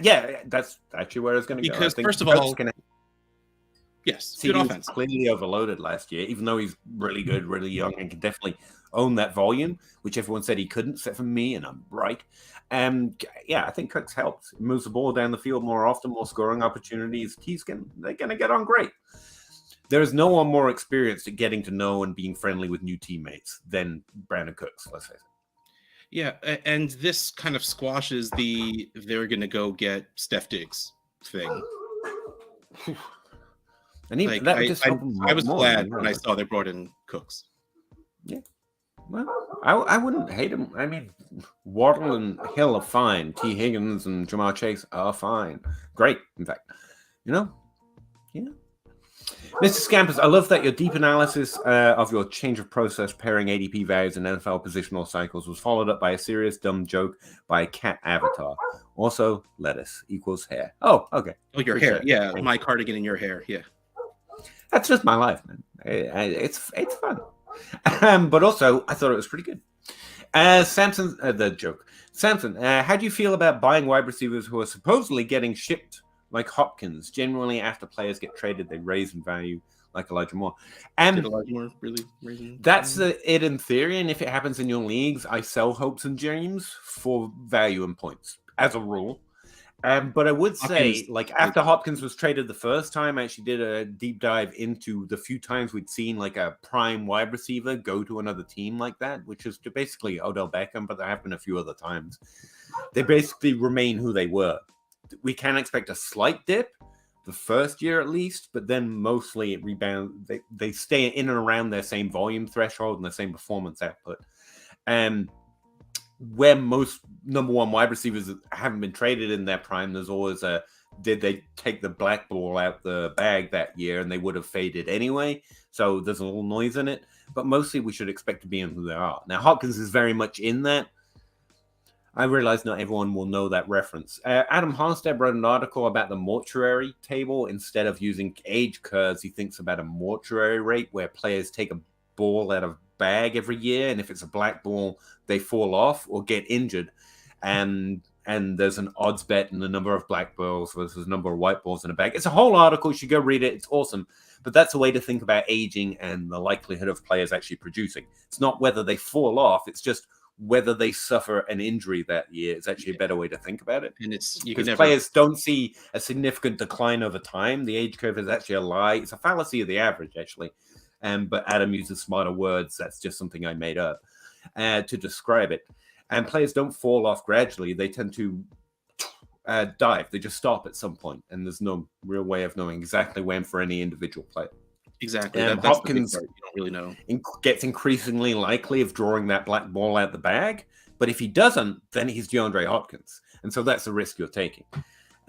Yeah, that's actually where it's going to go. Because first of all, yes, CD good offense. Was clearly overloaded last year, even though he's really good, really young, and can definitely own that volume, which everyone said he couldn't, except for me, and I'm right. Yeah, I think Cooks helps. He moves the ball down the field more often, more scoring opportunities. They're going to get on great. There is no one more experienced at getting to know and being friendly with new teammates than Brandon Cooks, let's face it. Yeah, and this kind of squashes they're going to go get Steph Diggs thing. And even I was glad when I saw they brought in Cooks. Yeah. Well, I wouldn't hate him. I mean, Waddle and Hill are fine. T. Higgins and Jamar Chase are fine. Great, in fact. Yeah. Mr. Scampers, I love that your deep analysis of your change of process pairing ADP values and NFL positional cycles was followed up by a serious dumb joke by a cat avatar. Also, lettuce equals hair. Oh, okay. Oh, your hair. Yeah, my cardigan in your hair. Yeah. That's just my life, man. It's fun. But also, I thought it was pretty good. Samson, the joke. Samson, how do you feel about buying wide receivers who are supposedly getting shipped like Hopkins? Generally, after players get traded, they raise in value like Elijah Moore. Did Elijah Moore really raise in That's it in theory, and if it happens in your leagues, I sell hopes and dreams for value and points, as a rule. But I would say, like, after Hopkins was traded the first time, I actually did a deep dive into the few times we'd seen, like, a prime wide receiver go to another team like that, which is basically Odell Beckham, but there have been a few other times. They basically remain who they were. We can expect a slight dip the first year at least, but then mostly it rebounds. They stay in and around their same volume threshold and the same performance output. Where most number one wide receivers haven't been traded in their prime, there's always did they take the black ball out the bag that year and they would have faded anyway? So there's a little noise in it, but mostly we should expect to be in who they are. Now, Hopkins is very much in that. I realize not everyone will know that reference. Adam Harstead wrote an article about the mortuary table. Instead of using age curves, he thinks about a mortuary rate where players take a ball out of bag every year, and if it's a black ball, they fall off or get injured. And there's an odds bet in the number of black balls versus the number of white balls in a bag. It's a whole article. You should go read it. It's awesome. But that's a way to think about aging and the likelihood of players actually producing. It's not whether they fall off. It's just whether they suffer an injury that year. It's actually a better way to think about it. And it's because players don't see a significant decline over time. The age curve is actually a lie. It's a fallacy of the average, actually. But Adam uses smarter words. That's just something I made up to describe it. And players don't fall off gradually. They tend to dive. They just stop at some point, and there's no real way of knowing exactly when for any individual player. Exactly. Hopkins you don't really know. Gets increasingly likely of drawing that black ball out the bag. But if he doesn't, then he's DeAndre Hopkins. And so that's the risk you're taking.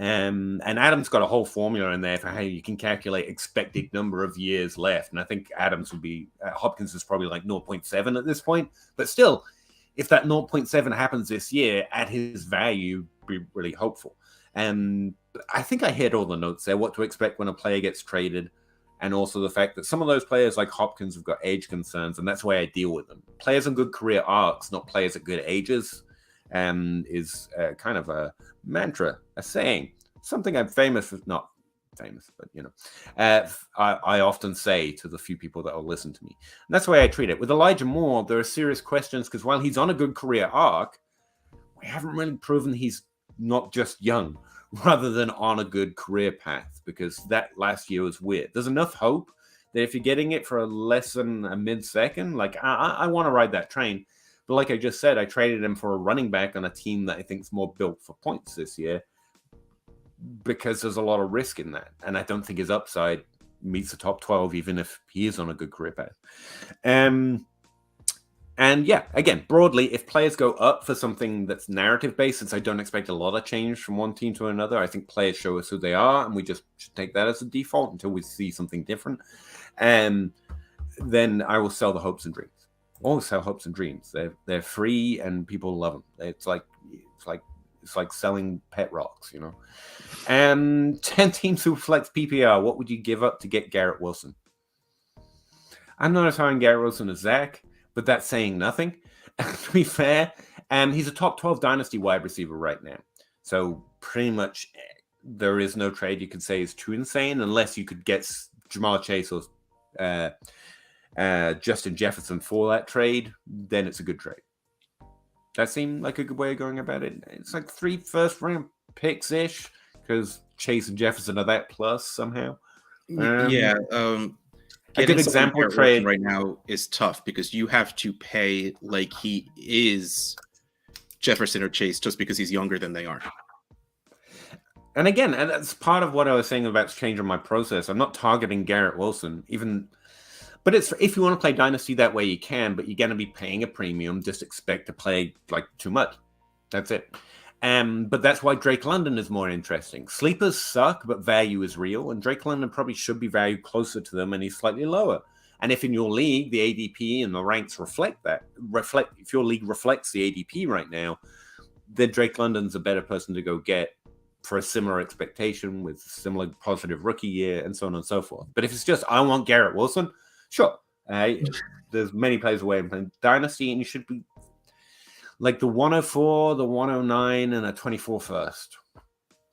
And Adam's got a whole formula in there for how you can calculate expected number of years left. And I think Adams would be, Hopkins is probably like 0.7 at this point. But still, if that 0.7 happens this year at his value, be really hopeful. And I think I hit all the notes there, what to expect when a player gets traded. And also the fact that some of those players like Hopkins have got age concerns, and that's the way I deal with them. Players on good career arcs, not players at good ages, is kind of a mantra, a saying, something I'm not famous, but I often say to the few people that will listen to me. And that's the way I treat it. With Elijah Moore, there are serious questions because while he's on a good career arc, we haven't really proven he's not just young, rather than on a good career path, because that last year was weird. There's enough hope that if you're getting it for less than a mid-second, like I want to ride that train. But like I just said, I traded him for a running back on a team that I think is more built for points this year because there's a lot of risk in that. And I don't think his upside meets the top 12, even if he is on a good career path. And yeah, again, broadly, if players go up for something that's narrative-based, since I don't expect a lot of change from one team to another, I think players show us who they are, and we just should take that as a default until we see something different. And then I will sell the hopes and dreams. All sell hopes and dreams. They're free and people love them. It's like selling pet rocks, 10 team Superflex PPR. What would you give up to get Garrett Wilson? I'm not as high on Garrett Wilson as Zach, but that's saying nothing. To be fair, he's a top 12 Dynasty wide receiver right now. So pretty much there is no trade you could say is too insane unless you could get Jamar Chase or Justin Jefferson for that trade. Then it's a good trade. That seemed like a good way of going about it. It's like 3 first-round picks-ish because Chase and Jefferson are that plus somehow. A good example trade right now is tough because you have to pay like he is Jefferson or Chase just because he's younger than they are. And again, and that's part of what I was saying about changing my process. I'm not targeting Garrett Wilson, but it's if you want to play Dynasty that way, you can, but you're going to be paying a premium. Just expect to play like too much. That's it. But that's why Drake London is more interesting. Sleepers suck, but value is real, and Drake London probably should be valued closer to them, and he's slightly lower. And if in your league the ADP and the ranks reflect if your league reflects the ADP right now, then Drake London's a better person to go get for a similar expectation with similar positive rookie year and so on and so forth. But if it's just I want Garrett Wilson, sure. There's many players away in playing Dynasty, and you should be like the 104, the 109, and a 24 first.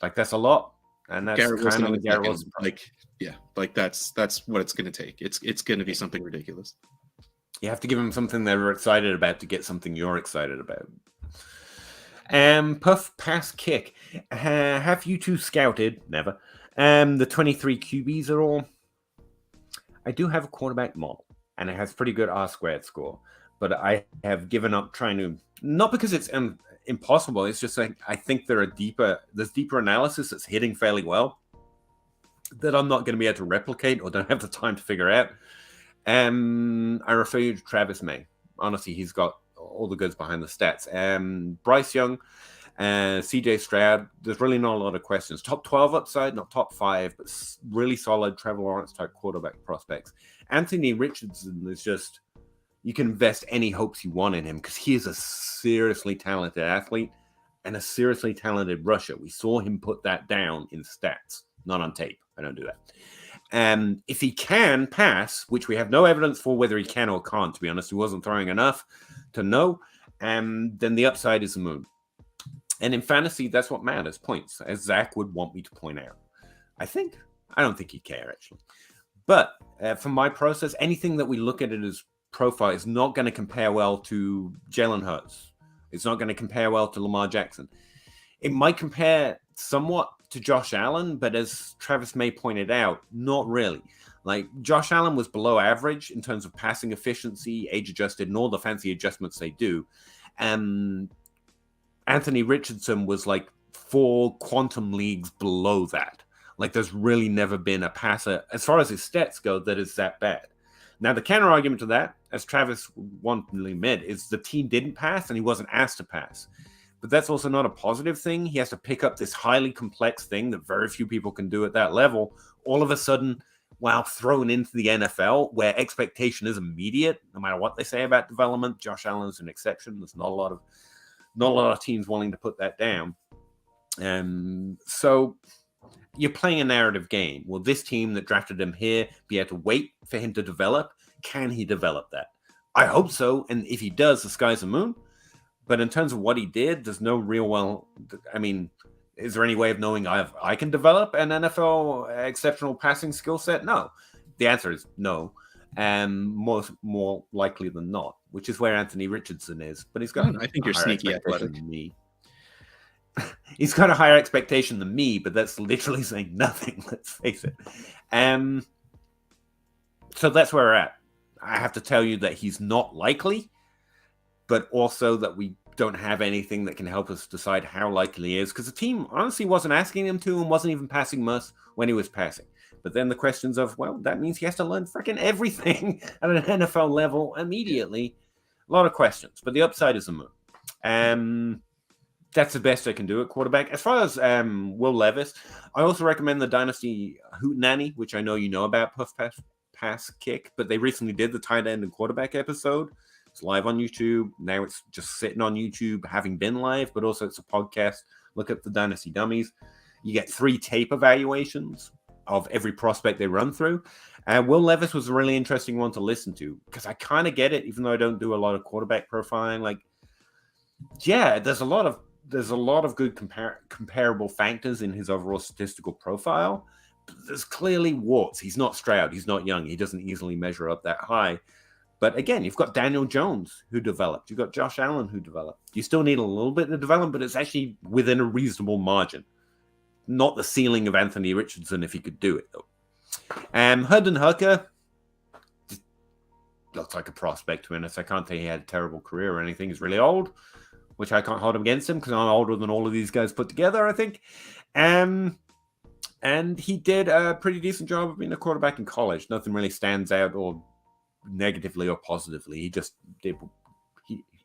Like that's a lot, and that's Garrett kind of Wilson, Garrett Wilson. That's what it's going to take. It's going to be something ridiculous. You have to give them something they're excited about to get something you're excited about. Puff pass kick. Have you two scouted? Never. The 23 QBs at all? I do have a quarterback model, and it has pretty good R-squared score, but I have given up trying to, not because it's impossible, it's just like I think there's deeper analysis that's hitting fairly well that I'm not going to be able to replicate or don't have the time to figure out. I refer you to Travis May. Honestly, he's got all the goods behind the stats. Bryce Young, CJ Stroud, there's really not a lot of questions. Top 12 upside, not top 5, but really solid Trevor Lawrence type quarterback prospects. Anthony Richardson is just, you can invest any hopes you want in him because he is a seriously talented athlete and a seriously talented rusher. We saw him put that down in stats, not on tape. I don't do that. If he can pass, which we have no evidence for whether he can or can't, to be honest, he wasn't throwing enough to know, then the upside is the moon. And in fantasy, that's what matters, points, as Zach would want me to point out. I don't think he'd care, actually. But for my process, anything that we look at it as profile is not going to compare well to Jalen Hurts. It's not going to compare well to Lamar Jackson. It might compare somewhat to Josh Allen, but as Travis May pointed out, not really. Like, Josh Allen was below average in terms of passing efficiency, age-adjusted, and all the fancy adjustments they do. And Anthony Richardson was like 4 quantum leagues below that. Like, there's really never been a passer, as far as his stats go, that is that bad. Now, the counter argument to that, as Travis wantonly admit, is the team didn't pass and he wasn't asked to pass. But that's also not a positive thing. He has to pick up this highly complex thing that very few people can do at that level. All of a sudden, while thrown into the NFL, where expectation is immediate, no matter what they say about development, Josh Allen is an exception. There's not a lot of teams willing to put that down. So you're playing a narrative game. Will this team that drafted him here be able to wait for him to develop? Can he develop that? I hope so. And if he does, the sky's the moon. But in terms of what he did, there's no real is there any way of knowing I can develop an NFL exceptional passing skill set? No. The answer is no. More likely than not, which is where Anthony Richardson is. But he's got I think you're sneaky athletic. Than me. He's got a higher expectation than me, but that's literally saying nothing. Let's face it. So that's where we're at. I have to tell you that he's not likely, but also that we don't have anything that can help us decide how likely he is, because the team honestly wasn't asking him to and wasn't even passing much when he was passing. But then the questions of, well, that means he has to learn freaking everything at an NFL level immediately. A lot of questions, but the upside is the moon. That's the best I can do at quarterback. As far as Will Levis, I also recommend the Dynasty Hootenanny, which I know you know about, Puff Pass Kick, but they recently did the tight end and quarterback episode. It's live on YouTube. Now it's just sitting on YouTube, having been live, but also it's a podcast. Look up the Dynasty Dummies. You get 3 tape evaluations of every prospect they run through. And Will Levis was a really interesting one to listen to because I kind of get it, even though I don't do a lot of quarterback profiling. Like, yeah, there's a lot of good comparable factors in his overall statistical profile. But there's clearly warts. He's not Stroud. He's not young. He doesn't easily measure up that high. But again, you've got Daniel Jones who developed. You've got Josh Allen who developed. You still need a little bit of development, but it's actually within a reasonable margin. Not the ceiling of Anthony Richardson if he could do it, though. Hendon Hooker looks like a prospect to us. I can't say he had a terrible career or anything. He's really old, which I can't hold him against him because I'm older than all of these guys put together, I think. And he did a pretty decent job of being a quarterback in college. Nothing really stands out or negatively or positively. He just did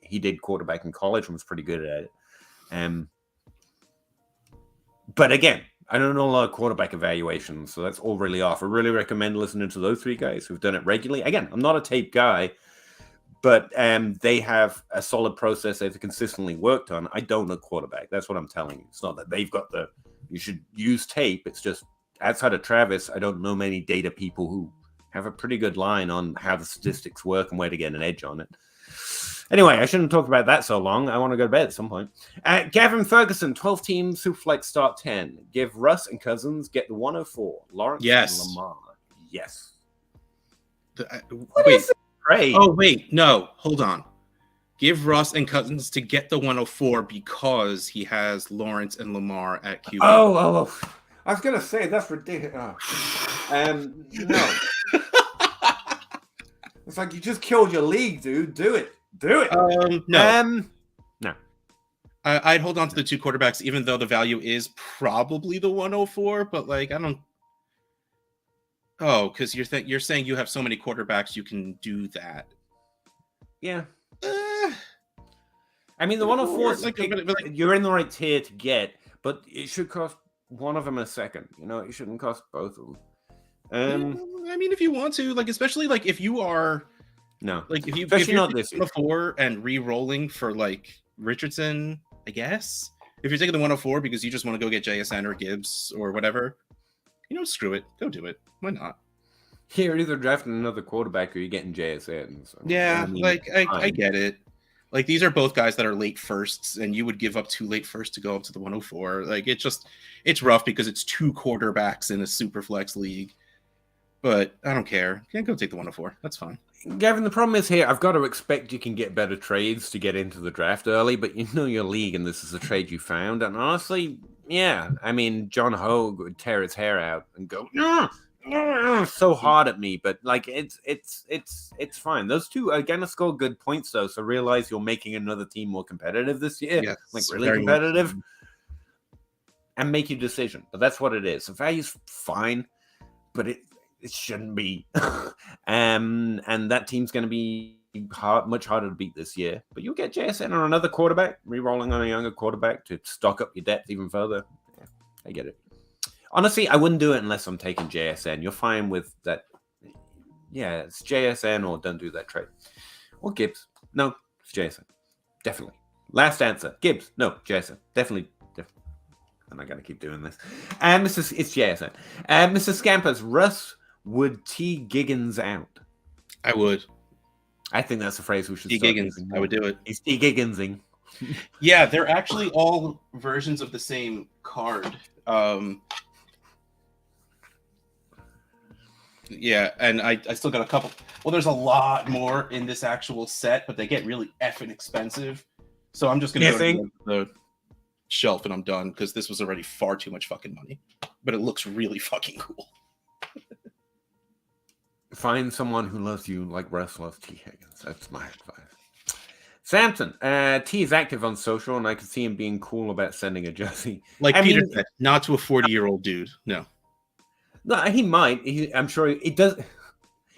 he did quarterback in college and was pretty good at it. But again, I don't know a lot of quarterback evaluations, so that's all really off. I really recommend listening to those 3 guys who've done it regularly. Again, I'm not a tape guy, but they have a solid process they've consistently worked on. I don't know quarterback. That's what I'm telling you. It's not that they've got you should use tape. It's just outside of Travis, I don't know many data people who have a pretty good line on how the statistics work and where to get an edge on it. Anyway, I shouldn't talk about that so long. I want to go to bed at some point. Gavin Ferguson, 12 team Superflex start 10. Give Russ and Cousins, get the 104. Lawrence and Lamar. Yes. Wait. Great. Oh, wait. No, hold on. Give Russ and Cousins to get the 104 because he has Lawrence and Lamar at QB. Oh. I was going to say, that's ridiculous. No. It's like you just killed your league, dude. Do it. No. No. I'd hold on to the 2 quarterbacks, even though the value is probably the 104. But like, I don't. Oh, because you're saying you have so many quarterbacks, you can do that. Yeah. I mean, the 104 you're in the right tier to get, but it should cost one of them a second. You know, it shouldn't cost both of them. I mean, if you want to, like, especially like if you are. No, like if you're not this 104 and re-rolling for like Richardson, I guess if you're taking the 104 because you just want to go get JSN or Gibbs or whatever, screw it, go do it. Why not? You're either drafting another quarterback or you're getting JSN. So, yeah, I get it. Like these are both guys that are late firsts, and you would give up 2 late firsts to go up to the 104. Like it's rough because it's 2 quarterbacks in a super flex league. But I don't care. Can't go take the 104. That's fine. Gavin, the problem is here, I've got to expect you can get better trades to get into the draft early, but you know your league and this is a trade you found. And honestly, yeah, I mean, John Hogue would tear his hair out and go, so hard at me, but like it's fine. Those 2 are gonna score good points though, so realize you're making another team more competitive this year. Yes, like really competitive. And make your decision. But that's what it is. The value's fine, but it shouldn't be. And that team's going to be much harder to beat this year. But you'll get JSN on another quarterback, re-rolling on a younger quarterback to stock up your depth even further. Yeah, I get it. Honestly, I wouldn't do it unless I'm taking JSN. You're fine with that. Yeah, it's JSN or don't do that trade. Or Gibbs. No, it's JSN. Definitely. Last answer. Gibbs. No, JSN. Definitely. I'm not going to keep doing this. And it's JSN. Mr. Scampers, Russ would T. Giggins out. I would. I think that's a phrase we should T. start Giggins. using. I would do it. He's T. Gigginsing. Yeah, they're actually all versions of the same card. Yeah, and I still got a couple. Well, there's a lot more in this actual set, but they get really effing expensive. So I'm just going to go to the shelf and I'm done because this was already far too much fucking money. But it looks really fucking cool. Find someone who loves you like Russ loves T. Higgins. That's my advice. Samson, T is active on social, and I can see him being cool about sending a jersey. Like Peter said, not to a 40-year-old dude. No, he might. I'm sure it does.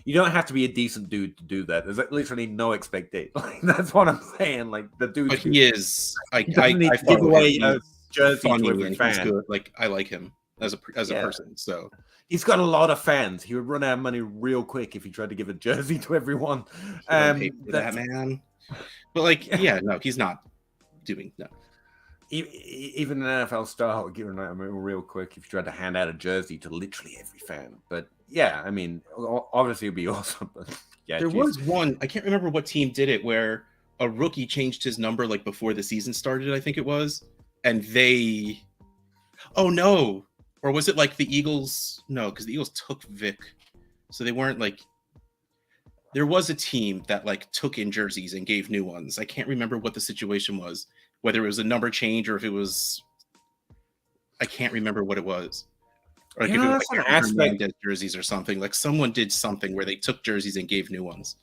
You don't have to be a decent dude to do that. There's literally no expectation. Like, that's what I'm saying. Like the dude, but he is. I give away a jersey to every fan. Good. Like I like him. as a person. So he's got a lot of fans. He would run out of money real quick if he tried to give a jersey to everyone. Pay for that, man. But no, he's not doing no. Even an NFL star would give it out real quick if you tried to hand out a jersey to literally every fan. But yeah, I mean, obviously it'd be awesome. But yeah, there was one, I can't remember what team did it, where a rookie changed his number like before the season started, I think it was, and oh no, or was it like the Eagles? No, because the Eagles took Vic, so they weren't like. There was a team that like took in jerseys and gave new ones. I can't remember what the situation was, whether it was a number change or if it was. I can't remember what it was. Or like if it was like aspect jerseys or something. Like someone did something where they took jerseys and gave new ones.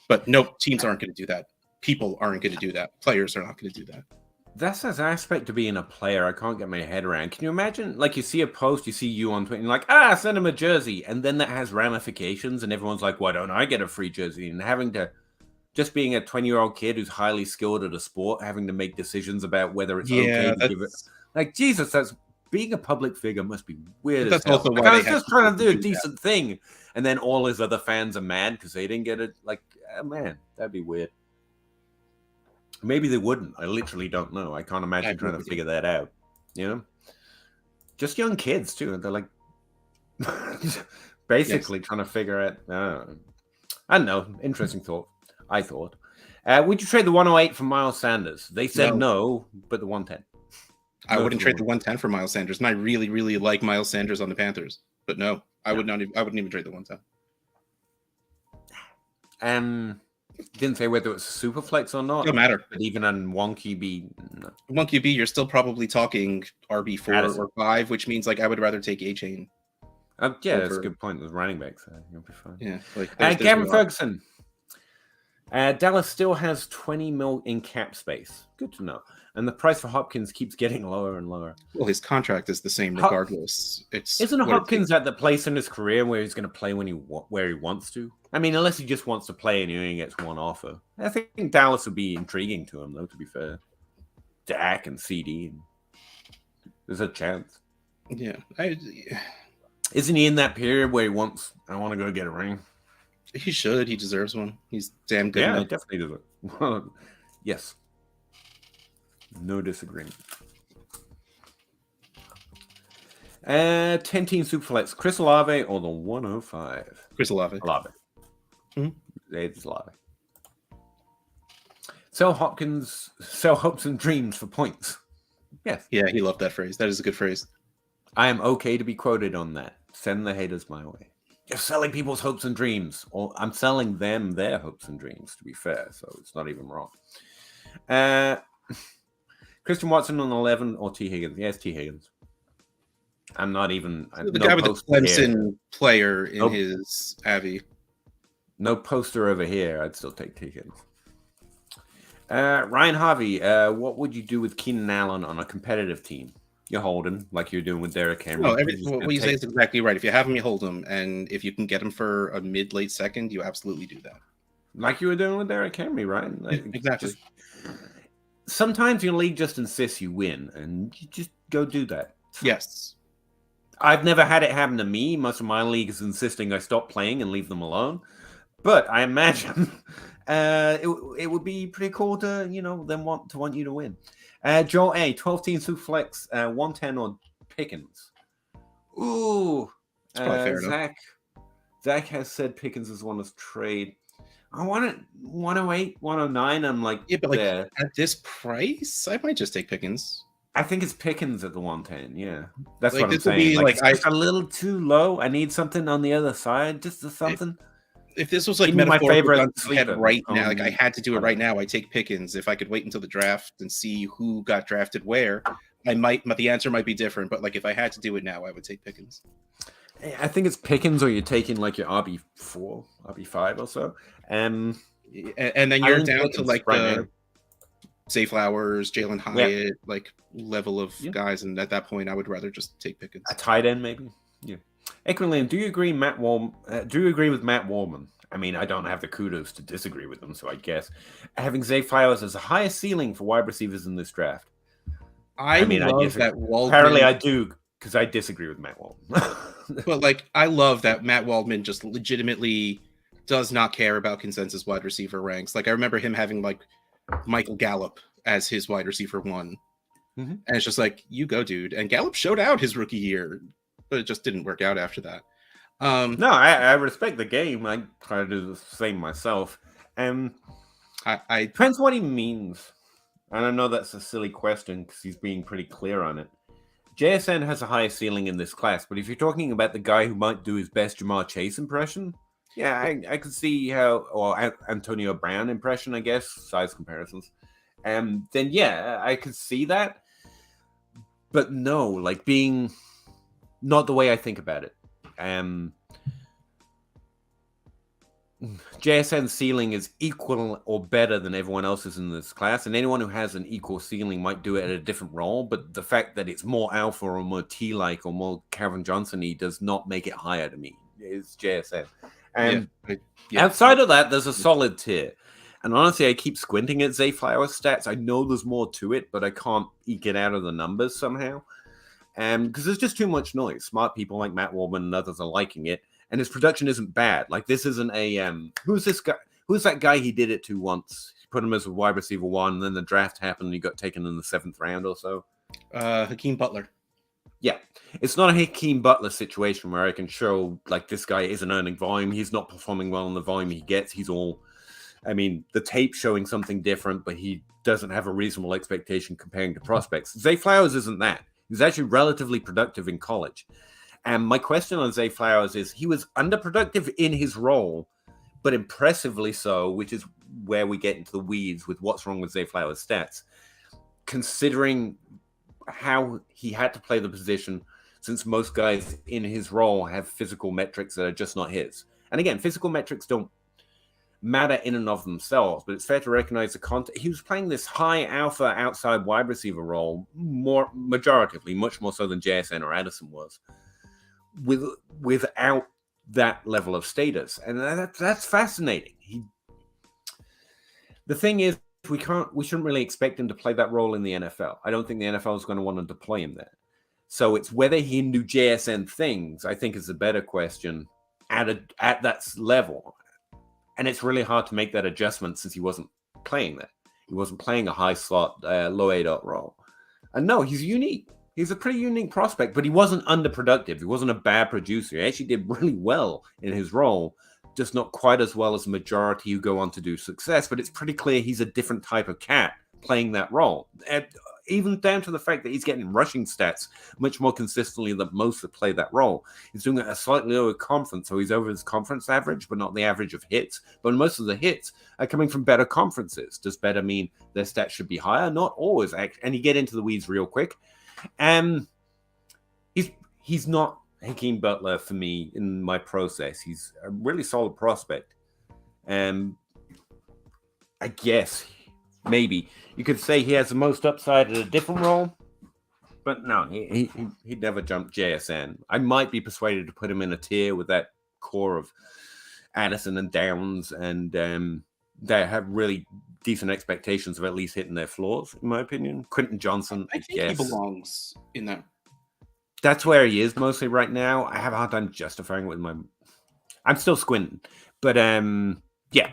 But no, teams aren't going to do that. People aren't going to do that. Players are not going to do that. That's an aspect to being a player I can't get my head around. Can you imagine, like, you see a post, you see you on Twitter, and you're like, send him a jersey, and then that has ramifications, and everyone's like, why don't I get a free jersey? And having to, just being a 20-year-old kid who's highly skilled at a sport, having to make decisions about whether it's okay to give it. Like, Jesus, that's being a public figure must be weird as hell. Also like, I was just trying to do a decent thing, and then all his other fans are mad because they didn't get it. Like, man, that'd be weird. Maybe they wouldn't. I literally don't know. I can't imagine trying to figure that out. You know? Just young kids, too. They're like basically trying to figure out. I don't know. Interesting thought. I thought. Would you trade the 108 for Miles Sanders? They said no, but the 110. I wouldn't trade the 110 for Miles Sanders. And I really, really like Miles Sanders on the Panthers. But no, I would not. I wouldn't even trade the 110. Didn't say whether it was super flex or not. Doesn't matter. But even on 1 QB, no. 1 QB, you're still probably talking RB4 Addison. or 5, which means like I would rather take A-Chain. That's a good point. There's running backs there. You'll be fine. Yeah. Like Gavin Ferguson. Dallas still has 20 mil in cap space. Good to know. And the price for Hopkins keeps getting lower and lower. Well, his contract is the same regardless. Isn't Hopkins at the place in his career where he's going to play where he wants to? I mean, unless he just wants to play and he only gets one offer. I think Dallas would be intriguing to him, though, to be fair. Dak and CD. There's a chance. Yeah. Isn't he in that period where he wants, I want to go get a ring? He should. He deserves one. He's damn good. Yeah, he definitely deserves it. Yes. No disagreement. 10-team Superflex. Chris Olave or the 105? Chris Olave. Mm-hmm. It's Olave. Sell hopes and dreams for points. Yes. Yeah, he loved that phrase. That is a good phrase. I am okay to be quoted on that. Send the haters my way. You're selling people's hopes and dreams. Or I'm selling them their hopes and dreams, to be fair. So it's not even wrong. Christian Watson on 11 or T. Higgins? Yes, T. Higgins. I'm not even... The guy with the Clemson player in his Avi. No poster over here. I'd still take T. Higgins. Ryan Harvey, what would you do with Keenan Allen on a competitive team? You hold him like you're doing with Derrick Henry. No, what you say is exactly right. If you have him, you hold him. And if you can get him for a mid-late second, you absolutely do that. Like you were doing with Derrick Henry, right? Like, exactly. Sometimes your league just insists you win, and you just go do that. Yes. I've never had it happen to me. Most of my league is insisting I stop playing and leave them alone. But I imagine it would be pretty cool to, them want you to win. Joel A, 12-team Superflex, 110 on Pickens. Ooh. Zach has said Pickens is one of trade. I want it 108, 109. I'm like, yeah, but at this price, I might just take Pickens. I think it's Pickens at the 110. Yeah, that's what I'm saying. It's a little too low. I need something on the other side, just something. If this was like my favorite right now, like I had to do it right now, I take Pickens. If I could wait until the draft and see who got drafted where, I might. But the answer might be different. But like if I had to do it now, I would take Pickens. I think it's Pickens, or you're taking like your RB4, RB5 or so. And then you're down to like the Zay Flowers, Jalen Hyatt, like level of guys. And at that point, I would rather just take Pickens. A tight end, maybe. Yeah. Equilibrium, do you agree with Matt Wallman? I mean, I don't have the kudos to disagree with them, so I guess having Zay Flowers as the highest ceiling for wide receivers in this draft. I mean, love that Waldman. Apparently, I do. because I disagree with Matt Waldman. But like, I love that Matt Waldman just legitimately does not care about consensus wide receiver ranks. Like, I remember him having like Michael Gallup as his wide receiver 1. Mm-hmm. And it's just like, you go, dude. And Gallup showed out his rookie year, but it just didn't work out after that. No, I respect the game. I try to do the same myself. I depends what he means. And I know that's a silly question because he's being pretty clear on it. JSN has a higher ceiling in this class, but if you're talking about the guy who might do his best Jamar Chase impression, yeah, I could see how, or Antonio Brown impression, I guess, size comparisons. Then yeah, I could see that. But no, like being not the way I think about it. JSN's ceiling is equal or better than everyone else's in this class, and anyone who has an equal ceiling might do it at a different role, but the fact that it's more alpha or more T-like or more Calvin Johnson-y does not make it higher to me. It's JSN. Outside of that, there's a solid tier. And honestly, I keep squinting at Zay Flowers' stats. I know there's more to it, but I can't eke it out of the numbers somehow. Because there's just too much noise. Smart people like Matt Waldman and others are liking it. And his production isn't bad. Like, this isn't a... who's this guy? Who's that guy he did it to once? He put him as a wide receiver 1, and then the draft happened, and he got taken in the 7th round or so. Hakeem Butler. Yeah. It's not a Hakeem Butler situation where I can show, like, this guy isn't earning volume. He's not performing well in the volume he gets. He's all... I mean, the tape's showing something different, but he doesn't have a reasonable expectation comparing to prospects. Zay Flowers isn't that. He's actually relatively productive in college. And my question on Zay Flowers is he was underproductive in his role, but impressively so, which is where we get into the weeds with what's wrong with Zay Flowers' stats, considering how he had to play the position, since most guys in his role have physical metrics that are just not his. And again, physical metrics don't matter in and of themselves, but it's fair to recognize the context. He was playing this high alpha outside wide receiver role majoritively, much more so than JSN or Addison was, without that level of status. And that's fascinating. The thing is, we shouldn't really expect him to play that role in the NFL. I don't think the NFL is going to want to deploy him there. So it's whether he can do JSN things, I think, is a better question at that level. And it's really hard to make that adjustment since he wasn't playing that. He wasn't playing a high slot, low A-dot role. And no, he's unique. He's a pretty unique prospect, but he wasn't underproductive. He wasn't a bad producer. He actually did really well in his role, just not quite as well as the majority who go on to do success. But it's pretty clear he's a different type of cat playing that role. And even down to the fact that he's getting rushing stats much more consistently than most that play that role. He's doing it at a slightly lower conference, so he's over his conference average, but not the average of hits. But most of the hits are coming from better conferences. Does better mean their stats should be higher? Not always. And you get into the weeds real quick. He's not Hakeem Butler for me in my process. He's a really solid prospect. I guess maybe you could say he has the most upside at a different role, but no, he'd never jump JSN. I might be persuaded to put him in a tier with that core of Addison and Downs, and they have really decent expectations of at least hitting their floors, in my opinion. Quentin Johnson, I think he belongs in that. That's where he is mostly right now. I have a hard time justifying it with my... I'm still squinting. But, yeah,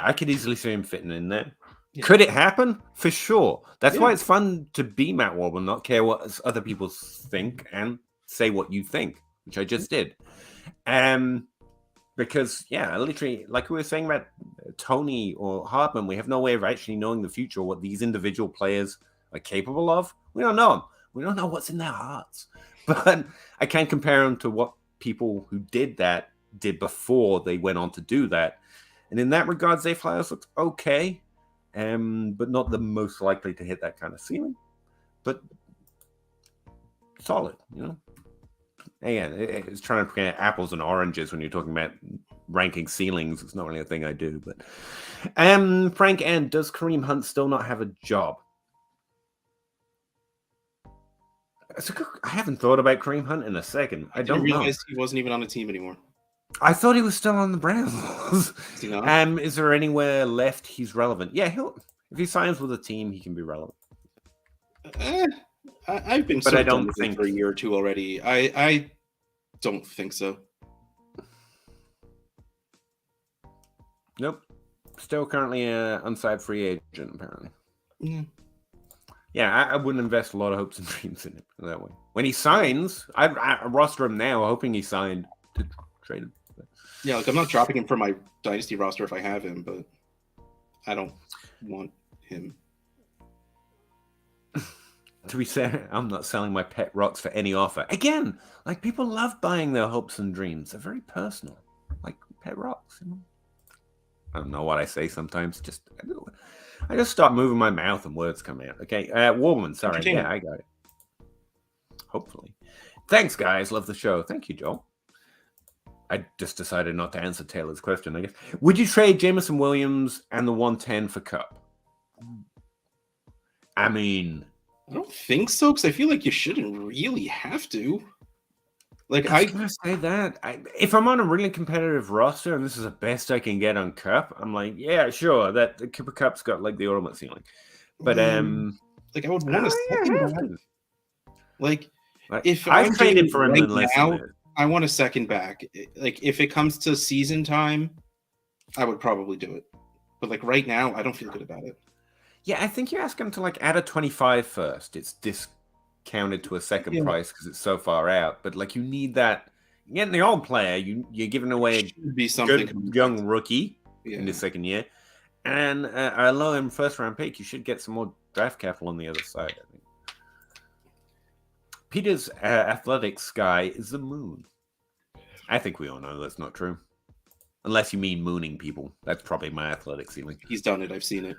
I could easily see him fitting in there. Yeah. Could it happen? For sure. That's why it's fun to be Matt Waldman, not care what other people think and say what you think, which I just did. Because, literally, like we were saying about Tony or Hartman, we have no way of actually knowing the future, what these individual players are capable of. We don't know them. We don't know what's in their hearts. But I can't compare them to what people who did that did before they went on to do that. And in that regard, Zay Flowers looks okay, but not the most likely to hit that kind of ceiling. But solid, Again, it's trying to compare apples and oranges when you're talking about ranking ceilings. It's not really a thing I do. But Frank N., does Kareem Hunt still not have a job? I haven't thought about Kareem Hunt in a second. I don't realize he wasn't even on a team anymore. I thought he was still on the Browns. Is there anywhere left he's relevant? Yeah, if he signs with a team, he can be relevant. I've been but I don't think for a year or two already. I don't think so. Nope. Still currently an unsigned free agent, apparently. Yeah, I wouldn't invest a lot of hopes and dreams in it that way. When he signs, I roster him now, hoping he signed to trade him. Yeah, like I'm not dropping him for my Dynasty roster if I have him, but I don't want him. To be fair, I'm not selling my pet rocks for any offer. Again, like people love buying their hopes and dreams. They're very personal, like pet rocks. You know? I don't know what I say sometimes. I just start moving my mouth and words come out. Okay, Warman, sorry. Yeah, I got it. Hopefully. Thanks, guys. Love the show. Thank you, Joel. I just decided not to answer Taylor's question, I guess. Would you trade Jameson Williams and the 110 for Cup? I mean, I don't think so, because I feel like you shouldn't really have to. Like I was gonna say that if I'm on a really competitive roster and this is the best I can get on Cup, I'm like, yeah, sure. That the Cooper Cup's got like the ultimate ceiling, but like I would want to second back. Like if I traded for him right now, I want a second back. Like if it comes to season time, I would probably do it. But like right now, I don't feel good about it. Yeah, I think you ask him to like add a 25 first. It's discounted to a second price because it's so far out. But like you need that. You're getting the old player. You're giving away a good young rookie in the second year, and a low-end first-round pick. You should get some more draft capital on the other side. I think. Peter's athletics guy is the moon. I think we all know that's not true. Unless you mean mooning people. That's probably my athletic ceiling. He's done it. I've seen it.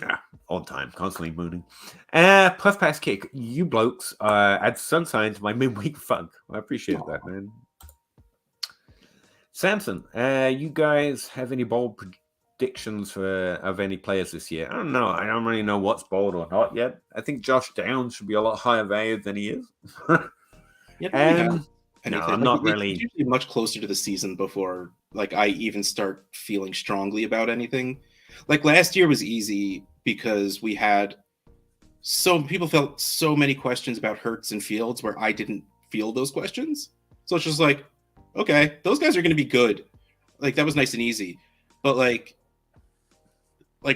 Yeah, all the time. Constantly mooning. Puff Pass Kick. You blokes add sun sign to my midweek fun. I appreciate that, man. Samson, you guys have any bold predictions of any players this year? I don't know. I don't really know what's bold or not yet. I think Josh Downs should be a lot higher valued than he is. No, I'm not really. It's usually much closer to the season before like I even start feeling strongly about anything. Like last year was easy because we had people felt so many questions about Hurts and Fields where I didn't feel those questions. So it's just like, okay, those guys are going to be good. Like that was nice and easy. But like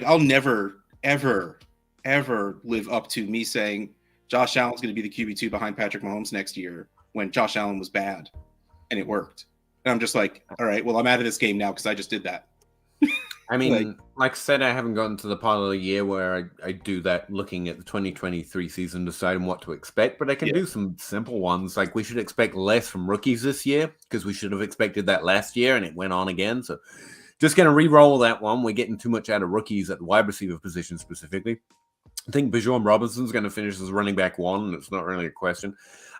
I'll never, ever, ever live up to me saying Josh Allen's going to be the QB2 behind Patrick Mahomes next year when Josh Allen was bad and it worked. And I'm just like, all right, well, I'm out of this game now because I just did that. I mean, like I said, I haven't gotten to the part of the year where I do that looking at the 2023 season, deciding what to expect, but I can do some simple ones. Like we should expect less from rookies this year because we should have expected that last year and it went on again. So just going to re-roll that one. We're getting too much out of rookies at the wide receiver position specifically. I think Bijan Robinson's going to finish as running back one, and it's not really a question.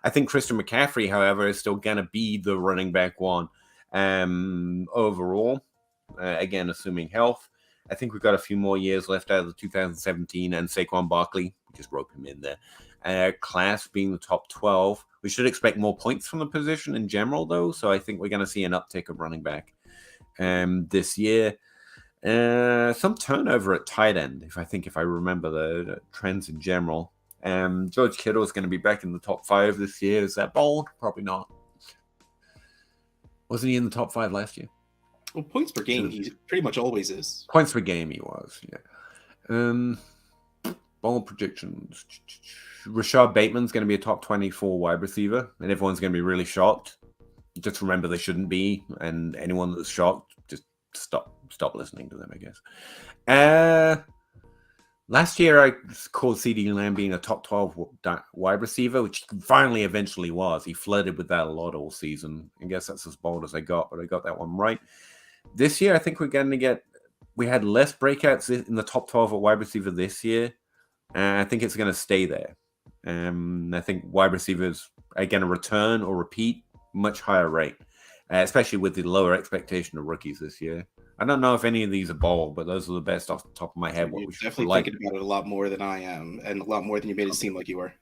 I think Christian McCaffrey, however, is still going to be the running back one overall. Again, assuming health. I think we've got a few more years left out of the 2017 and Saquon Barkley. We just rope him in there. Class being the top 12. We should expect more points from the position in general, though. So I think we're going to see an uptick of running back this year. Some turnover at tight end, if I remember the trends in general. George Kittle is going to be back in the top 5 this year. Is that bold? Probably not. Wasn't he in the top 5 last year? Well, points per game, he pretty much always is. Points per game, he was, yeah. Bold predictions. Rashad Bateman's going to be a top 24 wide receiver, and everyone's going to be really shocked. Just remember they shouldn't be, and anyone that's shocked, just stop listening to them, I guess. Last year, I called CeeDee Lamb being a top 12 wide receiver, which finally eventually was. He flirted with that a lot all season. I guess that's as bold as I got, but I got that one right. This year, I think we're going to we had less breakouts in the top 12 at wide receiver this year. And I think it's going to stay there. I think wide receivers are going to return or repeat much higher rate, especially with the lower expectation of rookies this year. I don't know if any of these are bold, but those are the best off the top of my head. You're definitely thinking about it a lot more than I am, and a lot more than you made it seem like you were.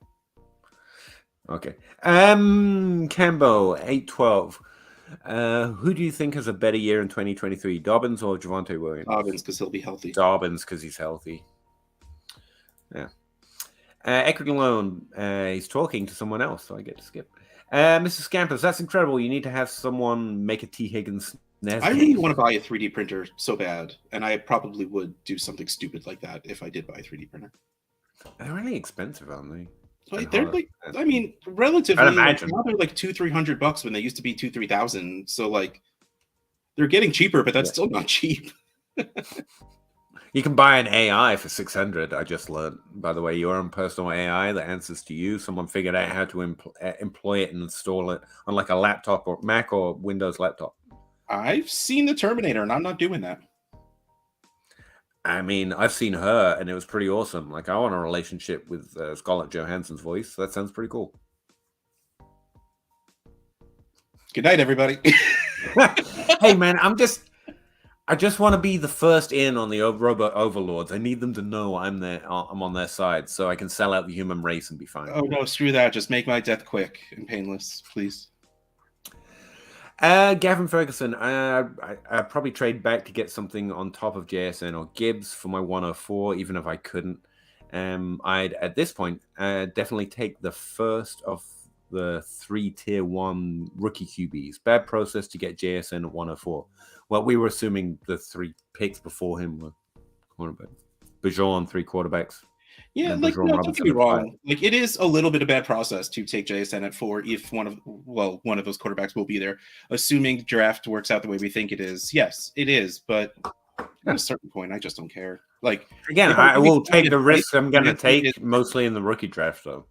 Okay. Cambo, 812. Who do you think has a better year in 2023, Dobbins or Javonte Williams? Dobbins, because he'll be healthy. Dobbins, because he's healthy. Yeah. Equity loan. He's talking to someone else, so I get to skip. Mrs. Scampers, that's incredible. You need to have someone make a T. Higgins. I really want to buy a 3D printer so bad, and I probably would do something stupid like that if I did buy a 3D printer. They're really expensive, aren't they? Like, they're like, I mean, relatively, like, now they're like $200-300 when they used to be $2,000-3,000. So like, they're getting cheaper, but that's still not cheap. You can buy an AI for $600. I just learned, by the way, your own personal AI that answers to you. Someone figured out how to employ it and install it on like a laptop or Mac or Windows laptop. I've seen the Terminator, and I'm not doing that. I mean, I've seen her, and it was pretty awesome. Like, I want a relationship with Scarlett Johansson's voice. So that sounds pretty cool. Good night, everybody. Hey, man, I just want to be the first in on the robot overlords. I need them to know I'm on their side, so I can sell out the human race and be fine. Oh no, screw that! Just make my death quick and painless, please. Gavin Ferguson, I'd probably trade back to get something on top of JSN or Gibbs for my 104, even if I couldn't. I'd at this point definitely take the first of the 3 tier 1 rookie QBs. Bad process to get JSN at 104. Well, we were assuming the 3 picks before him were quarterbacks. Bajon, 3 quarterbacks. Yeah, like, no, don't get me wrong. Like, it is a little bit of bad process to take JSN at 4 if one of those quarterbacks will be there. Assuming draft works out the way we think it is. Yes, it is. But at a certain point, I just don't care. Like, again, I will take the risks I'm going to take mostly in the rookie draft, though.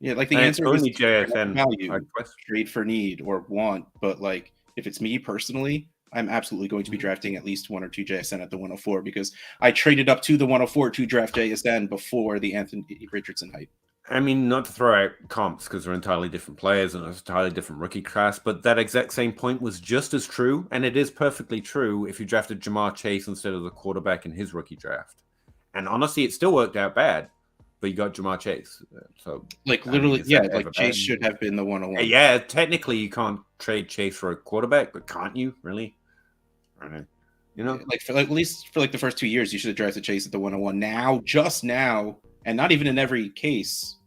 Yeah, like the answer is JSN value, trade for need or want. But like, if it's me personally, I'm absolutely going to be drafting at least 1 or 2 JSN at the 104 because I traded up to the 104 to draft JSN before the Anthony Richardson hype. I mean, not to throw out comps because they're entirely different players and it's an entirely different rookie class, but that exact same point was just as true, and it is perfectly true if you drafted Jamar Chase instead of the quarterback in his rookie draft. And honestly, it still worked out bad, but you got Jamar Chase. So, like, literally, yeah, like Chase should have been the 101. Yeah, technically you can't trade Chase for a quarterback, but can't you, really? You know, like at least for like the first 2 years, you should have drafted Chase at the 101. Now, just now, and not even in every case,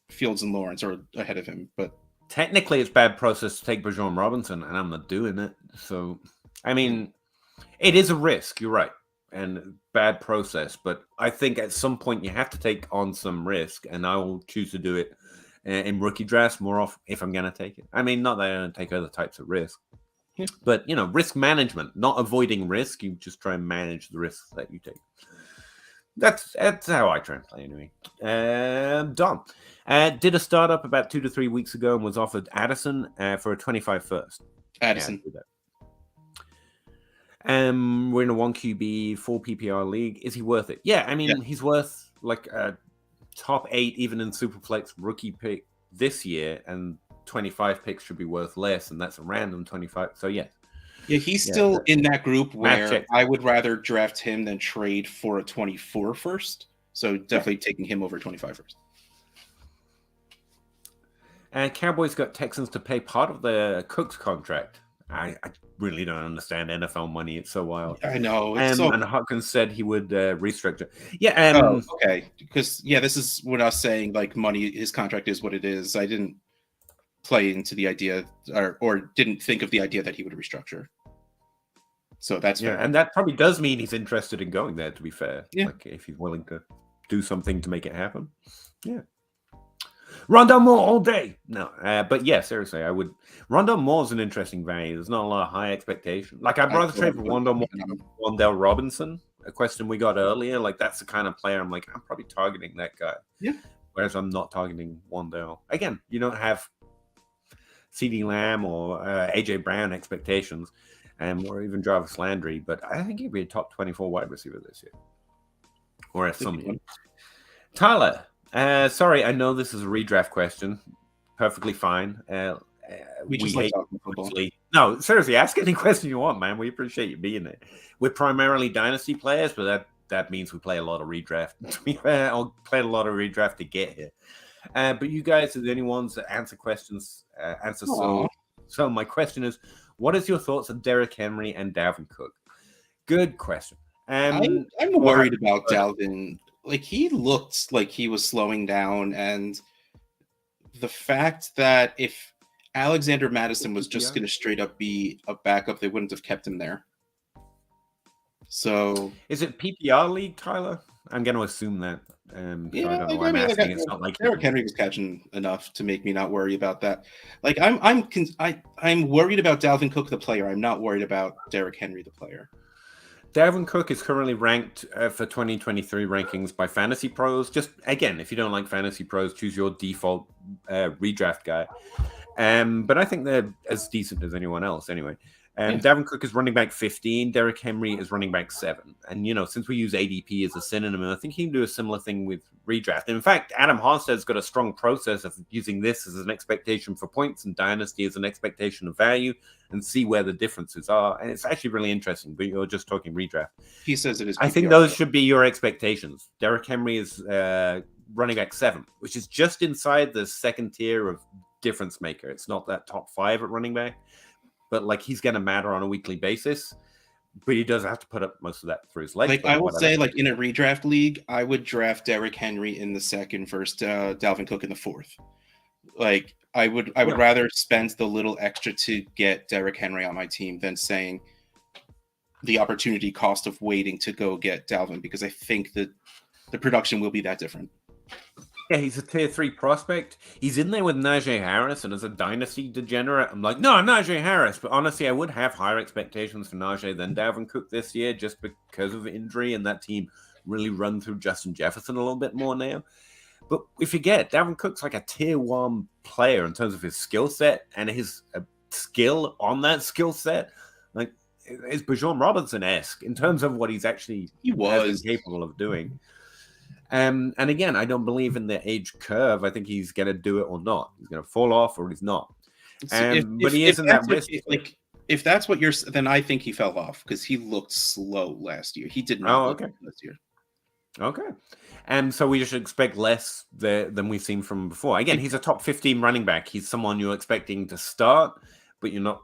Fields and Lawrence are ahead of him. But technically, it's bad process to take Bijan Robinson, and I'm not doing it. So, I mean, it is a risk. You're right, and bad process. But I think at some point you have to take on some risk, and I will choose to do it in rookie drafts more often if I'm going to take it. I mean, not that I don't take other types of risk. But, you know, risk management, not avoiding risk. You just try and manage the risks that you take. That's how I try and play anyway. Don did a startup about 2 to 3 weeks ago and was offered Addison for a 25 first. Addison. We're in a 1 QB, 4 PPR league. Is he worth it? Yeah, I mean, he's worth like a top 8, even in Superflex rookie pick this year, and 25 picks should be worth less, and that's a random 25. So yeah, he's still in that group where I would rather draft him than trade for a 24 first. So definitely taking him over 25 first. And Cowboys got Texans to pay part of the Cooks contract. I really don't understand NFL money. It's so wild. I know. And Hopkins said he would restructure. Yeah. Okay. Because this is what I was saying. Like, money, his contract is what it is. I didn't play into the idea or didn't think of the idea that he would restructure. So that's fair. And that probably does mean he's interested in going there, to be fair. Like, if he's willing to do something to make it happen. Yeah. Rondell Moore all day. No, but yeah, seriously, I would. Rondell Moore's an interesting value. There's not a lot of high expectation. Like, I'd rather trade for Rondell Moore than Wandale Robinson. A question we got earlier. Like, that's the kind of player I'm like, I'm probably targeting that guy. Yeah. Whereas I'm not targeting Wandale. Again, you don't have CeeDee Lamb or AJ Brown expectations, or even Jarvis Landry, but I think he'd be a top 24 wide receiver this year. Or at some point. Tyler, sorry, I know this is a redraft question. Perfectly fine. We just like talking football. No, seriously, ask any question you want, man. We appreciate you being there. We're primarily Dynasty players, but that means we play a lot of redraft. I'll play a lot of redraft to get here. But you guys are the only ones that answer questions. So my question is, what is your thoughts on Derrick Henry and Dalvin Cook? Good question. I'm worried about Dalvin. like he looked like he was slowing down, and the fact that if Alexander Mattison was just going to straight up be a backup, they wouldn't have kept him there. So is it PPR league, Tyler? I'm going to assume that. Yeah, I don't know why I'm asking. It's not like Derrick Henry was catching enough to make me not worry about that. Like I'm worried about Dalvin Cook the player. I'm not worried about Derrick Henry the player. Dalvin Cook is currently ranked for 2023 rankings by Fantasy Pros. Just again, if you don't like Fantasy Pros, choose your default redraft guy. But I think they're as decent as anyone else anyway. Dalvin Cook is running back 15. Derrick Henry is running back 7. And, since we use ADP as a synonym, I think he can do a similar thing with redraft. In fact, Adam Harstad's got a strong process of using this as an expectation for points and Dynasty as an expectation of value and see where the differences are. And it's actually really interesting, but you're just talking redraft. He says it is PPR. I think those should be your expectations. Derrick Henry is running back 7, which is just inside the second tier of difference maker. It's not that top 5 at running back. But like he's going to matter on a weekly basis, but he does have to put up most of that through his legs. Like I would say, like in a redraft league, I would draft Derrick Henry in the 2nd versus Dalvin Cook in the 4th. Like I would rather spend the little extra to get Derrick Henry on my team than saying the opportunity cost of waiting to go get Dalvin, because I think that the production will be that different. Yeah, he's a tier 3 prospect. He's in there with Najee Harris, and as a dynasty degenerate, I'm like, no, Najee Harris. But honestly, I would have higher expectations for Najee than Dalvin Cook this year just because of injury, and that team really run through Justin Jefferson a little bit more now. But we forget, Dalvin Cook's like a tier 1 player in terms of his skill set and his skill on that skill set. Like, it's Bijan Robinson-esque in terms of what he's actually capable of doing. And again, I don't believe in the age curve. I think he's going to do it or not. He's going to fall off or he's not. But he isn't that risk. If that's what then I think he fell off because he looked slow last year. He did not look last year. Okay. And so we should expect less than we've seen from before. Again, he's a top 15 running back. He's someone you're expecting to start, but you're not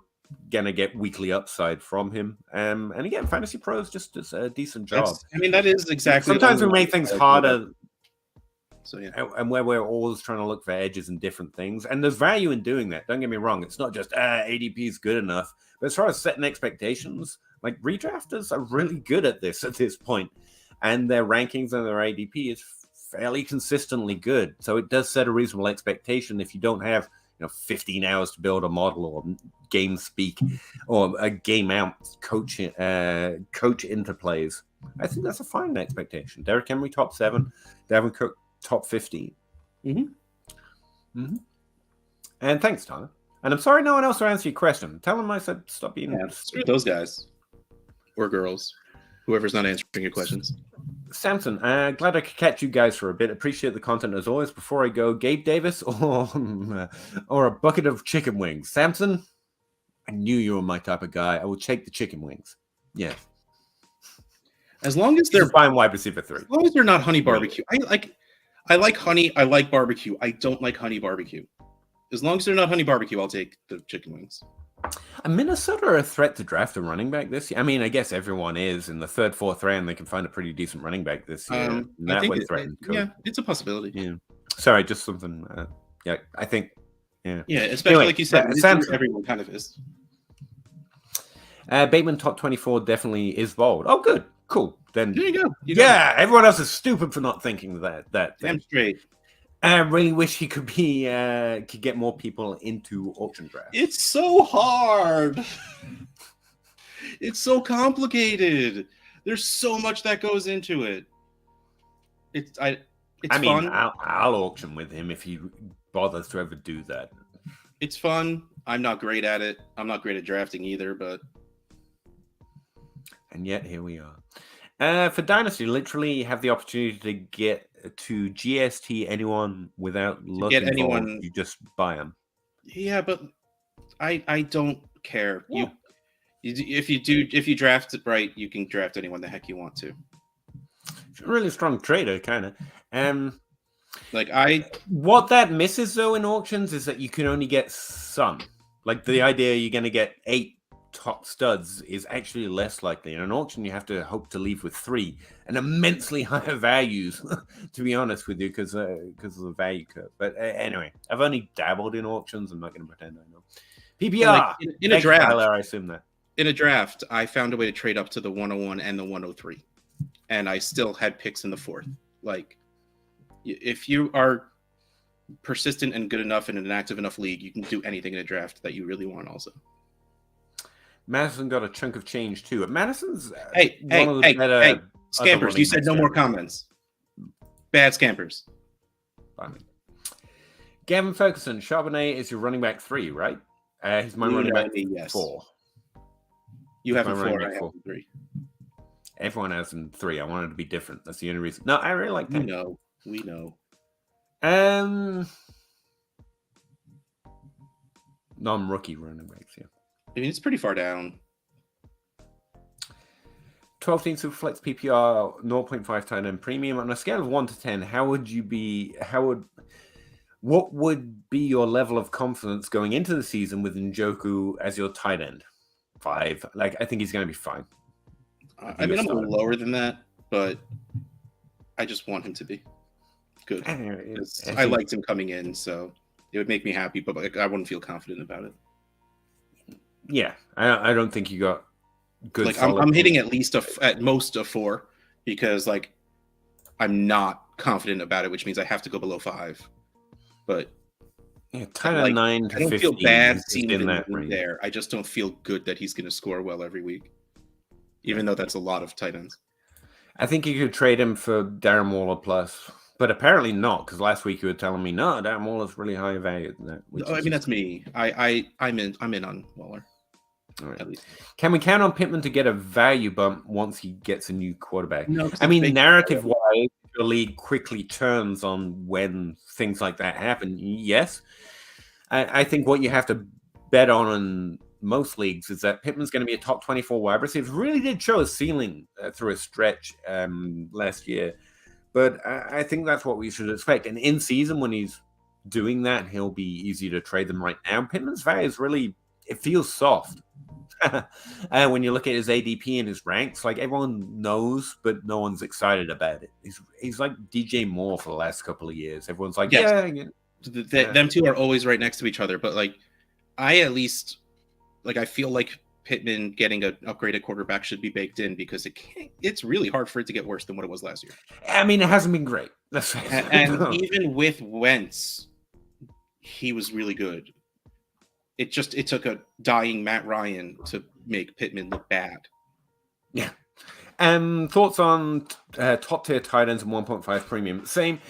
going to get weekly upside from him. And again, Fantasy Pros just does a decent job. That is exactly. Sometimes we make things harder. So yeah, and where we're always trying to look for edges and different things. And there's value in doing that. Don't get me wrong. It's not just ADP is good enough. But as far as setting expectations, like redrafters are really good at this point. And their rankings and their ADP is fairly consistently good. So it does set a reasonable expectation if you don't have 15 hours to build a model or game speak or a game out coach interplays. I think that's a fine expectation. Derrick Henry top 7, Dalvin Cook top 15. And thanks, Tyler. And I'm sorry no one else will answer your question. Tell them I said stop being screw those guys or girls, whoever's not answering your questions. Samson, glad I could catch you guys for a bit. Appreciate the content as always. Before I go, Gabe Davis or a bucket of chicken wings? Samson, I knew you were my type of guy. I will take the chicken wings. Yeah. As long as they're fine wide receiver 3. As long as they're not honey barbecue. I like honey. I like barbecue. I don't like honey barbecue. As long as they're not honey barbecue, I'll take the chicken wings. And Minnesota are a threat to draft a running back this year. I mean, I guess everyone is. In the 3rd, 4th round, they can find a pretty decent running back this year. It's a possibility. Yeah. Sorry, just something. I think. Yeah. Yeah, especially anyway, like you said, everyone kind of is. Bateman top 24 definitely is bold. Oh, good. Cool. Then there you go. Everyone else is stupid for not thinking that. Damn straight. I really wish he could get more people into auction drafts. It's so hard. It's so complicated. There's so much that goes into it. It's fun. I'll auction with him if he bothers to ever do that. It's fun. I'm not great at it. I'm not great at drafting either, but. And yet here we are. For Dynasty, literally have the opportunity to get to GST anyone without looking get anyone. You just buy them. Yeah, but I don't care. Yeah. If you draft it right, you can draft anyone the heck you want to. It's a really strong trader, kind of. What that misses though in auctions is that you can only get some. Like the idea you're going to get 8 top studs is actually less likely. In an auction, you have to hope to leave with 3 and immensely higher values, to be honest with you, because of the value curve. But anyway, I've only dabbled in auctions. I'm not going to pretend I know. PPR like in a draft, Tyler, I assume that. In a draft, I found a way to trade up to the 101 and the 103, and I still had picks in the 4th. Like, if you are persistent and good enough in an active enough league, you can do anything in a draft that you really want. Also, Madison got a chunk of change too. Madison's hey, scampers! You said no more comments. Bad scampers. Fine. Gavin Ferguson, Charbonnet is your running back 3, right? He's my running back 4. You have a 4. I have a 3. Everyone has him 3. I wanted to be different. That's the only reason. No, I really like that. We know. Non-rookie running backs, yeah. I mean, it's pretty far down. 12 team Superflex PPR 0.5 tight end premium. On a scale of 1 to 10, what would be your level of confidence going into the season with Njoku as your tight end? 5. Like, I think he's going to be fine. I mean, I'm a little lower than that, but I just want him to be good. I liked him coming in, so it would make me happy, but like, I wouldn't feel confident about it. Yeah, I don't think you got good. Like, I'm hitting at most a 4 because like I'm not confident about it, which means I have to go below 5. But yeah, kind of 9 to 15. I don't feel bad seeing him there. I just don't feel good that he's going to score well every week, even though that's a lot of tight ends. I think you could trade him for Darren Waller plus, but apparently not, because last week you were telling me no, Darren Waller's really high value than that. I mean, that's me. I'm in on Waller. All right. At least. Can we count on Pittman to get a value bump once he gets a new quarterback? No, I mean, narrative-wise, your league quickly turns on when things like that happen. Yes. I think what you have to bet on in most leagues is that Pittman's going to be a top 24 wide receiver. Really did show a ceiling through a stretch last year. But I think that's what we should expect. And in season, when he's doing that, he'll be easy to trade them right now. Pittman's value is really, it feels soft. When you look at his ADP and his ranks, like everyone knows, but no one's excited about it. He's like DJ Moore for the last couple of years. Everyone's like, yes. Them two are always right next to each other. But like, I feel like Pittman getting an upgraded quarterback should be baked in because it's really hard for it to get worse than what it was last year. I mean, it hasn't been great. And even with Wentz, he was really good. It took a dying Matt Ryan to make Pittman look bad. Yeah. Thoughts on top tier tight ends and 1.5 premium? Same.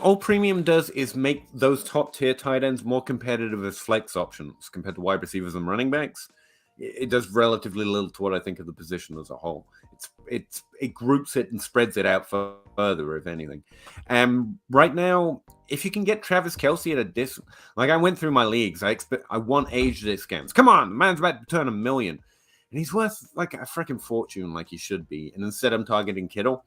All premium does is make those top tier tight ends more competitive as flex options compared to wide receivers and running backs. It does relatively little to what I think of the position as a whole. It groups it and spreads it out further, if anything. Right now, if you can get Travis Kelce at a discount, like I went through my leagues, I want age discounts. Come on, the man's about to turn $1 million, and he's worth like a freaking fortune, like he should be. And instead, I'm targeting Kittle.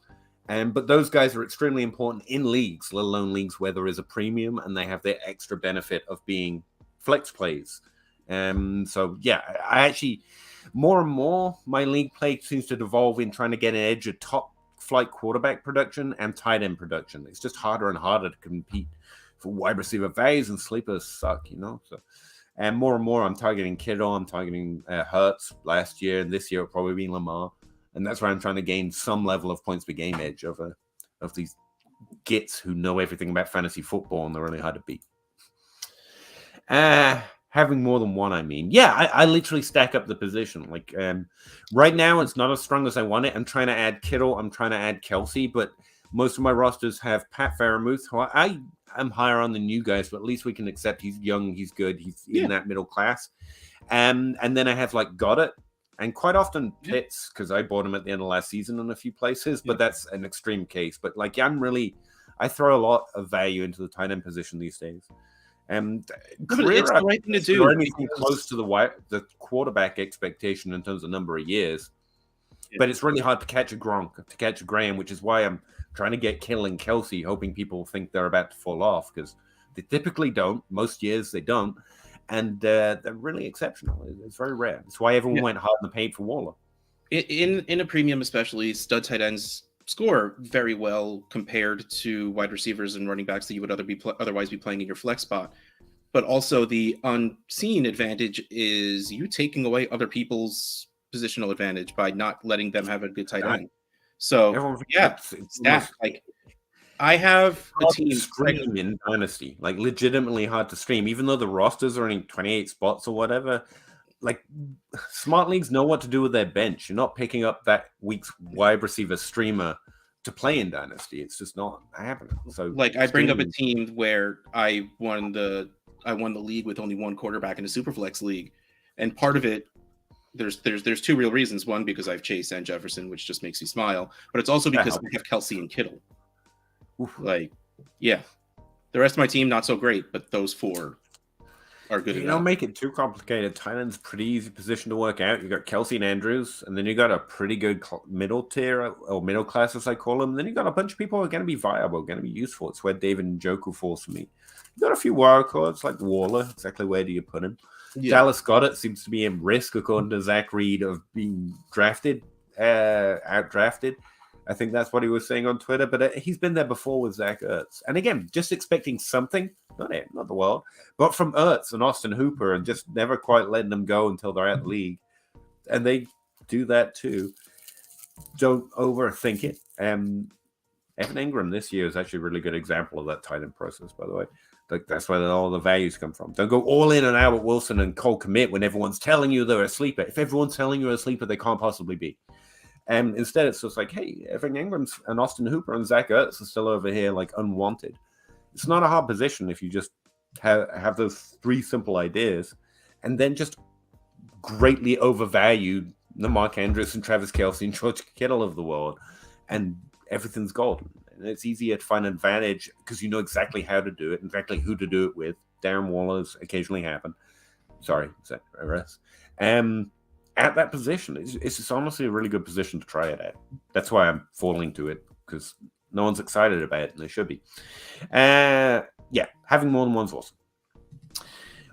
But those guys are extremely important in leagues, let alone leagues where there is a premium and they have the extra benefit of being flex plays. So yeah, I actually more and more my league play seems to devolve in trying to get an edge of top flight quarterback production and tight end production. It's just harder and harder to compete for wide receiver values, and sleepers suck, So, and more I'm targeting Kittle, I'm targeting Hurts last year, and this year it'll probably be Lamar, and that's where I'm trying to gain some level of points per game edge of these gits who know everything about fantasy football and they're really hard to beat. Having more than one, I mean. Yeah, I literally stack up the position. Like, right now, it's not as strong as I want it. I'm trying to add Kittle. I'm trying to add Kelce. But most of my rosters have Pat Freiermuth, who I'm higher on than you guys, but at least we can accept he's young, he's good, he's in that middle class. And then I have, like, Goddard. And quite often Pitts, because I bought him at the end of last season in a few places. But that's an extreme case. But, like, I throw a lot of value into the tight end position these days. And it's the right thing to do. Or anything close to the quarterback expectation in terms of number of years, but it's really hard to catch a Gronk, to catch a Graham, which is why I'm trying to get Kittle and Kelce, hoping people think they're about to fall off because they typically don't. Most years they don't, and they're really exceptional. It's very rare. That's why everyone went hard in the paint for Waller. In a premium, especially, stud tight ends score very well compared to wide receivers and running backs that you would otherwise be playing in your flex spot. But also the unseen advantage is you taking away other people's positional advantage by not letting them have a good tight end. So it's like I have a team stream in Dynasty, like legitimately hard to stream, even though the rosters are in 28 spots or whatever. Like smart leagues know what to do with their bench. You're not picking up that week's wide receiver streamer to play in Dynasty. It's just not happening. So like I bring up a team where I won the league with only one quarterback in a Superflex league, and part of it there's two real reasons. One, because I have Chase and Jefferson, which just makes me smile, but it's also because I have Kelsey and Kittle. Oof. Like, yeah, the rest of my team not so great, but those four are good. You don't make it too complicated. Tight end's pretty easy position to work out. You got Kelsey and Andrews, and then you got a pretty good middle tier or middle class, as I call them. And then you got a bunch of people who are going to be viable, going to be useful. It's where David and Njoku falls for me. You got a few wild cards like Waller. Exactly where do you put him? Yeah. Dallas Goedert seems to be in risk, according to Zach Reed, of being outdrafted. I think that's what he was saying on Twitter, but he's been there before with Zach Ertz. And again, just expecting something, not the world, but from Ertz and Austin Hooper, and just never quite letting them go until they're out of the league. And they do that too. Don't overthink it. Evan Ingram this year is actually a really good example of that tight end process, by the way. Like that's where all the values come from. Don't go all in on Albert Wilson and Cole Kmet when everyone's telling you they're a sleeper. If everyone's telling you a sleeper, they can't possibly be. And instead, it's just like, hey, Evan Ingram's and Austin Hooper and Zach Ertz are still over here, like unwanted. It's not a hard position if you just have those three simple ideas, and then just greatly overvalue the Mark Andrews and Travis Kelce and George Kittle of the world, and everything's golden. And it's easier to find an advantage because you know exactly how to do it, exactly who to do it with. Darren Waller's occasionally happen. Sorry, is that RS? At that position, it's just honestly a really good position to try it at. That's why I'm falling to it, because no one's excited about it, and they should be. Having more than one's awesome.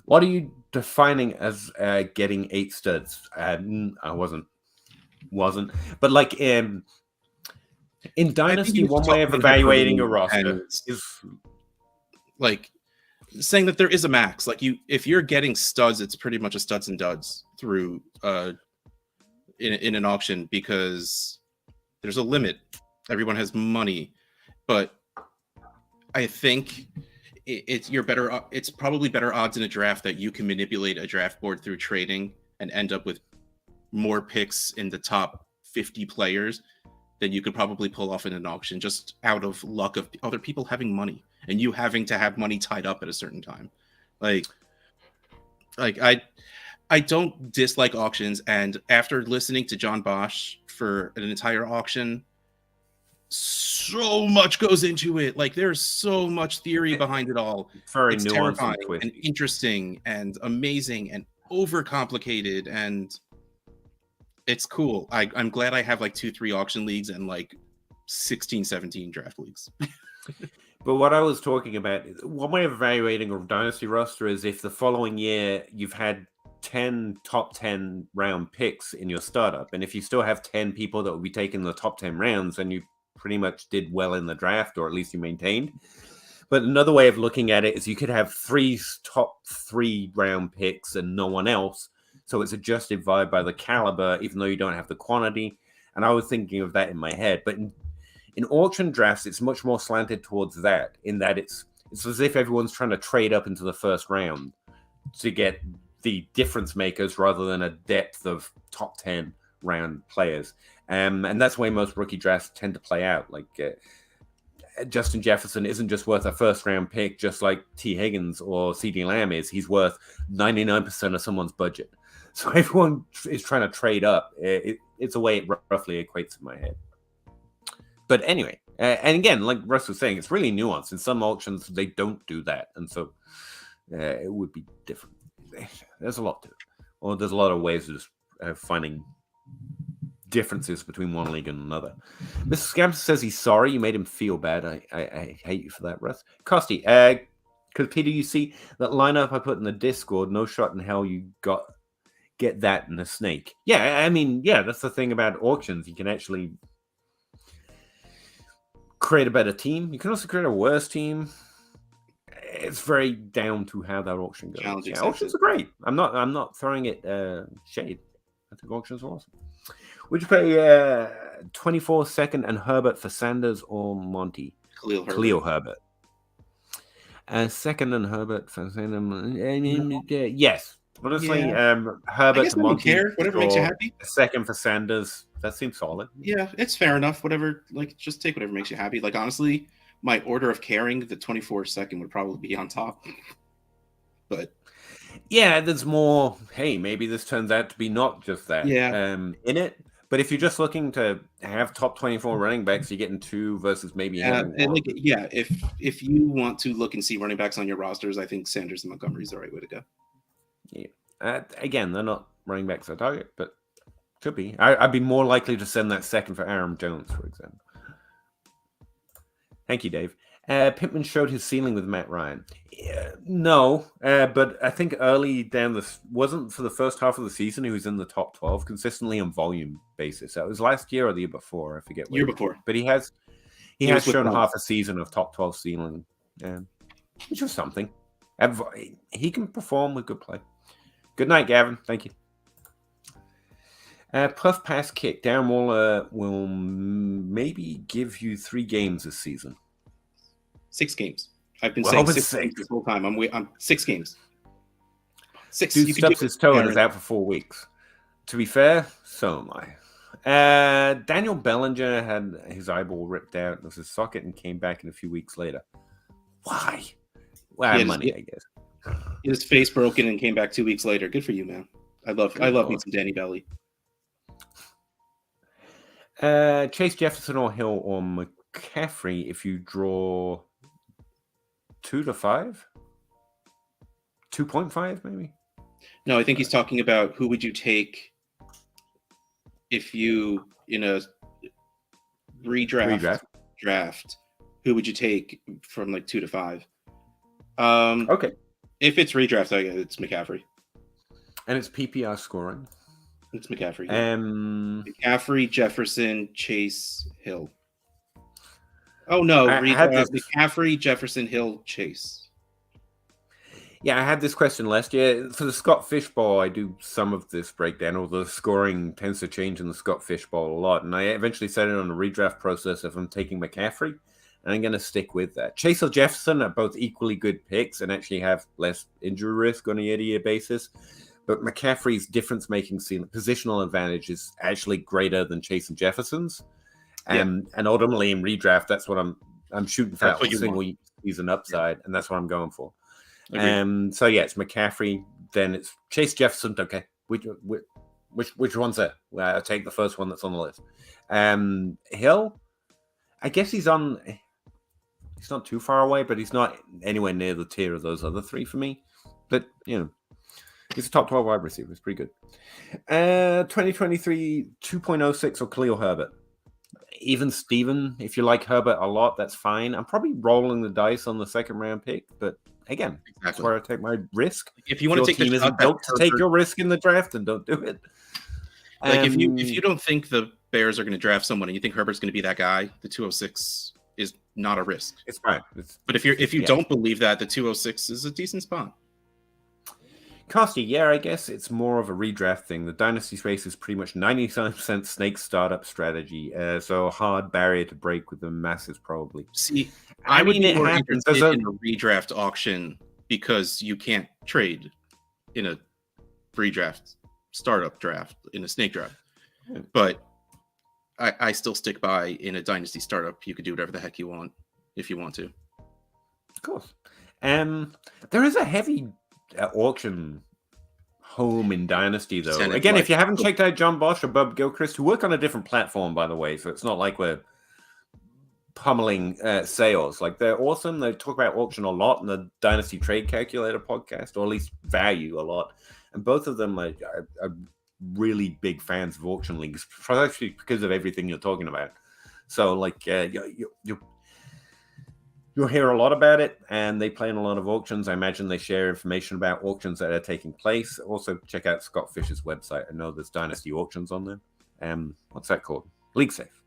What are you defining as getting 8 studs? I wasn't. But like in Dynasty, one way of evaluating a roster is like saying that there is a max. Like if you're getting studs, it's pretty much a studs and duds through in an auction, because there's a limit. Everyone has money, but I think it's probably better odds in a draft that you can manipulate a draft board through trading and end up with more picks in the top 50 players than you could probably pull off in an auction, just out of luck of other people having money and you having to have money tied up at a certain time. Like I don't dislike auctions, and after listening to John Bosch for an entire auction, so much goes into it. Like there's so much theory behind it all. It's terrifying and interesting and amazing and overcomplicated, and it's cool. I'm glad I have like 2-3 auction leagues and like 16-17 draft leagues. But what I was talking about, one way of evaluating a dynasty roster is if the following year you've had 10 top 10 round picks in your startup, and if you still have 10 people that will be taking the top 10 rounds, then you pretty much did well in the draft, or at least you maintained. But another way of looking at it is you could have 3 top 3 round picks and no one else, so it's adjusted by the caliber, even though you don't have the quantity. And I was thinking of that in my head. But in auction drafts, it's much more slanted towards that, in that it's as if everyone's trying to trade up into the first round to get the difference makers rather than a depth of top 10 round players. And that's the way most rookie drafts tend to play out. Like Justin Jefferson isn't just worth a first round pick, just like T. Higgins or CeeDee Lamb is. He's worth 99% of someone's budget. So everyone is trying to trade up. It's a way it roughly equates in my head. But anyway, and again, like Russ was saying, it's really nuanced. In some auctions, they don't do that. And so it would be different. There's a lot to it. Well, there's a lot of ways of just finding differences between one league and another. Mr. Scamps says he's sorry you made him feel bad. I hate you for that, Russ. Costy, Because Peter, you see that lineup I put in the Discord. No shot in hell you get that in a snake. Yeah, I mean, yeah, that's the thing about auctions. You can actually create a better team. You can also create a worse team. It's very down to how that auction goes. Yeah, auctions are great. I'm not throwing it shade. I think auctions are awesome. Would you pay 24 second and Herbert for Sanders or Monty? Khalil Herbert. Second and Herbert for Sanders. Yes. Honestly, Herbert to Monty. I don't care. Whatever makes you happy. A second for Sanders. That seems solid. Yeah, it's fair enough. Whatever. Like, just take whatever makes you happy. Like, honestly, my order of caring, the 24 second would probably be on top. But yeah, there's more. Hey, maybe this turns out to be not just that. Yeah. In it. But if you're just looking to have top 24 running backs, you're getting two versus maybe having one. If you want to look and see running backs on your rosters, I think Sanders and Montgomery is the right way to go. Yeah. Again, they're not running backs I target, but could be. I'd be more likely to send that second for Aaron Jones, for example. Thank you, Dave. Pittman showed his ceiling with Matt Ryan. No, but I think early down this wasn't for the first half of the season. He was in the top 12 consistently on volume basis. That was last year or the year before. I forget. Year before, but he has shown half a season of top 12 ceiling, which was something. He can perform with good play. Good night, Gavin. Thank you. Puff pass kick. Darren Waller will maybe give you 3 games this season. 6 games. I've been saying 6 games this whole time. I'm 6 games. 6. Dude stubs his toe and is out for 4 weeks. To be fair, so am I. Daniel Bellinger had his eyeball ripped out of his socket and came back in a few weeks later. Why? Well, money, I guess. His face broken and came back 2 weeks later. Good for you, man. I love me some Danny Belly. Chase Jefferson or Hill or McCaffrey if you draw 2 to 5? 2.5 maybe? No, I think he's talking about who would you take if you, in a redraft draft, who would you take from like 2 to 5? Okay. If it's redraft, I guess it's McCaffrey. And it's PPR scoring. It's McCaffrey. McCaffrey, Jefferson, Chase, Hill. Oh no, McCaffrey, Jefferson, Hill, Chase. Yeah, I had this question last year. For the Scott Fishbowl, I do some of this breakdown, although the scoring tends to change in the Scott Fishbowl a lot. And I eventually set it on a redraft process if I'm taking McCaffrey, and I'm going to stick with that. Chase or Jefferson are both equally good picks and actually have less injury risk on a year-to-year basis. But McCaffrey's difference-making positional advantage is actually greater than Chase and Jefferson's. And ultimately in redraft, that's what I'm shooting for, that single season upside, and that's what I'm going for. So yeah, it's McCaffrey, then it's Chase Jefferson. Okay, which one's it? Well, I'll take the first one that's on the list. Hill, I guess he's not too far away, but he's not anywhere near the tier of those other 3 for me. But he's a top 12 wide receiver. It's pretty good. 2023 2.06 or Khalil Herbert. Even Steven, if you like Herbert a lot, that's fine. I'm probably rolling the dice on the second round pick, but again, that's where I take my risk. If you want to take the shot to take your risk in the draft, and don't do it. Like if you don't think the Bears are going to draft someone and you think Herbert's going to be that guy, the 206 is not a risk. It's fine. But if you don't believe that, the 206 is a decent spot. Costy, yeah, I guess it's more of a redraft thing. The Dynasty space is pretty much 99% snake startup strategy, so hard barrier to break with the masses probably. See, I would be more interested in a redraft auction because you can't trade in a redraft startup draft, in a snake draft. But I still stick by in a Dynasty startup, you could do whatever the heck you want if you want to. Of course. There is a heavy auction home in Dynasty, though. Again, if you haven't checked out John Bosch or Bub Gilchrist, who work on a different platform, by the way, so it's not like we're pummeling sales. Like, they're awesome. They talk about auction a lot in the Dynasty Trade Calculator podcast, or at least value a lot. And both of them are really big fans of auction leagues, actually because of everything you're talking about. So, like, You'll hear a lot about it, and they play in a lot of auctions. I imagine they share information about auctions that are taking place. Also, check out Scott Fisher's website. I know there's Dynasty auctions on there. What's that called? League Safe.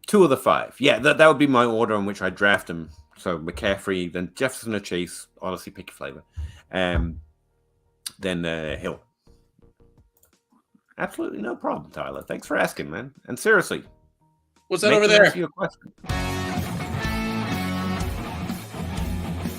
2 of the 5. Yeah, that would be my order in which I draft them. So McCaffrey, then Jefferson or Chase. Honestly, pick your flavor. Then Hill. Absolutely no problem, Tyler. Thanks for asking, man. And seriously, what's that over there? Your question.